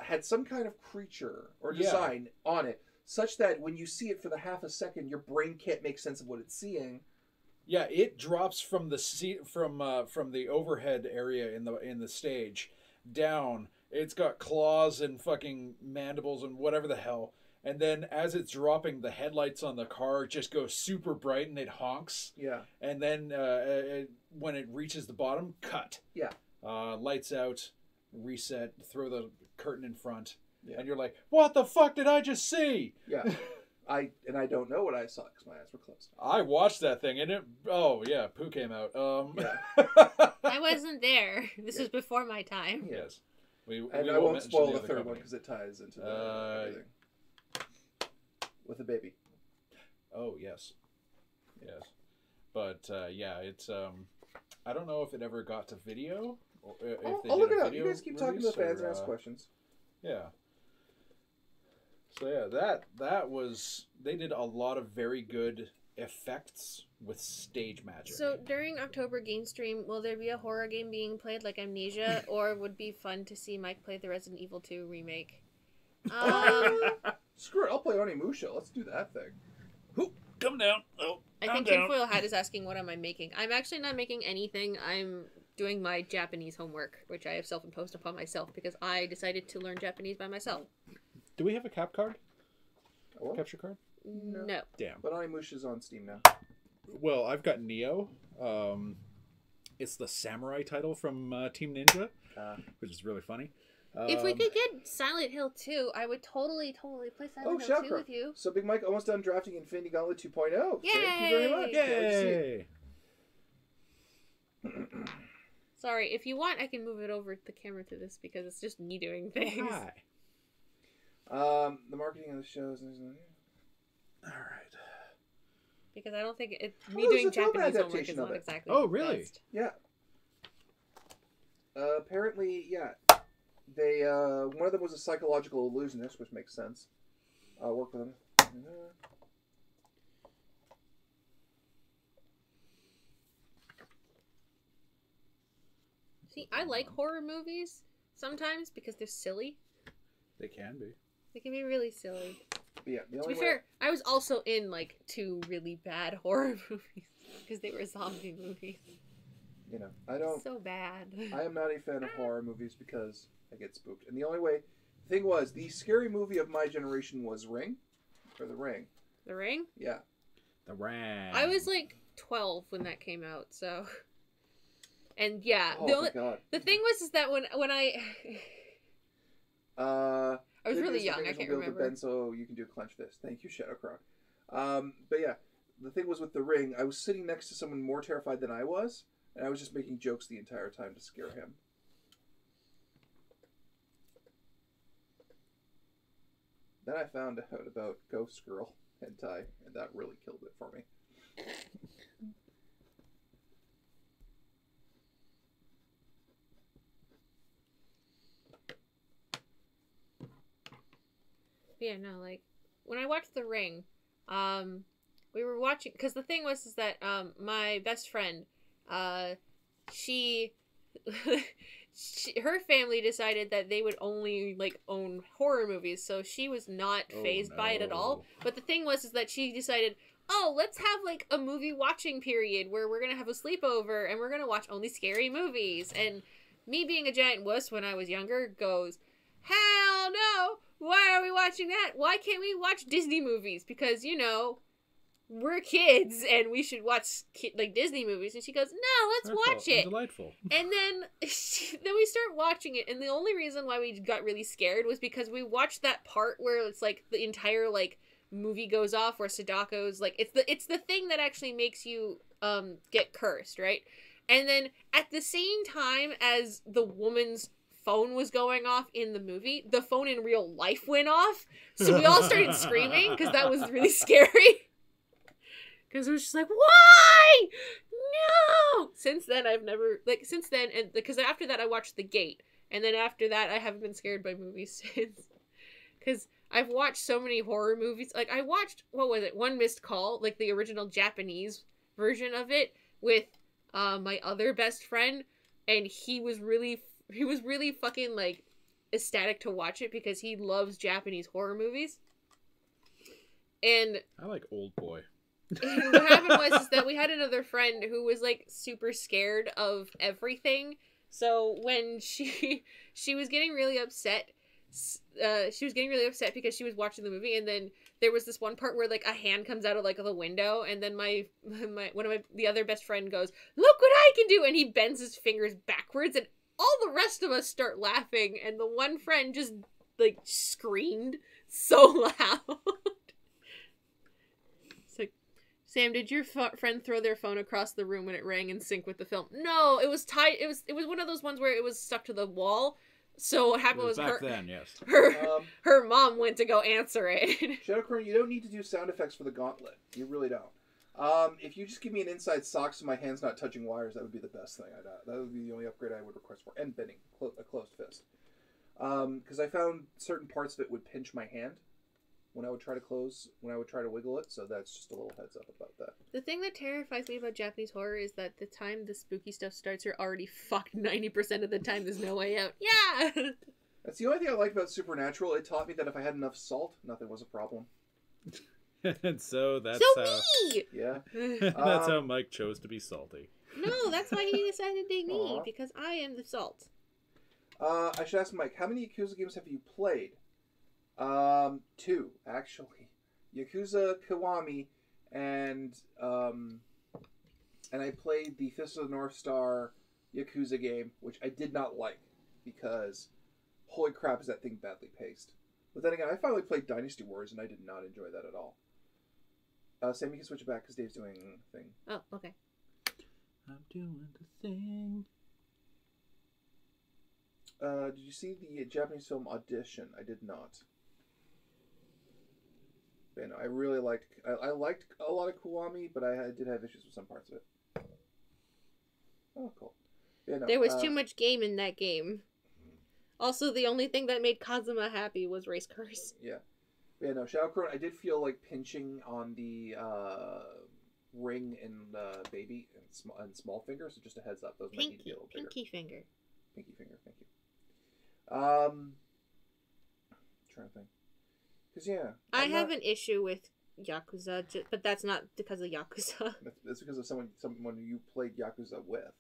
had some kind of creature or design on it, such that when you see it for the half a second, your brain can't make sense of what it's seeing. Yeah, it drops from the from the overhead area in the stage down. It's got claws and fucking mandibles and whatever the hell. And then as it's dropping, the headlights on the car just go super bright and it honks. Yeah. And then when it reaches the bottom, cut. Yeah. Lights out, reset, throw the curtain in front. Yeah. And you're like, what the fuck did I just see? Yeah. I don't know what I saw because my eyes were closed. I watched that thing and poo came out. Yeah. I wasn't there. This was before my time. Yes. I won't spoil the third one because it ties into everything. With a baby. Oh, yes. Yes. But, it's, I don't know if it ever got to video. Or if I'll look it up. You guys keep talking to the fans and ask questions. Yeah. So, yeah, that was, they did a lot of very good effects with stage magic. So during October game stream, will there be a horror game being played like Amnesia, or would be fun to see Mike play the Resident Evil 2 remake? Screw it, I'll play Onimusha. Let's do that thing. Ooh, come down. Oh, I think Tinfoil Hat is asking what am I making. I'm actually not making anything. I'm doing my Japanese homework, which I have self-imposed upon myself because I decided to learn Japanese by myself. Do we have a cap card? What? Capture card? No. Damn. But Onimusha's on Steam now. Well, I've got Neo. It's the samurai title from Team Ninja, which is really funny. If we could get Silent Hill 2, I would totally play Silent Hill 2 with you. So Big Mike almost done drafting Infinity Gauntlet 2.0. Yay! Thank you very much. Yay! Sorry, if you want, I can move it over the camera to this because it's just me doing things. Hi. The marketing of the shows. All right. Because I don't think me doing there's a film Japanese homework adaptation is of not it. exactly. Oh, the really? best. Yeah. Apparently, yeah. They one of them was a psychological illusionist, which makes sense. I'll work with them. See, I like horror movies sometimes because they're silly. They can be. They can be really silly. But yeah, the To only be way... fair, I was also in like 2 really bad horror movies because they were zombie movies. You know, I don't... So bad. I am not a fan of horror movies because I get spooked. And the only way... The thing was, the scary movie of my generation was Ring. Or The Ring. The Ring? Yeah. The Ring. I was like 12 when that came out, so... And yeah, Oh, my God. the thing was that when I... I was really young, I can't remember. Bend, so you can do clench fist. Thank you, Shadowcroc. But yeah, the thing was with The Ring, I was sitting next to someone more terrified than I was, and I was just making jokes the entire time to scare him. Then I found out about Ghost Girl hentai, and that really killed it for me. Yeah, no, like, when I watched The Ring, we were watching, because the thing was is that, my best friend, she, her family decided that they would only, like, own horror movies, so she was not fazed by it at all, but the thing was is that she decided, oh, let's have, like, a movie watching period where we're gonna have a sleepover, and we're gonna watch only scary movies, and me being a giant wuss when I was younger goes, hell no! Why are we watching that? Why can't we watch Disney movies? Because, you know, we're kids and we should watch like Disney movies. And she goes, no, let's watch it. Delightful. And then we start watching it. And the only reason why we got really scared was because we watched that part where it's like the entire like movie goes off where Sadako's like, it's the thing that actually makes you get cursed, right? And then at the same time as the woman's phone was going off in the movie, the phone in real life went off, so we all started screaming because that was really scary, because it was just like, why no. Since then I've never and because after that I watched The Gate, and then after that I haven't been scared by movies since, because I've watched so many horror movies. Like I watched, what was it, One Missed Call, like the original Japanese version of it with my other best friend, and he was really fucking, like, ecstatic to watch it because he loves Japanese horror movies. And I like Old Boy. And what happened was is that we had another friend who was, like, super scared of everything. So when she was getting really upset, because she was watching the movie, and then there was this one part where, like, a hand comes out of, like, the window, and then the other best friend goes, look what I can do! And he bends his fingers backwards, and all the rest of us start laughing, and the one friend just, like, screamed so loud. It's like, Sam, did your friend throw their phone across the room when it rang in sync with the film? No, it was tied. It was one of those ones where it was stuck to the wall. So what happened was back then, yes. Her mom went to go answer it. Shadowcrow, you don't need to do sound effects for the gauntlet. You really don't. If you just give me an inside sock so my hand's not touching wires, that would be the best thing. That would be the only upgrade I would request for. And bending. A closed fist. Because I found certain parts of it would pinch my hand. when I would try to wiggle it. So that's just a little heads up about that. The thing that terrifies me about Japanese horror is that the time the spooky stuff starts, you're already fucked 90% of the time. There's no way out. Yeah! That's the only thing I liked about Supernatural. It taught me that if I had enough salt, nothing was a problem. And so that's me! Yeah. That's how Mike chose to be salty. No, that's why he decided to date me, because I am the salt. I should ask Mike, how many Yakuza games have you played? 2, actually. Yakuza Kiwami, and I played the Fist of the North Star Yakuza game, which I did not like, because holy crap is that thing badly paced. But then again, I finally played Dynasty Wars, and I did not enjoy that at all. Sam, you can switch it back, because Dave's doing a thing. Oh, okay. I'm doing the thing. Did you see the Japanese film Audition? I did not. And I really liked. I liked a lot of Kiwami, but I did have issues with some parts of it. Oh, cool. Yeah, no, there was too much game in that game. Also, the only thing that made Kazuma happy was race cars. Yeah. Yeah, no, Shadow Crone, I did feel like pinching on the ring and baby and small finger, so just a heads up. Those might need to be a little bigger. Pinky finger. Pinky finger, thank you. Trying to think. Because, yeah. I have an issue with Yakuza, but that's not because of Yakuza. That's because of someone you played Yakuza with.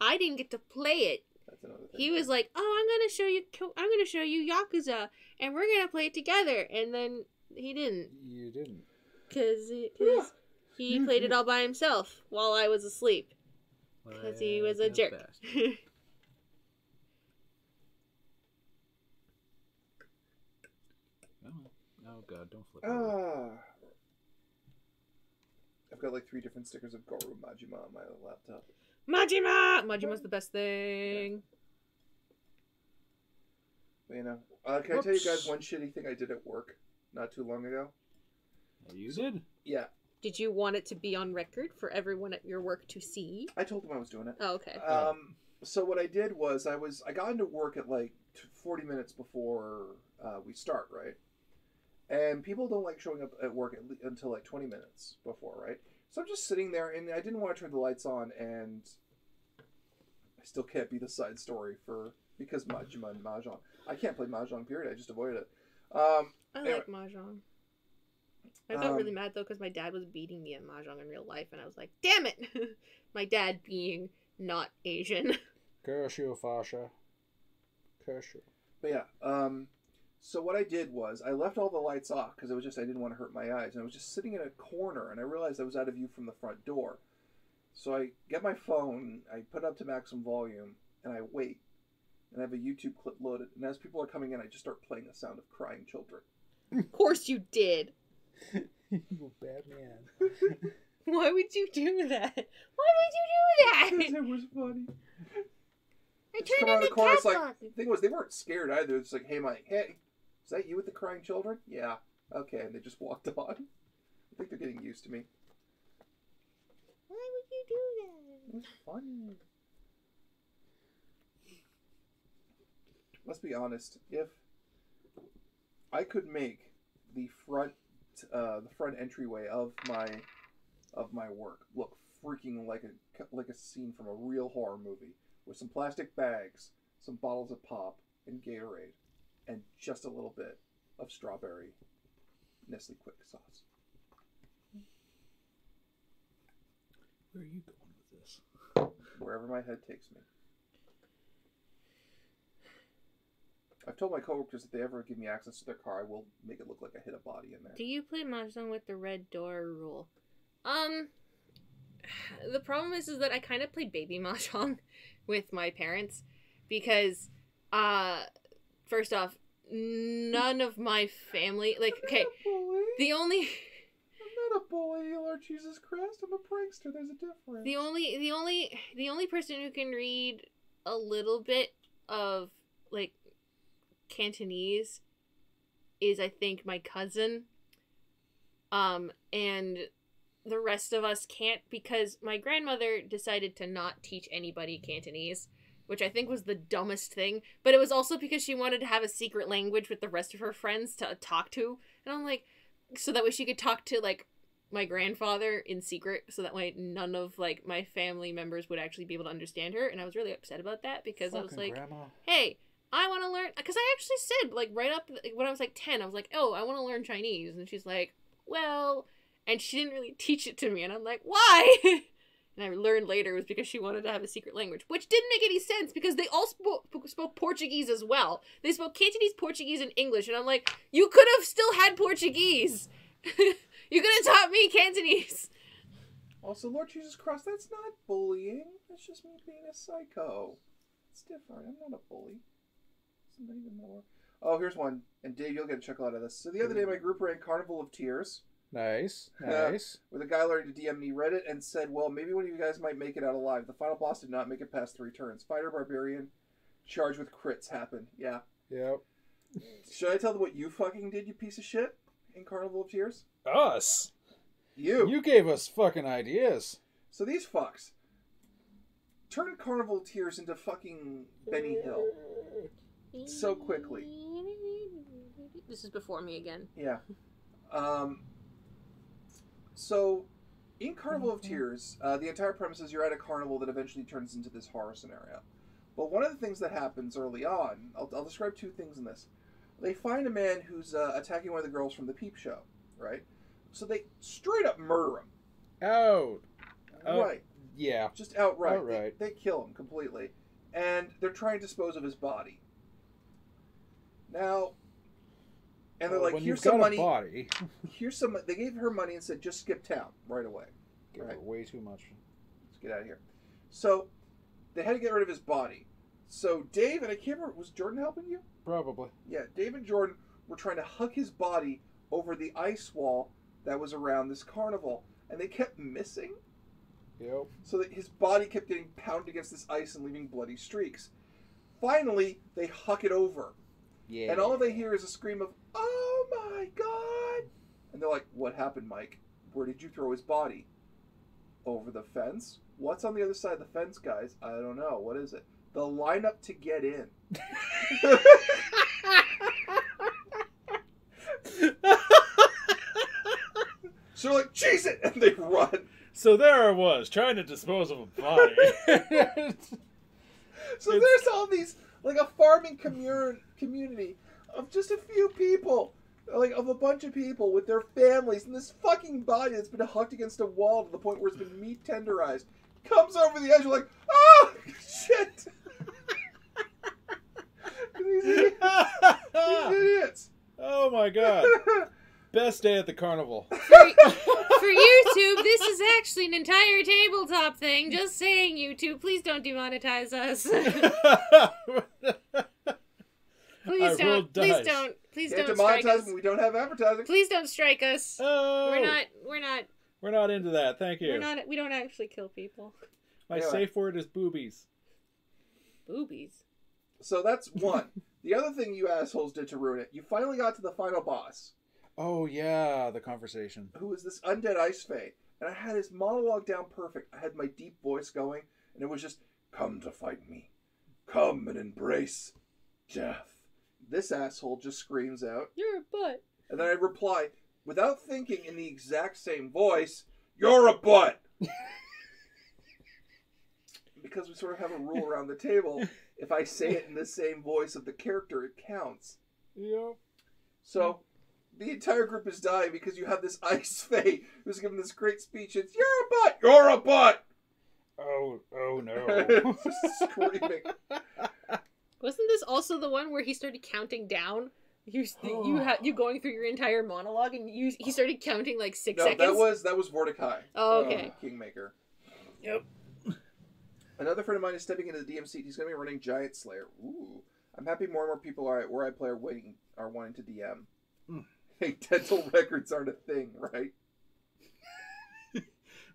I didn't get to play it. That's another thing. He was like, "Oh, I'm gonna show you Yakuza, and we're gonna play it together." And then he didn't. You didn't. Because he played it all by himself while I was asleep. Because he was a jerk. Oh god, don't flip it. I've got like 3 different stickers of Goru Majima on my laptop. Majima's the best thing. But, you know, can I tell you guys one shitty thing I did at work not too long ago? You did? Yeah. Did you want it to be on record for everyone at your work to see? I told them I was doing it. Oh, okay. So what I did was I got into work at like 40 minutes before we start, right? And people don't like showing up at work until like 20 minutes before, right? So I'm just sitting there, and I didn't want to turn the lights on, and I still can't be the side story because Majima and Mahjong. I can't play Mahjong, period. I just avoided it. I like Mahjong. I got really mad, though, because my dad was beating me at Mahjong in real life, and I was like, damn it! My dad being not Asian. Curse you, Fasha. Curse you. But yeah, so what I did was I left all the lights off because I didn't want to hurt my eyes, and I was just sitting in a corner, and I realized I was out of view from the front door. So I get my phone, I put it up to maximum volume, and I wait, and I have a YouTube clip loaded, and as people are coming in, I just start playing the sound of crying children. Of course you did. You bad man. Why would you do that? Why would you do that? Because it was funny. I just come turned around the into corner. It's cat like, the thing was, they weren't scared either. It's like, hey, Mike, hey, is that you with the crying children? Yeah. Okay, and they just walked on. I think they're getting used to me. Why would you do that? It was funny. Let's be honest. If I could make the front entryway of my work look freaking like a scene from a real horror movie, with some plastic bags, some bottles of pop and Gatorade, and just a little bit of strawberry Nestle Quick sauce. Where are you going with this? Wherever my head takes me. I've told my coworkers if they ever give me access to their car, I will make it look like I hit a body in there. Do you play Mahjong with the red door rule? The problem is that I kind of play baby Mahjong with my parents because, first off, none of my family, like, okay, the only... I'm not a bully, Lord Jesus Christ, I'm a prankster, there's a difference. The only person who can read a little bit of, like, Cantonese is, I think, my cousin. And the rest of us can't because my grandmother decided to not teach anybody Cantonese. which I think was the dumbest thing. But it was also because she wanted to have a secret language with the rest of her friends to talk to. And I'm like, so that way she could talk to, like, my grandfather in secret, so that way none of, like, my family members would actually be able to understand her. And I was really upset about that because I was like, Grandma. Hey, I want to learn, because I actually said, like, right up when I was like 10, I was like, oh, I want to learn Chinese. And she's like, well, and she didn't really teach it to me. And I'm like, why? And I learned later it was because she wanted to have a secret language, which didn't make any sense because they all spoke Portuguese as well. They spoke Cantonese, Portuguese, and English. And I'm like, you could have still had Portuguese. You could have taught me Cantonese. Also, Lord Jesus Christ, that's not bullying. That's just me being a psycho. It's different. I'm not a bully. It's not even more. Oh, here's one. And Dave, you'll get a chuckle out of this. So the other day, my group ran Carnival of Tears. Nice. Where the guy learned to DM me read it and said, well, maybe one of you guys might make it out alive. The final boss did not make it past 3 turns. Fighter Barbarian, charged with crits happened. Yeah. Yep. Should I tell them what you fucking did, you piece of shit, in Carnival of Tears? Us? You. You gave us fucking ideas. So these fucks turned Carnival of Tears into fucking Benny Hill so quickly. This is before me again. Yeah. So, in Carnival of Tears, the entire premise is you're at a carnival that eventually turns into this horror scenario. But one of the things that happens early on, I'll describe 2 things in this. They find a man who's attacking one of the girls from the Peep Show, right? So they straight up murder him. Oh. Right. Yeah. Just outright. Outright. They kill him completely. And they're trying to dispose of his body. Now... And they're like, here's some money. Body. Here's some. They gave her money and said, just skip town right away. Give her way too much. Let's get out of here. So they had to get rid of his body. So Dave and I can't remember, was Jordan helping you? Probably. Yeah, Dave and Jordan were trying to hug his body over the ice wall that was around this carnival, and they kept missing. Yep. So that his body kept getting pounded against this ice and leaving bloody streaks. Finally, they huck it over. Yeah. And all they hear is a scream of, oh my God! And they're like, what happened, Mike? Where did you throw his body? Over the fence? What's on the other side of the fence, guys? I don't know. What is it? The lineup to get in. So they're like, cheese it! And they run. So there I was, trying to dispose of a body. So there's all these, like a farming community of just a few people, like of a bunch of people with their families, and this fucking body that's been hucked against a wall to the point where it's been meat tenderized comes over the edge. You're like, oh shit! These idiots. Oh my God! Best day at the carnival. For YouTube, this is actually an entire tabletop thing. Just saying, YouTube, please don't demonetize us. Please don't strike us. We don't have advertising. Please don't strike us. Oh. We're not into that. Thank you. We don't actually kill people. My safe word is boobies. Boobies. So that's one. The other thing you assholes did to ruin it, you finally got to the final boss. Oh yeah, the conversation. Who was this undead ice fae. And I had his monologue down perfect. I had my deep voice going, and it was just, come to fight me. Come and embrace death. This asshole just screams out, you're a butt. And then I reply, without thinking in the exact same voice, you're a butt. Because we sort of have a rule around the table. If I say it in the same voice of the character, it counts. Yep. So the entire group is dying because you have this ice fae who's giving this great speech. It's, you're a butt! You're a butt! Oh no. Just screaming. Wasn't this also the one where he started counting down? You going through your entire monologue and he started counting like 6 seconds? No, that was Mordecai. Oh, okay. Kingmaker. Yep. Another friend of mine is stepping into the DM seat. He's going to be running Giant Slayer. Ooh. I'm happy more and more people where I play are wanting to DM. Hey, dental records aren't a thing, right?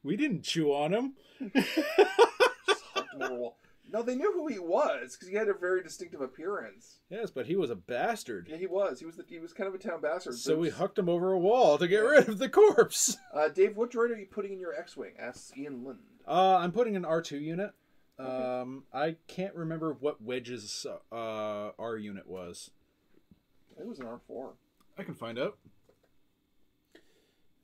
We didn't chew on him. Just hucked him over the wall. No, they knew who he was because he had a very distinctive appearance. Yes, but he was a bastard. Yeah, he was. He was kind of a town bastard. So we hucked him over a wall to get rid of the corpse. Dave, what droid are you putting in your X-Wing? Asks Ian Lind. I'm putting an R2 unit. I can't remember what Wedge's R unit was. It was an R4. I can find out.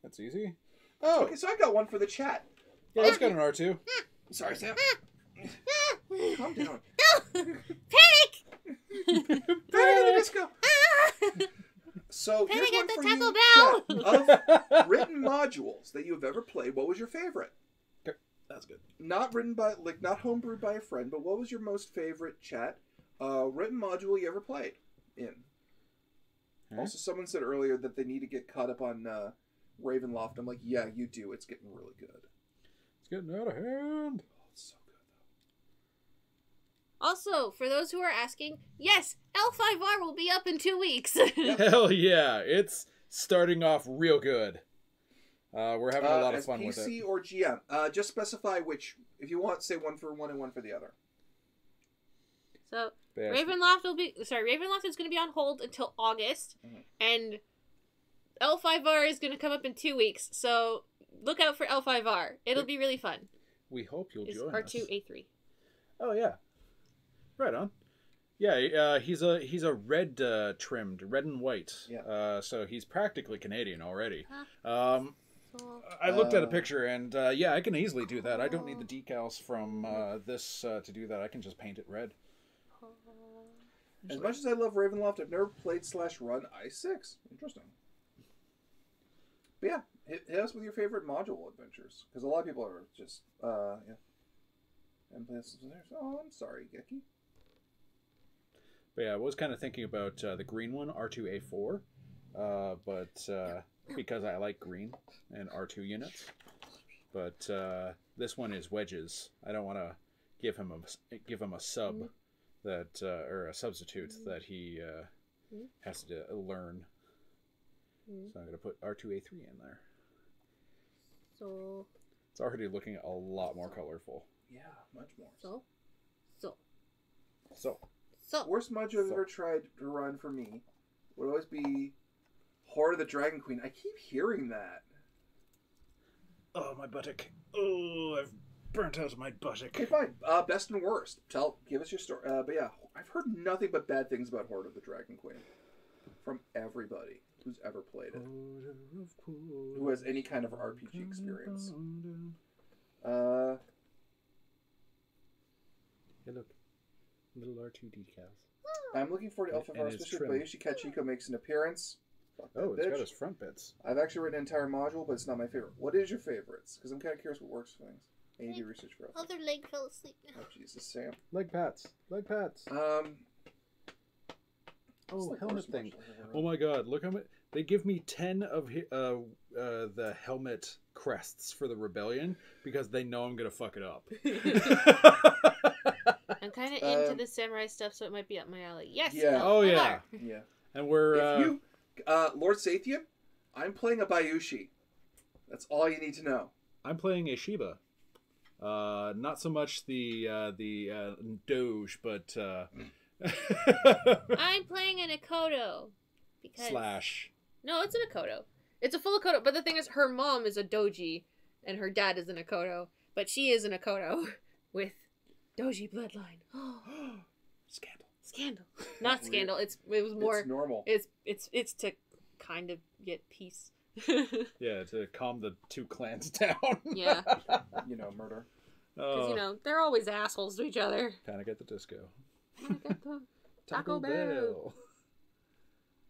That's easy. Oh, Okay, so I got one for the chat. yeah, it's got an R2. Sorry, Sam. Calm down. Panic! Panic at the disco. So here's Panic one at for the you. Taco Chat. Of written modules that you've ever played, what was your favorite? That's good. Not written by, like, not homebrewed by a friend, but what was your most favorite chat written module you ever played in? Huh? Also, someone said earlier that they need to get caught up on Ravenloft. I'm like, yeah, you do. It's getting really good. It's getting out of hand. Oh, it's so good, Also, for those who are asking, yes, L5R will be up in 2 weeks. Hell yeah, it's starting off real good. We're having a lot of fun with it. As PC or GM, just specify which. If you want, say one for one and one for the other. So Yeah. Ravenloft is going to be on hold until August, and L5R is going to come up in 2 weeks. So look out for L5R. It'll be really fun. We hope you'll It's join us. R2A3. Oh yeah, right on. Yeah, he's a red trimmed, red and white. Yeah. So he's practically Canadian already. So, I looked at a picture, and yeah, I can easily do that. I don't need the decals from this to do that. I can just paint it red. As much as I love Ravenloft, I've never played /run I6. Interesting. But yeah, hit us with your favorite module adventures, because a lot of people are just yeah. And oh, I'm sorry, Geki. But yeah, I was kind of thinking about the green one, R2A4, but because I like green and R2 units. But this one is Wedges. I don't want to give him a sub that or a substitute that he has to learn. So I'm gonna put R2A3 in there. So It's already looking a lot more colorful. Yeah, much more. So. Worst module I've ever tried to run for me would always be Horde of the Dragon Queen. I keep hearing that. Oh, my buttock. Oh, I've burnt out my buttock. Okay, fine. Best and worst. Give us your story. But yeah, I've heard nothing but bad things about Horde of the Dragon Queen from everybody who's ever played it, who has any kind of RPG experience. Hey, look. Little R2 decals. I'm looking forward to And L5R, it's especially if trimmed. Bayushi Kachiko makes an appearance. Fuck that Oh, it's bitch. got his front bits. I've actually written an entire module, but it's not my favorite. What is your favorites? Because I'm kind of curious what works for things. I need to do research for us. Other leg fell asleep now. Oh, Jesus, Sam. Leg pats. Leg pats. Oh, Helmet thing. Oh my god, look how much. They give me 10 of the helmet crests for the rebellion because they know I'm going to fuck it up. I'm kind of into the samurai stuff, so it might be up my alley. Yes. Yeah. Oh, yeah. Yeah. And we're... If you, Lord Sathian, I'm playing a Bayushi. That's all you need to know. I'm playing a Shiba. Not so much the Doge, but... I'm playing an Akodo. Because... Slash. No, it's an Akodo. It's a full Akodo, but the thing is, her mom is a Doji, and her dad is an Akodo, but she is an Akodo with Doji bloodline. Scandal. Not scandal. It was more. It's normal. It's to kind of get peace. Yeah, to calm the two clans down. Yeah. Murder. Because they're always assholes to each other. Panic at the Disco. Taco Bell.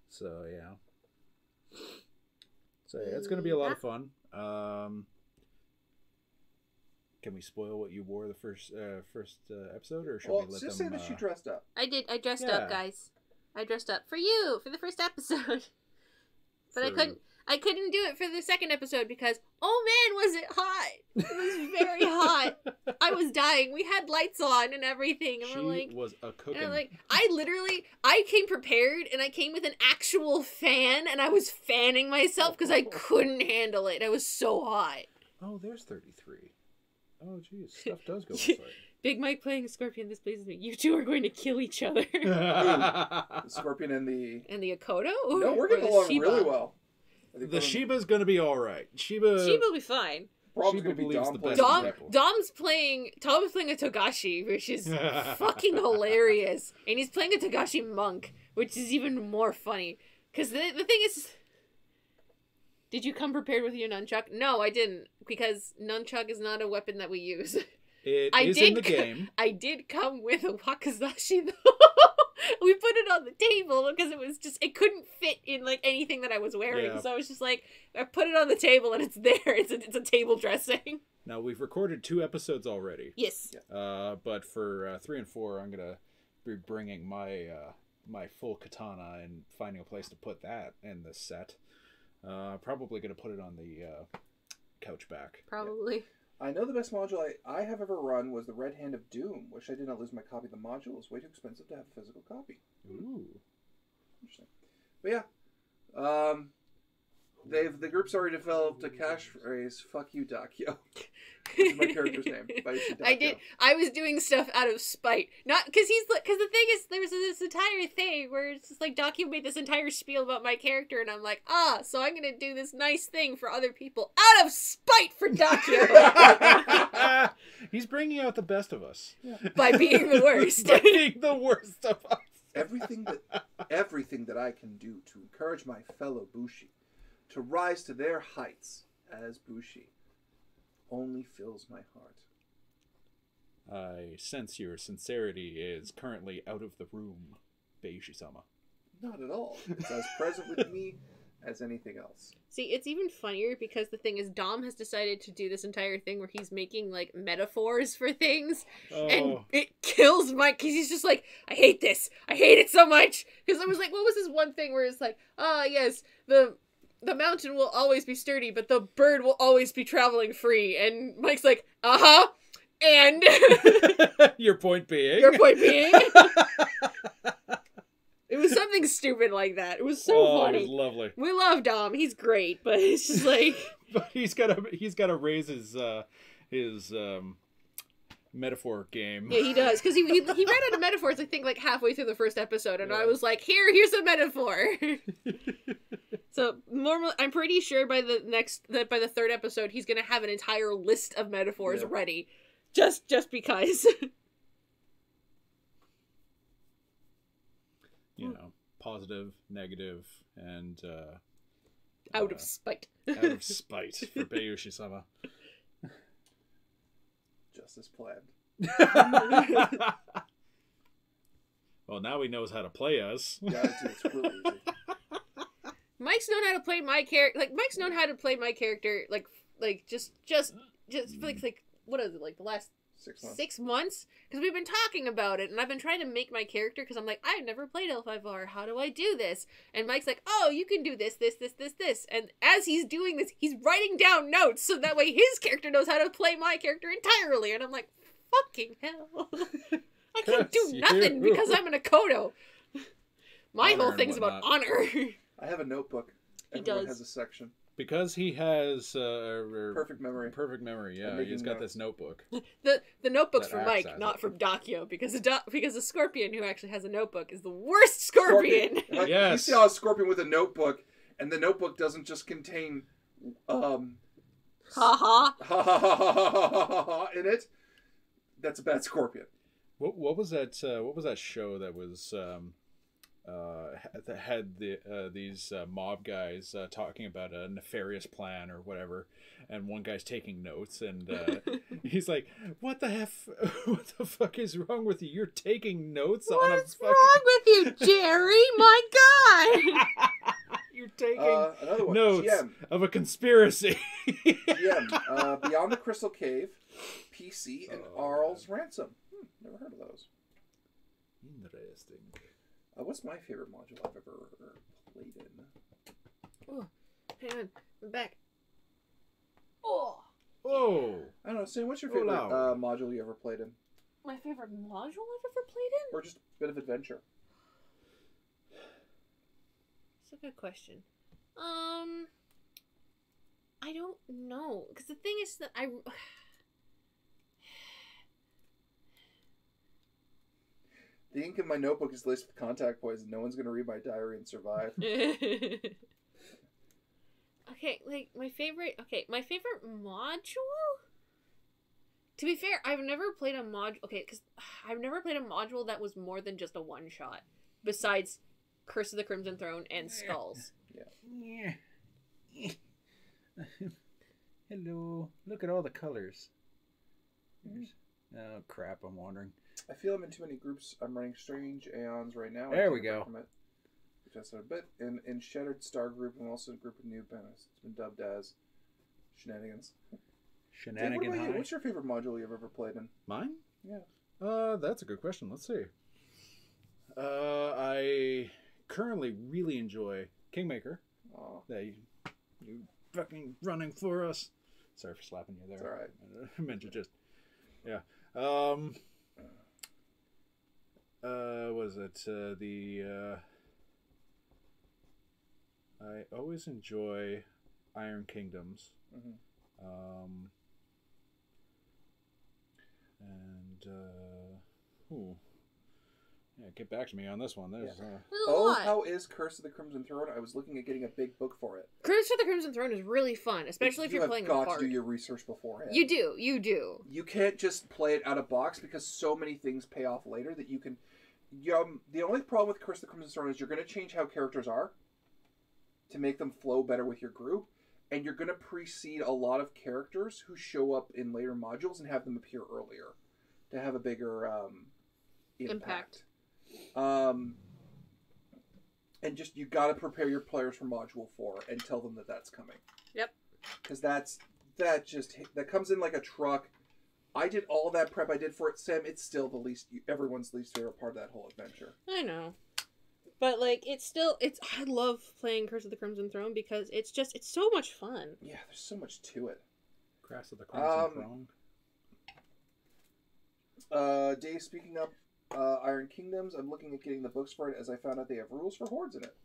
So yeah. So yeah, it's gonna be a lot of fun. Can we spoil what you wore the first episode, or should we let them? Just say that she dressed up. I did. I dressed up, guys. I dressed up for you for the first episode, but I couldn't do it for the second episode because oh man, was it hot! It was very hot. I was dying. We had lights on and everything, and she was a cooking. And I came prepared, and I came with an actual fan, and I was fanning myself because I couldn't handle it. I was so hot. Oh, there's 33. Oh, geez, stuff does go inside. Big Mike playing a Scorpion. This pleases me. You two are going to kill each other. The Scorpion and the Akodo. No, we're getting along really well. The Shiba's gonna be all right. Shiba will be fine. Problem's She gonna be believes Dom the playing best people. Tom's playing a Togashi, which is fucking hilarious. And he's playing a Togashi monk, which is even more funny. Because the thing is... Did you come prepared with your nunchuck? No, I didn't. Because nunchuck is not a weapon that we use. It is in the game. I did come with a wakizashi, though. We put it on the table because it couldn't fit in, like, anything that I was wearing. Yeah. So I was just like, I put it on the table and it's there. It's a table dressing. Now, we've recorded 2 episodes already. Yes. But for 3 and 4, I'm going to be bringing my my full katana and finding a place to put that in the set. Probably going to put it on the couch back. Probably. I know the best module I have ever run was the Red Hand of Doom, which I did not lose my copy of the module. It's way too expensive to have a physical copy. Ooh. Interesting. But yeah. The group's already developed a catchphrase, "Fuck you, Dakio." That's my character's name. I was doing stuff out of spite, not because the thing is, there's this entire thing where it's just like Dakio made this entire spiel about my character, and I'm like, so I'm gonna do this nice thing for other people out of spite for Dakio. He's bringing out the best of us by being the worst. By being the worst of us. Everything that I can do to encourage my fellow Bushi to rise to their heights as Bushi only fills my heart. I sense your sincerity is currently out of the room, Beishi-sama. Not at all. It's as present with me as anything else. See, it's even funnier because the thing is, Dom has decided to do this entire thing where he's making, like, metaphors for things, and it kills Mike, because he's just like, I hate this. I hate it so much. Because I was like, what was this one thing where it's like, yes, the mountain will always be sturdy, but the bird will always be traveling free. And Mike's like, and... Your point being? It was something stupid like that. It was so funny. It was lovely. We love Dom. He's great, but it's just like... But he's gotta raise his metaphor game. Yeah, he does. Because he ran out of metaphors, I think, like halfway through the first episode, and I was like, here's a metaphor. So I'm pretty sure by the third episode, he's gonna have an entire list of metaphors ready, just because. You know, positive, negative, and out of spite. Out of spite for Bayushi-sama. Just as planned. Well, now he knows how to play us. Yeah, it's really easy. Mike's known how to play my character. Like, Mike's known how to play my character. Like just like what is it, like the last 6 months? Because we've been talking about it, and I've been trying to make my character, because I'm like, I've never played L5R. How do I do this? And Mike's like, you can do this. And as he's doing this, he's writing down notes, so that way his character knows how to play my character entirely. And I'm like, fucking hell. I can't do nothing because I'm an Akodo. My whole thing's about honor. I have a notebook. Everyone has a section. Because he has perfect memory. Perfect memory, yeah. He's got this notebook. The notebook's for Mike, not from Dakio, because the Scorpion, who actually has a notebook, is the worst Scorpion. Yes. You see how a Scorpion with a notebook, and the notebook doesn't just contain in it. That's a bad Scorpion. What was that? What was that show that was? That had these mob guys talking about a nefarious plan or whatever, and one guy's taking notes, and he's like, "What the fuck is wrong with you? You're taking notes on a fucking... wrong with you, Jerry? My God!" You're taking notes of a conspiracy. GM, Beyond the Crystal Cave, PC, and Arl's Ransom. Never heard of those. Interesting. What's my favorite module I've ever played in? Oh, hang on. I'm back. Oh. I don't know, Sam, what's your favorite module you ever played in? My favorite module I've ever played in? Or just a bit of adventure? That's a good question. I don't know. Because the thing is that The ink in my notebook is laced with contact poison. No one's going to read my diary and survive. Okay, like my favorite module. To be fair, I've never played a module. Okay, because I've never played a module that was more than just a one shot. Besides Curse of the Crimson Throne and Skulls. Yeah. Hello. Look at all the colors. Oh crap! I'm wandering. I feel I'm in too many groups. I'm running Strange Aeons right now. There we go. Just a bit in Shattered Star group, and also a group of new banners. It's been dubbed as Shenanigans. Shenanigan Dave, what about High. you? What's your favorite module you've ever played in? Mine? Yeah. That's a good question. Let's see. I currently really enjoy Kingmaker. Oh. Yeah, you fucking running for us. Sorry for slapping you there. It's all right. I meant to just, yeah. Was it I always enjoy Iron Kingdoms. Mm-hmm. Yeah, get back to me on this one. There's, How is Curse of the Crimson Throne? I was looking at getting a big book for it. Curse of the Crimson Throne is really fun, especially if you're playing a You've got bard. to do your research beforehand. You do. You can't just play it out of box because so many things pay off later that you can... the only problem with Curse of the Crimson Throne is you're going to change how characters are to make them flow better with your group, and you're going to precede a lot of characters who show up in later modules and have them appear earlier to have a bigger impact. And just you got to prepare your players for Module 4 and tell them that that's coming. Yep. Because that comes in like a truck. I did all that prep I did for it, Sam. It's still everyone's least favorite part of that whole adventure. I know. But like I love playing Curse of the Crimson Throne because it's so much fun. Yeah, there's so much to it. Curse of the Crimson Throne. Dave, speaking up Iron Kingdoms, I'm looking at getting the books for it as I found out they have rules for hordes in it.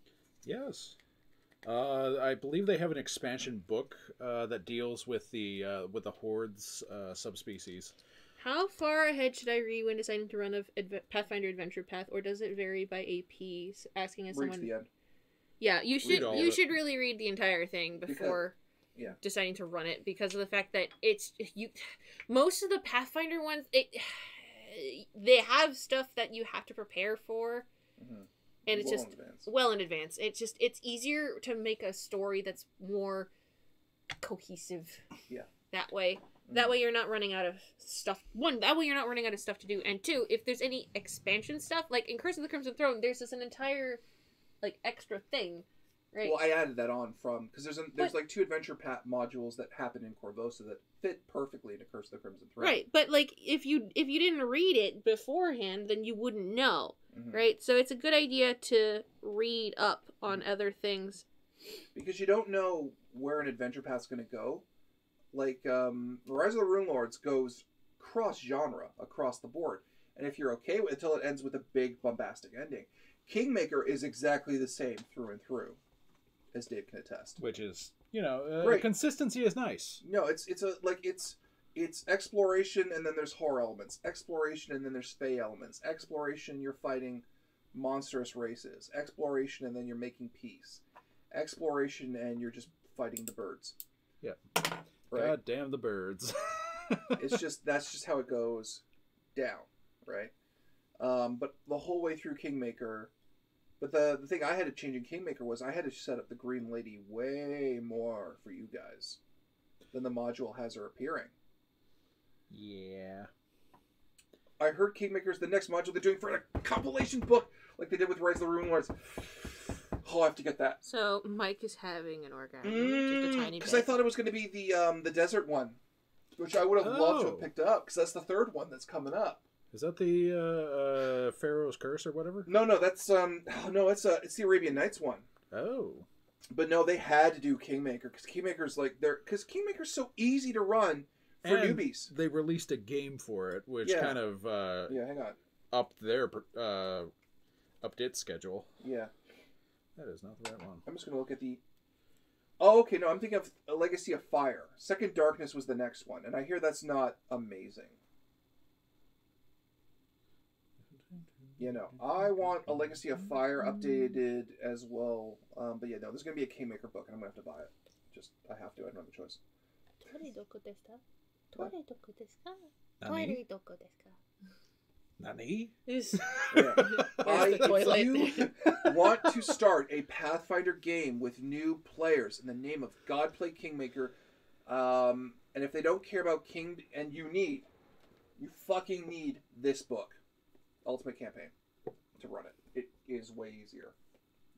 Yes. I believe they have an expansion book that deals with the hordes subspecies. How far ahead should I read when deciding to run a Pathfinder Adventure Path, or does it vary by AP? Asking as Reach someone. the end. Yeah, you should really read the entire thing before Yeah. deciding to run it, because of the fact that most of the Pathfinder ones, they have stuff that you have to prepare for, mm-hmm. and it's well in advance. It's easier to make a story that's more cohesive. Yeah. That way. Mm-hmm. That way you're not running out of stuff. One, that way you're not running out of stuff to do, and two, if there's any expansion stuff, like in Curse of the Crimson Throne, there's an entire extra thing. Right. Well, I added that on because there's like 2 adventure modules that happen in Corvosa that fit perfectly into Curse of the Crimson Throne. Right, but if you didn't read it beforehand, then you wouldn't know, mm-hmm. right? So it's a good idea to read up on other things because you don't know where an adventure path's going to go. Like Rise of the Rune Lords goes cross genre across the board, and if you're okay with it until it ends with a big bombastic ending, Kingmaker is exactly the same through and through. As Dave can attest, which is consistency is nice. No, it's exploration and then there's horror elements, exploration and then there's fae elements, exploration you're fighting monstrous races, exploration and then you're making peace, exploration and you're just fighting the birds. Yeah, right? God damn the birds. That's just how it goes down, right? But the whole way through Kingmaker. But the thing I had to change in Kingmaker was I had to set up the Green Lady way more for you guys than the module has her appearing. Yeah. I heard Kingmaker's the next module they're doing for a compilation book like they did with Rise of the Rune Lords. Oh, I have to get that. So Mike is having an orgasm, just a tiny bit. Because I thought it was going to be the desert one, which I would have loved to have picked up because that's the 3rd one that's coming up. Is that the Pharaoh's Curse or whatever? No, that's it's the Arabian Nights one. Oh. But no, they had to do Kingmaker because Kingmaker's Kingmaker's so easy to run for newbies. They released a game for it, which kind of hang on, upped its schedule. Yeah, that is not the right one. I'm just gonna look at the. Oh, okay. No, I'm thinking of A Legacy of Fire. Second Darkness was the next one, and I hear that's not amazing. I want A Legacy of Fire updated as well. But yeah, no, there's going to be a Kingmaker book, and I'm going to have to buy it. Just, I have to. I don't have a choice. Nani? Nani? Is Yeah. the toilet. If you want to start a Pathfinder game with new players in the name of God, play Kingmaker, and if they don't care about King, and you fucking need this book, Ultimate Campaign, to run it. It is way easier.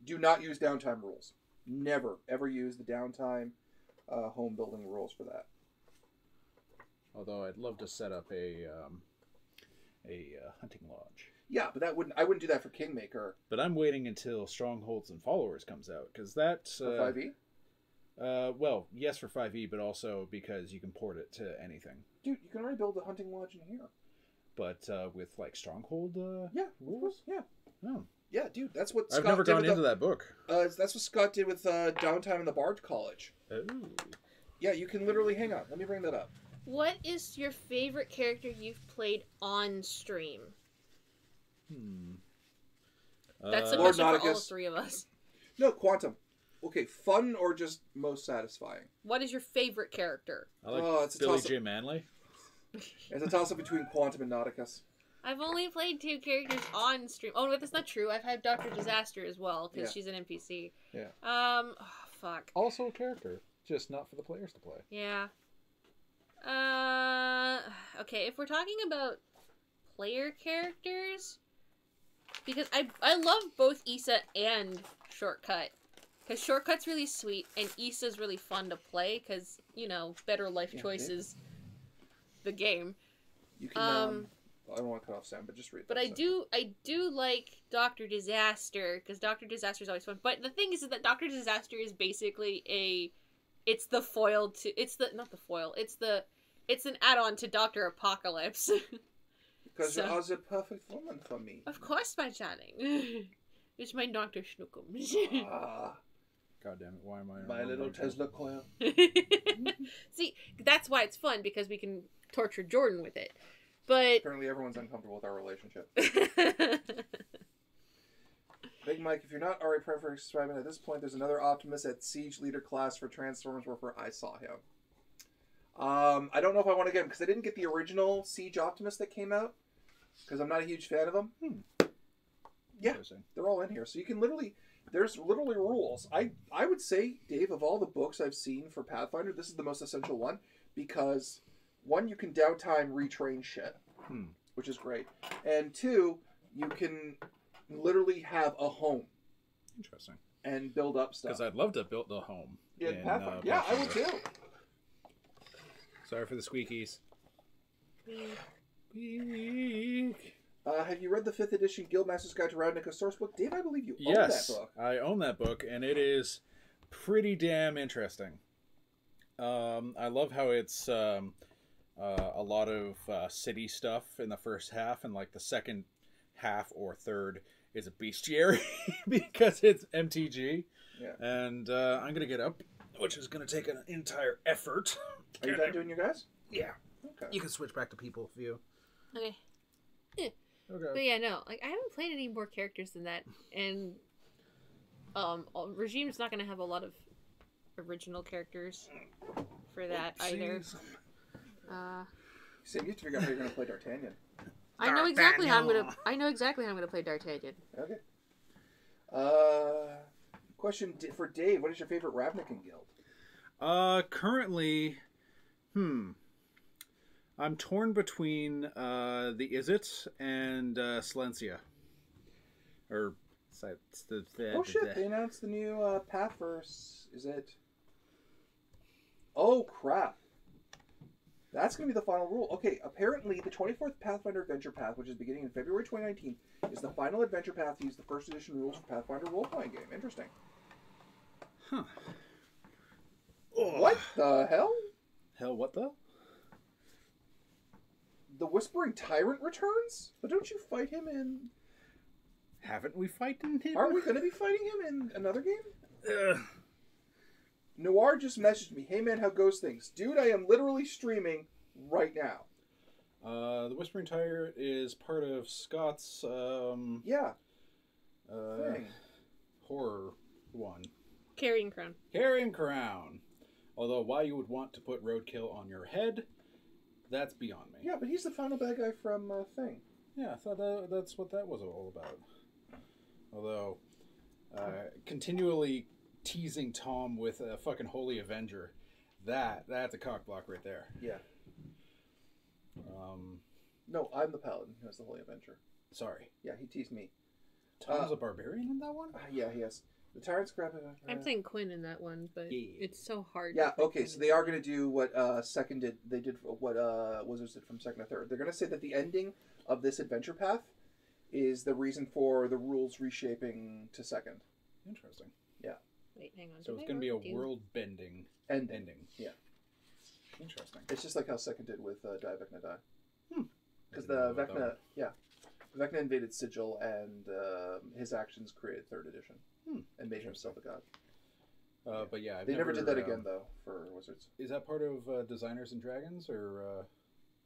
Do not use downtime rules. Never, ever use the downtime home building rules for that. Although I'd love to set up a hunting lodge. Yeah, but I wouldn't do that for Kingmaker. But I'm waiting until Strongholds and Followers comes out, because that's... For 5e? Well, yes for 5e, but also because you can port it to anything. Dude, you can already build a hunting lodge in here. But with, like, Stronghold rules? Yeah. Oh. Yeah, dude, that's what Scott I've never did gone with into that book. That's what Scott did with Downtime in the Bard College. Oh. Yeah, you can literally... Hang on, let me bring that up. What is your favorite character you've played on stream? That's a Lord question for all Nauticus. three of us. No, Quantum. Okay, fun or just most satisfying? What is your favorite character? I like it's a Billy toss-up. J. Manley. It's a toss-up between Quantum and Nauticus. I've only played 2 characters on stream. Oh, no, that's not true. I've had Dr. Disaster as well, because she's an NPC. Yeah. Oh, fuck. Also a character, just not for the players to play. Yeah. Okay, if we're talking about player characters, because I love both Issa and Shortcut, because Shortcut's really sweet and Issa's really fun to play because, you know, better life choices, the game. You can I don't want to cut off Sam, but just read. But I do like Dr. Disaster because Dr. Disaster is always fun. But the thing is that Dr. Disaster is basically it's the foil to it's an add-on to Dr. Apocalypse. Because you're a perfect woman for me. Of course, my darling. It's my Dr. Snookum. God damn it, why am I... My little Tesla coil. See, that's why it's fun, because we can torture Jordan with it. But... Apparently everyone's uncomfortable with our relationship. Big Mike, if you're not already preferring subscribing at this point, there's another Optimus at Siege Leader class for Transformers Warfare. I saw him. I don't know if I want to get him, because I didn't get the original Siege Optimus that came out, because I'm not a huge fan of them. Yeah, they're all in here. So you can literally... There's literally rules. I would say, Dave, of all the books I've seen for Pathfinder, this is the most essential one, because, one, you can downtime retrain shit, which is great. And two, you can literally have a home. Interesting. And build up stuff. Because I'd love to build a home. In Pathfinder. Yeah, I would too. Sorry for the squeakies. Have you read the 5th edition Guildmaster's Guide to Ravnica sourcebook? Dave, I believe you own that book. I own that book, and it is pretty damn interesting. I love how it's a lot of city stuff in the first half, and like the second half or third is a bestiary because it's MTG. Yeah. And I'm going to get up, which is going to take an entire effort. Are you done doing your guys? Yeah. Okay. You can switch back to people view. Okay. Okay. But yeah, no, like I haven't played any more characters than that, and Regime's not going to have a lot of original characters for that either. Sam, you have to figure out how you're going to play D'Artagnan. I know exactly how I'm going to play D'Artagnan. Okay. Question for Dave: what is your favorite Ravnican guild? Currently, I'm torn between the Izzet and Silencia. Or oh shit! They announced the new Pathverse. Is it? Oh crap! That's going to be the final rule. Okay, apparently the 24th Pathfinder Adventure Path, which is beginning in February 2019, is the final adventure path to use the first edition rules for Pathfinder role-playing game. Interesting. Huh. What the hell? Hell, what the? The Whispering Tyrant returns? But don't you fight him in... Haven't we fighting him? Aren't we going to be fighting him in another game? Noir just messaged me, hey man, how goes things? Dude, I am literally streaming right now. The Whispering Tyrant is part of Scott's, thing. horror one. Carrying Crown. Carrying Crown. Although, why you would want to put Roadkill on your head, that's beyond me. Yeah, but he's the final bad guy from Thing. Yeah, I thought that's what that was all about. Although, continually teasing Tom with a fucking Holy Avenger, that's a cock block right there. Yeah. No, I'm the Paladin who has the Holy Avenger. Sorry. Yeah, he teased me. Tom's a barbarian in that one? Yeah, he is. The Tyrant's grab it. I'm saying Quinn in that one, but it's so hard. Yeah, okay, so they are going to do what Second did. They did what Wizards did from Second to Third. They're going to say that the ending of this adventure path is the reason for the rules reshaping to Second. Interesting. Yeah. Wait, hang on. So it's going to be a world-bending ending. Yeah. Interesting. It's just like how Second did with Die Vecna Die. Because the Vecna invaded Sigil, and his actions created Third Edition and made himself a god. But yeah, they never did that again though for Wizards. Is that part of Designers and Dragons or?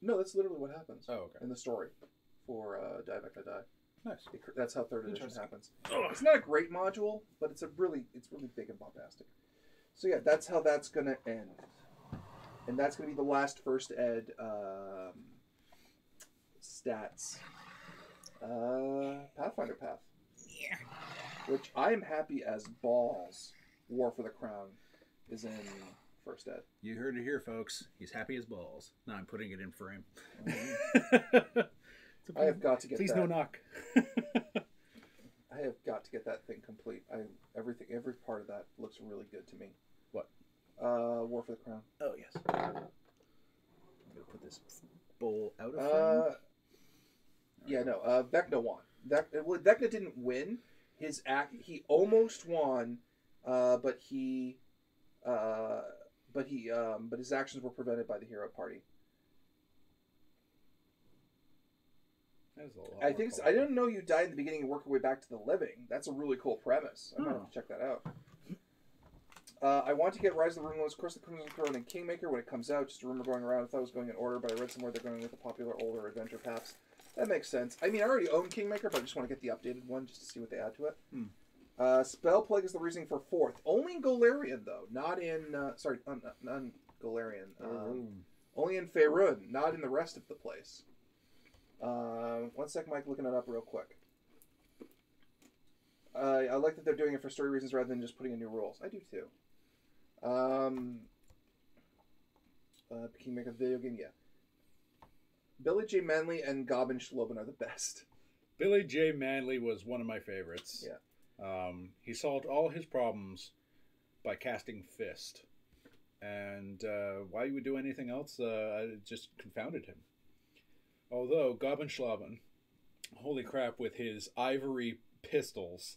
No, that's literally what happens. Oh, okay. In the story for Die Vecna Die. Nice. That's how Third Edition happens. It's not a great module, but it's really big and bombastic. So yeah, that's how that's gonna end, and that's gonna be the last First Ed stats. Pathfinder path. Yeah. Which I am happy as balls. War for the Crown is in First Ed. You heard it here, folks. He's happy as balls. Now I'm putting it in frame. I have got to get Please that. no knock. I have got to get that thing complete. Every part of that looks really good to me. What? War for the Crown. Oh yes. I'm gonna put this bowl out of frame. Yeah, no. Vecna won. Vecna didn't win. He almost won, but his actions were prevented by the hero party. That was a lot I think I didn't know you died in the beginning and work your way back to the living. That's a really cool premise. I might have to check that out. I want to get Rise of the Runelands, Curse of the Crimson Throne, and Kingmaker when it comes out. Just a rumor going around. I thought it was going in order, but I read somewhere they're going with the popular older adventure paths. That makes sense. I mean, I already own Kingmaker, but I just want to get the updated one just to see what they add to it. Spell Plague is the reasoning for 4th. Only in Golarion, though. Not in... not in Golarion. Only in Faerun. Not in the rest of the place. 1 sec, Mike. Looking it up real quick. I like that they're doing it for story reasons rather than just putting in new rules. I do, too. Kingmaker video game, yeah. Billy J. Manley and Goblin Shloban are the best. Billy J. Manley was one of my favorites. Yeah. He solved all his problems by casting Fist. And why he would do anything else, it just confounded him. Although, Goblin Shloban, holy crap, with his ivory pistols,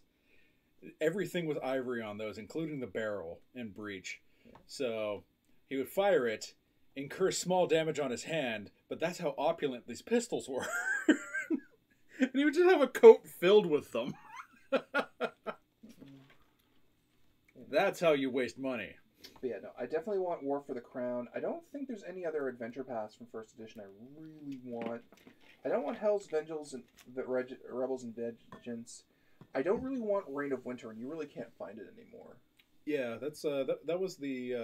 everything was ivory on those, including the barrel and breech. Yeah. So, he would fire it, incur small damage on his hand, but that's how opulent these pistols were. And he would just have a coat filled with them. That's how you waste money. But yeah, no, I definitely want War for the Crown. I don't think there's any other adventure paths from First Edition I really want. I don't want Hell's Vengeance and Rebels and Vengeance. I don't really want Reign of Winter, and you really can't find it anymore. Yeah, that's that was the...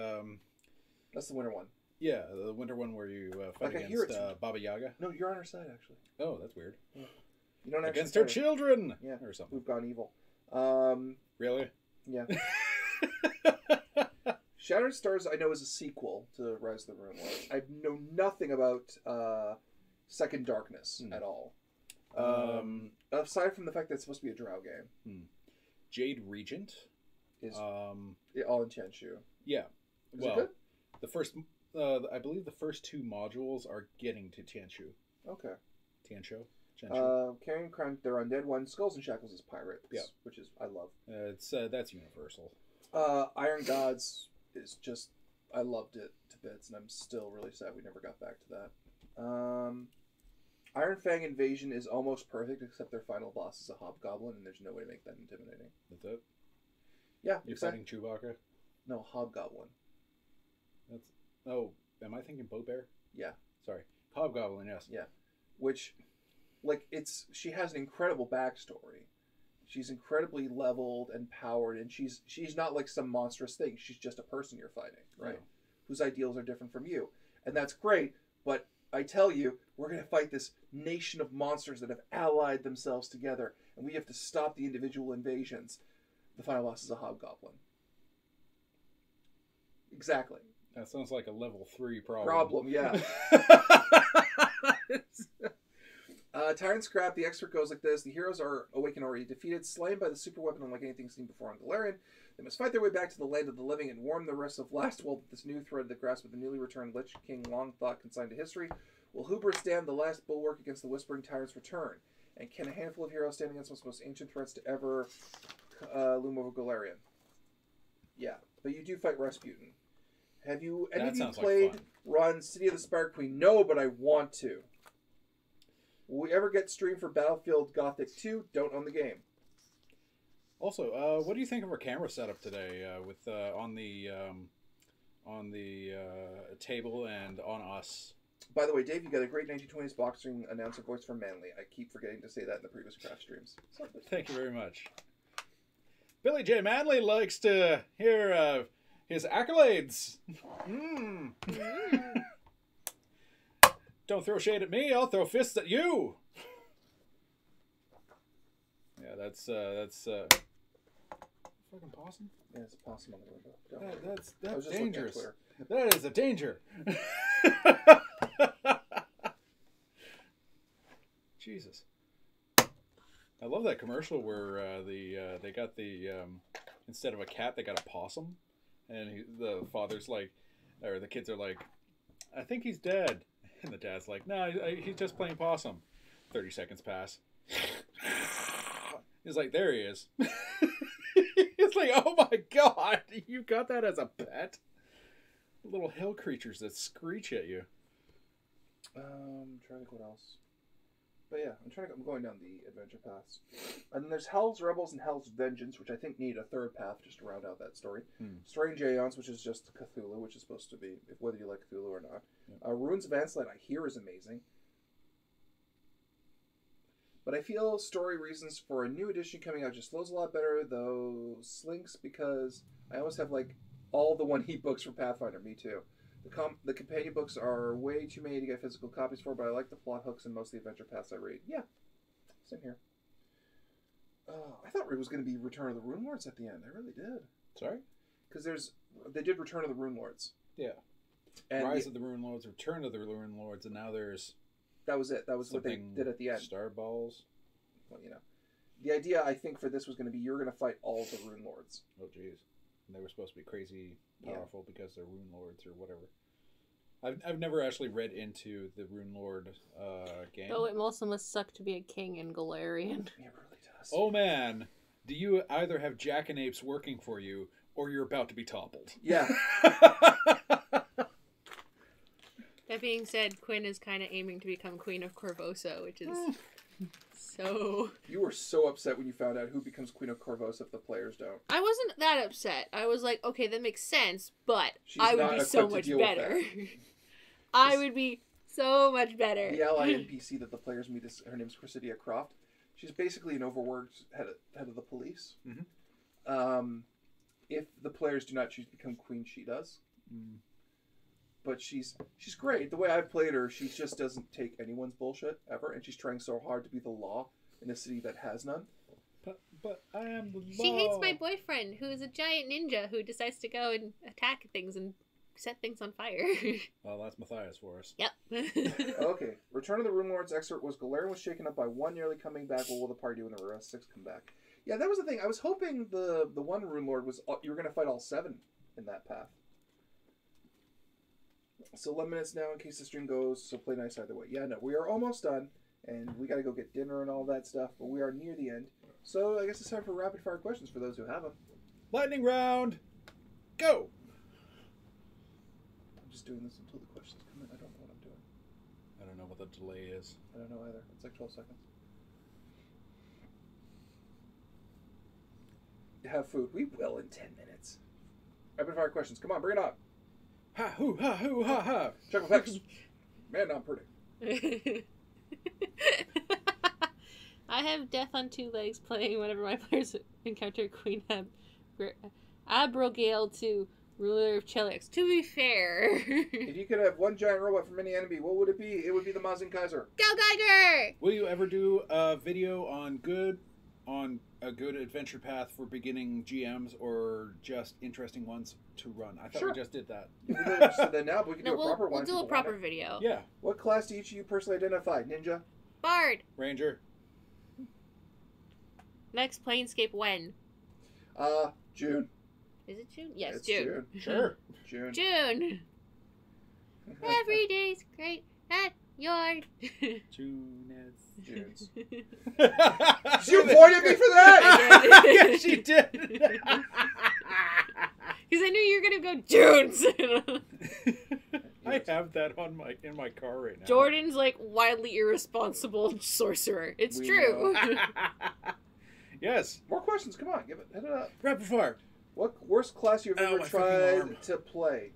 That's the winter one. Yeah, the winter one where you fight against Baba Yaga. No, you're on her side, actually. Oh, that's weird. Yeah. You don't against her children! Yeah, or something. Who've gone evil. Really? Yeah. Shattered Stars, I know, is a sequel to Rise of the Runelands. I know nothing about Second Darkness at all. Aside from the fact that it's supposed to be a drow game. Jade Regent is all in Tianshu. Yeah. Is it good? The first, I believe the first 2 modules are getting to Tianshu. Okay. Tianshu. Carrying Crown, they're Undead one. Skulls and Shackles is Pirates. Yeah. Which is I love. That's universal. Iron Gods is just I loved it to bits, and I'm still really sad we never got back to that. Iron Fang Invasion is almost perfect, except their final boss is a Hobgoblin, and there's no way to make that intimidating. That's it? Yeah. You're fighting Chewbacca? No, Hobgoblin. That's... Oh, am I thinking Boatbear? Yeah. Sorry. Hobgoblin, yes. Yeah. Which, like, she has an incredible backstory, She's incredibly leveled and powered, and she's not like some monstrous thing. She's just a person you're fighting, right? Yeah. Whose ideals are different from you. And that's great, but I tell you, we're going to fight this nation of monsters that have allied themselves together, and we have to stop the individual invasions. The final boss is a hobgoblin. Exactly. That sounds like a level 3 problem. Problem, yeah. Tyrant Scrap, the excerpt goes like this. The heroes are awakened already defeated, slain by the super weapon unlike anything seen before on Galarian. They must fight their way back to the land of the living and warn the rest of last world that this new thread that grasp of the newly returned Lich King long thought consigned to history will hubris dam the last bulwark against the Whispering Tyrant's return. And can a handful of heroes stand against one of the most ancient threats to ever loom over Galarian? Yeah, but you do fight Rasputin. Have you any of you played run City of the Spire Queen? No, but I want to. Will we ever get streamed for Battlefield Gothic 2? Don't own the game. Also, what do you think of our camera setup today? With on the table and on us. By the way, Dave, you got a great 1920s boxing announcer voice from Manly. I keep forgetting to say that in the previous craft streams. So, thank you very much. Billy J. Manley likes to hear his accolades. Don't throw shade at me, I'll throw fists at you. Yeah, that's fucking possum. Yeah, it's a possum on the window. That's dangerous. That is a danger. Jesus. I love that commercial where they got the instead of a cat they got a possum, and the father's like, or the kids are like, I think he's dead. And the dad's like, no, he's just playing possum. 30 seconds pass. He's like, there he is. It's like, oh my god, you got that as a pet? Little hill creatures that screech at you. Trying to think what else. But yeah, I'm going down the adventure paths. And then there's Hell's Rebels and Hell's Vengeance, which I think need a third path just to round out that story. Strange Aeons, which is just Cthulhu, which is supposed to be, whether you like Cthulhu or not. Yeah. Ruins of Ancelin, I hear, is amazing. But I feel story reasons for a new edition coming out just flows a lot better, though Slinks, because I always have, like, all the one-heat books for Pathfinder. Me too. The companion books are way too many to get physical copies for, but I like the plot hooks and most of the adventure paths I read. Yeah, same here. I thought it was going to be Return of the Rune Lords at the end. I really did. Sorry? Because they did Return of the Rune Lords. Yeah. And Rise of the Rune Lords, Return of the Rune Lords, and now there's... That was it. That was what they did at the end. Star Balls. Well, you know. The idea, I think, for this was going to be you're going to fight all the Rune Lords. Oh, jeez. And they were supposed to be crazy powerful because they're Rune Lords or whatever. I've never actually read into the Rune Lord game. Oh, it also must suck to be a king in Galarian. It really does. Oh man, do you either have jackanapes working for you or you're about to be toppled? Yeah. That being said, Quinn is kind of aiming to become Queen of Corvosa, which is so... You were so upset when you found out who becomes Queen of Corvosa if the players don't. I wasn't that upset. I was like, okay, that makes sense, but I would be so much better. I would be so much better. The ally NPC that the players meet is, her name's Chrysidia Croft. She's basically an overworked head of the police. Mm-hmm. If the players do not choose to become queen, she does. Mm. But she's great. The way I've played her, she just doesn't take anyone's bullshit ever, and she's trying so hard to be the law in a city that has none. But I am the law. She hates my boyfriend, who is a giant ninja who decides to go and attack things and set things on fire. Well, that's Matthias for us. Yep. Okay. Return of the Rune Lords excerpt was Galarian was shaken up by one nearly coming back. What will the party do when the rest 6 come back? Yeah, that was the thing. I was hoping the one Rune Lord was you were going to fight all 7 in that path. So 11 minutes now in case the stream goes, so play nice either way. Yeah, no, we are almost done, and we got to go get dinner and all that stuff, but we are near the end. So I guess it's time for rapid fire questions for those who have them. Lightning round, go! I'm just doing this until the questions come in. I don't know what I'm doing. I don't know what the delay is. I don't know either. It's like 12 seconds. Have food. We will in 10 minutes. Rapid fire questions. Come on, bring it on. Ha hoo ha hoo ha ha. Chuckle Pex. Man, I'm pretty. I have Death on Two Legs playing whenever my players encounter Queen Abigail to ruler of Cheliax. To be fair. If you could have one giant robot from any enemy, what would it be? It would be the Mazin Kaiser. Go Geiger! Will you ever do a video on a good adventure path for beginning GMs or just interesting ones to run? I thought Sure. we just did that. We just did that now, but we can do a proper one. We'll if do a people proper want video. Yeah. it. What class do each of you personally identify? Ninja? Bard. Ranger. Next Planescape when? June. Is it June? Yes, It's June. Sure. June. June. Every day's great at your. Junes. Junes. She avoided me for that! Yeah, she did. Because I knew you were gonna go Junes. I have that in my car right now. Jordan's like wildly irresponsible sorcerer. It's We true. Yes. More questions, come on, hit it up. Rapid fire. What worst class you've ever my fucking arm. tried to play?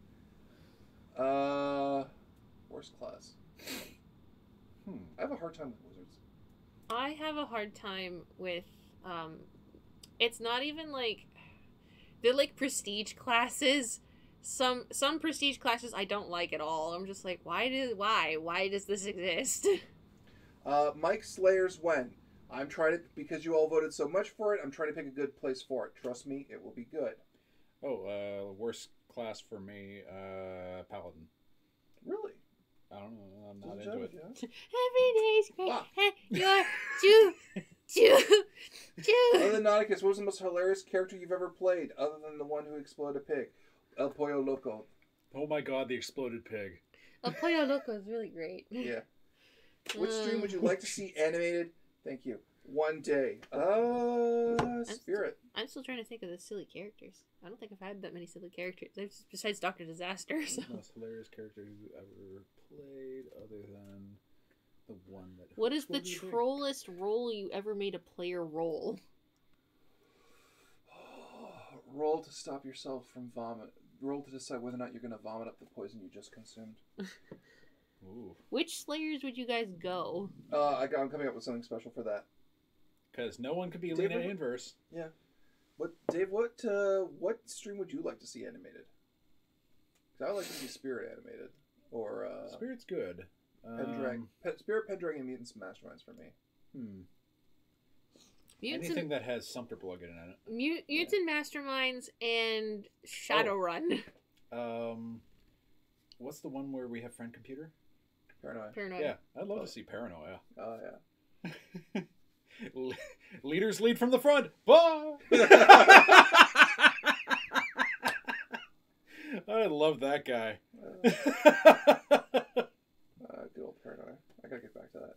Worst class. I have a hard time with wizards. I have a hard time with it's not even like they're like prestige classes. Some prestige classes I don't like at all. I'm just like, why does this exist? Mike Slayer's when? I'm trying to, because you all voted so much for it, I'm trying to pick a good place for it. Trust me, it will be good. Oh, worst class for me, Paladin. Really? I don't know. I'm not Good into job, it. yeah. Every day's great. Wow. You're Other than Nauticus, what was the most hilarious character you've ever played, other than the one who exploded a pig? El Pollo Loco. Oh my god, the exploded pig. El Pollo Loco is really great. Yeah. Which stream would you like to see animated? Thank you. One day. Spirit. I'm still trying to think of the silly characters. I don't think I've had that many silly characters. Besides Dr. Disaster. So. The most hilarious character you ever played, other than the one that. What is the exploded a pig? trollest role you ever made a player roll? Roll to stop yourself from vomit. Roll to decide whether or not you're going to vomit up the poison you just consumed. Ooh. Which Slayers would you guys go? I'm coming up with something special for that. Because no one could be David? Lena Inverse. Yeah. Dave, what stream would you like to see animated? 'Cause I would like to see Spirit animated. Or, Spirit's good. Spirit, Pendragon, and Mutants Masterminds for me. Anything that has Sumter Plugin in it. Mutant Masterminds and Shadowrun. What's the one where we have friend computer? Paranoia. Yeah, I'd love to see Paranoia. Oh, yeah. Leaders lead from the front. Bye! I love that guy. Good old Paranoia. I gotta get back to that.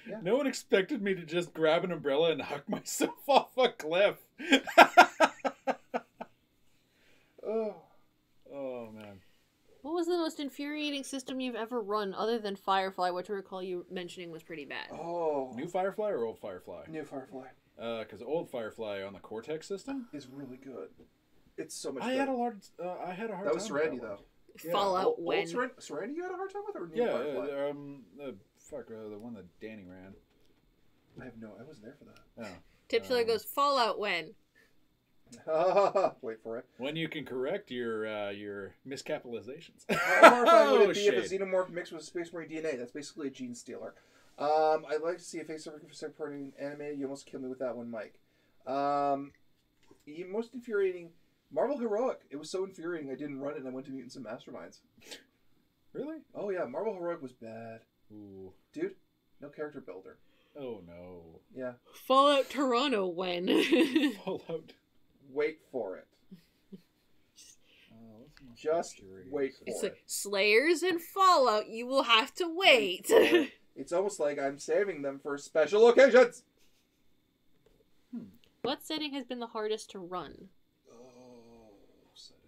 Yeah. No one expected me to just grab an umbrella and huck myself off a cliff. Oh, man. What was the most infuriating system you've ever run other than Firefly, which I recall you mentioning was pretty bad? Oh. New Firefly or old Firefly? New Firefly. Because old Firefly on the Cortex system is really good. It's so much I better. had a hard time. That was Serenity, though. Fallout when? Old Serenity you had a hard time with, or New Firefly? The one that Danny ran. I wasn't there for that. Oh. Tipshiller goes, Fallout when? Wait for it. When you can correct your miscapitalizations. How horrifying would it be if a xenomorph mixed with Space Marine DNA? That's basically a gene stealer. I'd like to see a face supporting animated. You almost killed me with that one, Mike. Most infuriating, Marvel Heroic. It was so infuriating I didn't run it and I went to Mutants and Masterminds. Really? Oh yeah, Marvel Heroic was bad. Ooh. Dude, no character builder. Oh no. Yeah. Fallout Toronto when? Fallout. Wait for it. Just wait for it's it. Like Slayers and Fallout, you will have to wait. It's almost like I'm saving them for special occasions. What setting has been the hardest to run? Setting.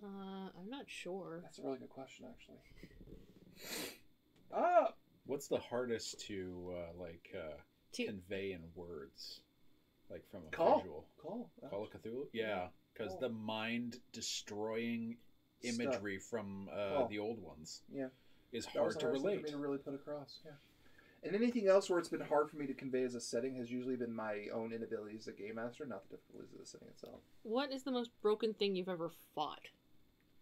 I'm not sure. That's a really good question, actually. What's the hardest to convey in words? like from a Call. visual. Call Call of Cthulhu? Yeah, because Call. the mind-destroying imagery from the old ones is hard to relate. For me to really put across, yeah. And anything else where it's been hard for me to convey as a setting has usually been my own inabilities as a game master, not the difficulties of the setting itself. What is the most broken thing you've ever fought?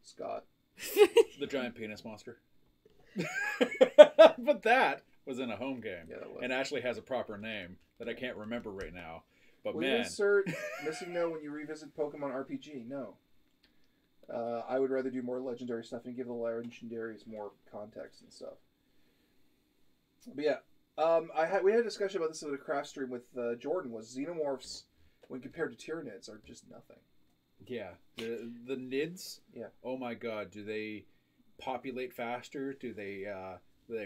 Scott. The giant penis monster. But that was in a home game. Yeah, that was. And actually has a proper name that I can't remember right now. But Will man. you insert missing no when you revisit Pokemon RPG? No. I would rather do more legendary stuff and give the legendaries more context and stuff. But yeah, we had a discussion about this at a craft stream with Jordan. Was xenomorphs, when compared to Tyranids, are just nothing. Yeah, the Nids. Yeah. Oh my God, do they populate faster? Do they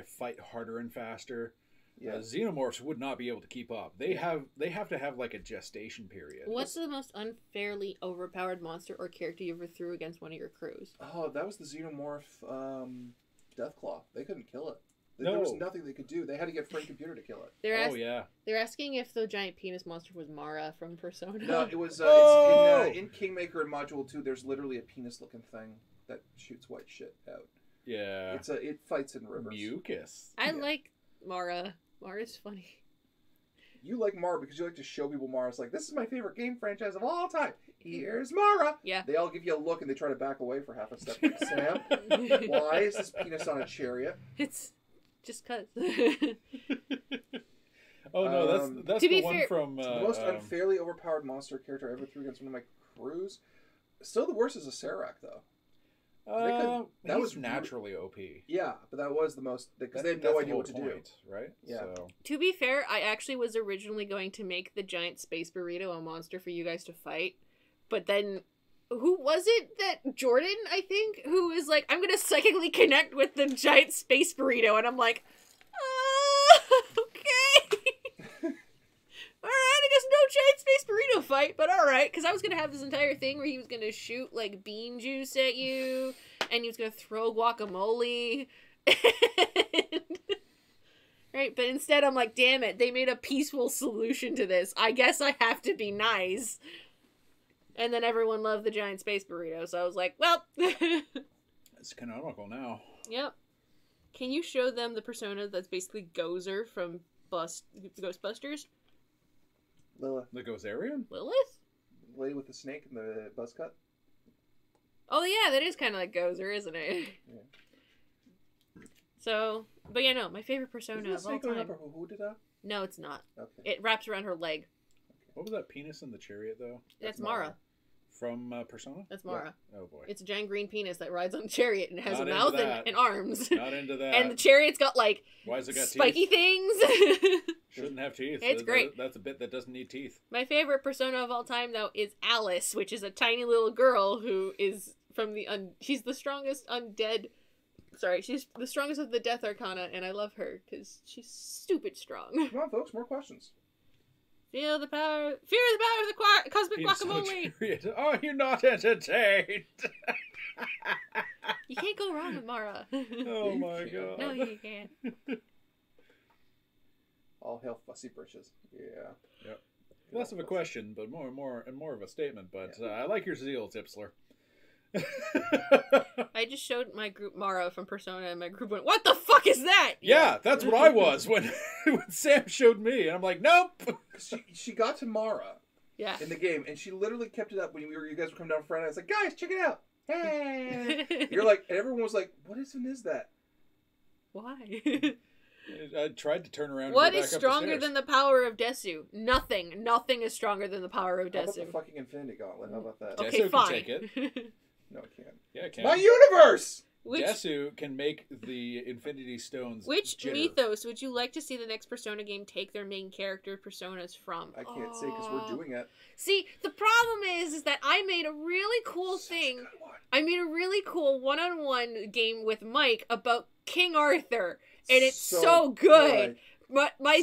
fight harder and faster? Yeah. Xenomorphs would not be able to keep up. They have to have like a gestation period. What's the most unfairly overpowered monster or character you ever threw against one of your crews? Oh, that was the Xenomorph Deathclaw. They couldn't kill it. No. There was nothing they could do. They had to get free computer to kill it. They're asking if the giant penis monster was Mara from Persona. No, it was it's in Kingmaker and Module 2. There's literally a penis-looking thing that shoots white shit out. Yeah. It fights in rivers. Mucus. I like Mara. Mara's funny. You like Mara because you like to show people Mara. It's like, this is my favorite game franchise of all time. Here's Mara. Yeah. They all give you a look and they try to back away for half a step. Like, Sam, why is this penis on a chariot? It's just cause. Oh no, that's to the be one fair, from the most unfairly overpowered monster character I ever threw against one of my crews. Still the worst is a Serac though. That was naturally OP. Yeah, but that was the most because they had no idea what to do. Right? Yeah. So. To be fair, I actually was originally going to make the giant space burrito a monster for you guys to fight, but then who was it that Jordan, I think, who is like, I'm gonna psychically connect with the giant space burrito, and I'm like, okay. Alright, I guess no giant space burrito fight, but alright, because I was going to have this entire thing where he was going to shoot, like, bean juice at you, and he was going to throw guacamole, right, but instead I'm like, damn it, they made a peaceful solution to this, I guess I have to be nice, and then everyone loved the giant space burrito, so I was like, well. It's canonical now. Yep. Can you show them the persona that's basically Gozer from Ghostbusters? Lilith. The Gozerian? Lilith? The lady with the snake and the buzz cut? Oh, yeah, that is kind of like Gozer, isn't it? Yeah. So, but yeah, no, my favorite persona of all time. No, it's not. Okay. It wraps around her leg. What was that penis in the chariot, though? That's Mara. From Persona? That's Mara. Yeah. Oh, boy. It's a giant green penis that rides on a chariot and has Not a mouth into that. and arms. Not into that. And the chariot's got, like, why has it got spiky teeth? things. Shouldn't have teeth. It's great. That's a bit that doesn't need teeth. My favorite persona of all time, though, is Alice, which is a tiny little girl who is from the... she's the strongest undead... Sorry, she's the strongest of the Death Arcana, and I love her, because she's stupid strong. Come on, folks, more questions. Feel the power... Fear the power of the cosmic guacamole! Are you not entertained? You can't go wrong with Mara. Oh my god. No, you can't. All hail fussy britches. Yeah. Yep. Less of a question, but more of a statement. But I like your zeal, Tipsler. I just showed my group Mara from Persona, and my group went, "What the fuck is that?" Yeah, that's what I was when Sam showed me, and I'm like, "Nope." She got to Mara. Yeah. In the game, and she literally kept it up when you guys were coming down Friday. I was like, "Guys, check it out!" Hey, you're like, and everyone was like, "What even is that?" Why? I tried to turn around. And what go is back stronger up the than the power of Desu? Nothing. Nothing is stronger than the power of How about Desu. the fucking Infinity Gauntlet? How about that? Okay, Desu fine. can take it. No, it can't. Yeah, it can. My universe! Desu can make the Infinity Stones. Which jitter. mythos would you like to see the next Persona game take their main character personas from? I can't say because we're doing it. See, the problem is that I made a really cool thing. I made a really cool one-on-one game with Mike about King Arthur, and it's so good.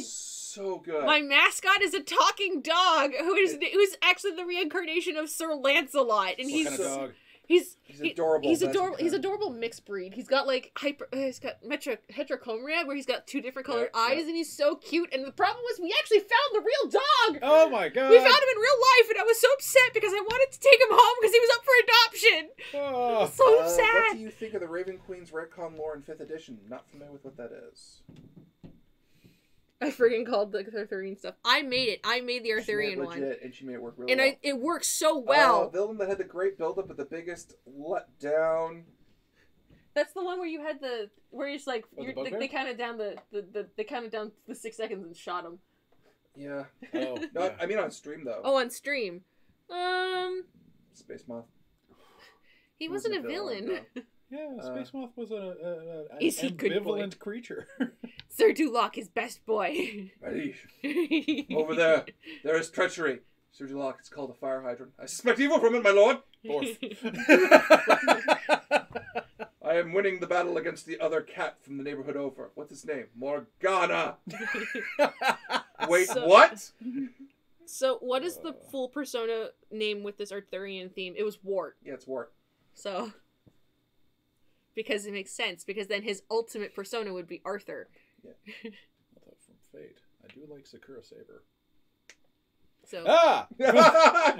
So good. My mascot is a talking dog who's actually the reincarnation of Sir Lancelot, and What kind of dog? He's adorable. He's That's adorable. okay. He's adorable mixed breed. He's got like he's got heterochromaria where he's got 2 different colored eyes, and he's so cute. And the problem was we actually found the real dog. Oh my god! We found him in real life, and I was so upset because I wanted to take him home because he was up for adoption. Oh. So What sad. do you think of the Raven Queen's retcon lore in 5th edition? Not familiar with what that is. I friggin' called the Arthurian stuff. I made it. I made the She made Arthurian it one. legit, and she made it work really And well. it works so well. The one that had the great build-up, but the biggest letdown. That's the one where you had where you're just like Oh, the they counted down they counted down the 6 seconds and shot him. Yeah. Oh, No, yeah. I mean on stream though. Oh, on stream. Space Moth. He wasn't a villain. Yeah, Space Moth was an Is he good boy? ambivalent creature. Sir Duloc is best boy. Ready. Over there. There is treachery. Sir Duloc, it's called a fire hydrant. I suspect evil from it, my lord. Orf. I am winning the battle against the other cat from the neighborhood over. What's his name? Morgana. Wait, So- what? So, what is the full persona name with this Arthurian theme? It was Wart. Yeah, it's Wart. So, because it makes sense. Because then his ultimate persona would be Arthur. From Fate. I do like Sakura Saber. So, Ah!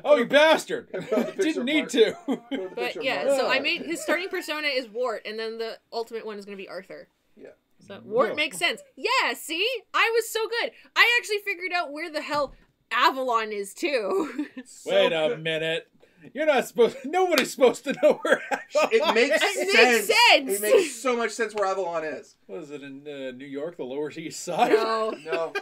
Oh, you bastard! found the picture Didn't of need Mark. to. but yeah, so I made his starting persona is Wart, and then the ultimate one is going to be Arthur. Yeah. So Wart No. makes sense. Yeah, see, I was so good. I actually figured out where the hell Avalon is too. Wait a minute. You're not supposed. Nobody's supposed to know where. It makes It sense. makes sense. It makes so much sense where Avalon is. Was it in New York, the Lower East Side? No, No.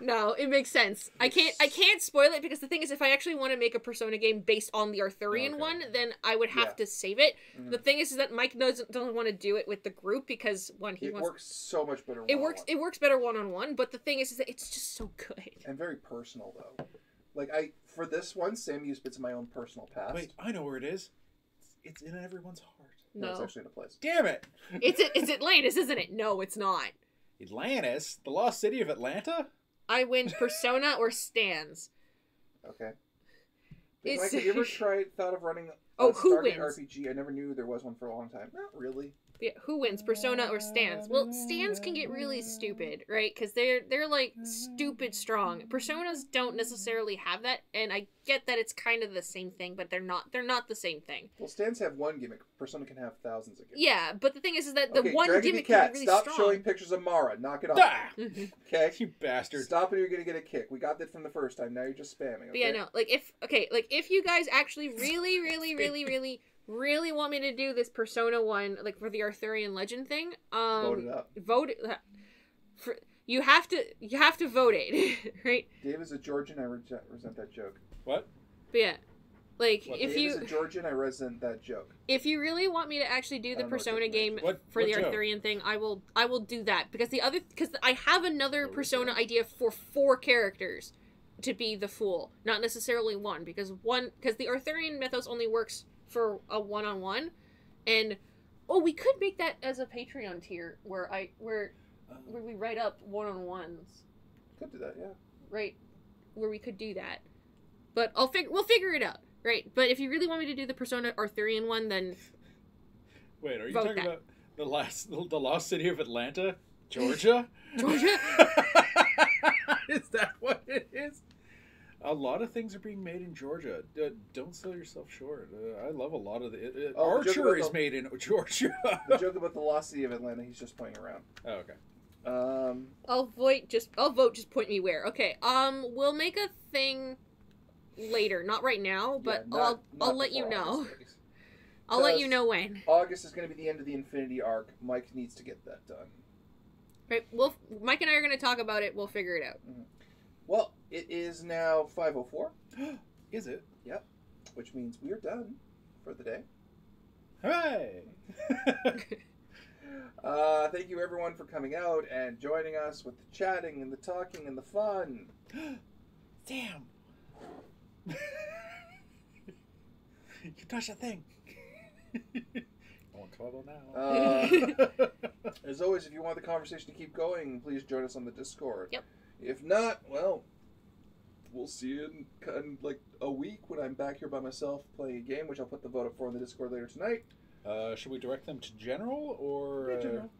no, it makes sense. I can't spoil it because the thing is, if I actually want to make a Persona game based on the Arthurian Okay. one, then I would have to save it. Mhm. The thing is that Mike doesn't want to do it with the group because he It wants. works so much better. It one-on-one. works better one-on-one, but the thing is that it's just so good. And very personal though. Like for this one, Sam used bits of my own personal past. Wait, I know where it is. It's in everyone's heart. No, it's No, actually in a place. Damn it! it's Atlantis, isn't it? No, it's not. Atlantis, the lost city of Atlanta. I win Persona or Stans. Okay. It's- Mike, have you ever thought of running Oh, a who Stargate wins? RPG? I never knew there was one for a long time. Not really. Yeah, who wins, Persona or Stans? Well, Stans can get really stupid, right? Because they're like stupid strong. Personas don't necessarily have that, and I get that it's kind of the same thing, but they're not the same thing. Well, stands have one gimmick. Persona can have thousands of gimmicks. Yeah, but the thing is that the Okay, one Dragon gimmick Cat, can be really stop strong. showing pictures of Mara. Knock it off. Ah! Okay? You bastard. Stop it or you're going to get a kick. We got that from the first time. Now you're just spamming. Okay? But yeah, no, like if you guys actually really want me to do this Persona one, like for the Arthurian legend thing, Vote it up. you have to vote it, right? Dave is a Georgian. I resent that joke. What? But yeah, like What, if Dave you is a Georgian. I resent that joke. if you really want me to actually do I the don't know what Persona joke game What- for what the joke? Arthurian thing, I will do that because I have another What was Persona that? idea for 4 characters to be the fool, not necessarily one because the Arthurian mythos only works for a one-on-one, and we could make that as a Patreon tier where we write up one-on-ones, Could do that, yeah. right? Where we could do that, but we'll figure it out, right? But if you really want me to do the Persona Arthurian one, then Wait, are you Vote talking that. about the lost city of Atlanta, Georgia? Georgia. Is that what it is? A lot of things are being made in Georgia. Don't sell yourself short. I love a lot of the the joke Archer about is the- made in Georgia. The joke about the lost city of Atlanta, he's just playing around. Oh, okay. I'll vote. Just point me where. Okay. We'll make a thing later, not right now, but Yeah, not I'll let you before know. August, please. I'll let you Because know when. August is going to be the end of the Infinity arc. Mike needs to get that done. Right. Mike and I are gonna talk about it. We'll figure it out. Well, it is now 5:04, Is it? which means we are done for the day. Hooray! Thank you everyone for coming out and joining us with the chatting and the talking and the fun. Damn. You touched a thing. On trouble now. As always, if you want the conversation to keep going, please join us on the Discord. Yep. If not, well, we'll see you in like a week when I'm back here by myself playing a game, which I'll put the vote up for in the Discord later tonight. Should we direct them to general or general?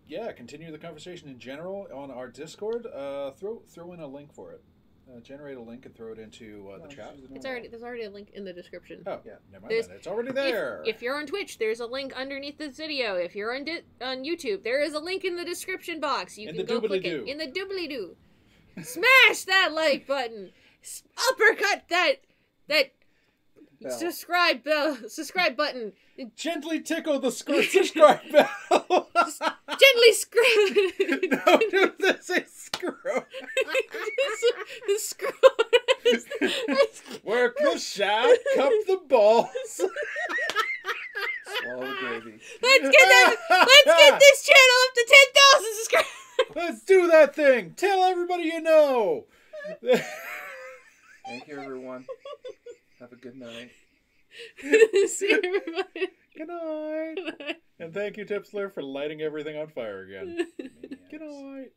Yeah, continue the conversation in general on our Discord. Throw in a link for it. Generate a link and throw it into the chat. There's already a link in the description. Oh, yeah. Never mind then. It's already there. If you're on Twitch, there's a link underneath this video. If you're on YouTube, there is a link in the description box. You can go click it. In the doobly-doo. Smash that like button. Uppercut that subscribe button. Gently tickle the subscribe bell. Gently screw. No, dude, this is screw. The screw. Work the shaft, cup the balls. Swallow the gravy. Let's get this channel up to 10,000 subscribers. Let's do that thing. Tell everybody you know. Thank you, everyone. Have a good night. See everybody. Good night. And thank you, Tipsler, for lighting everything on fire again. Good night.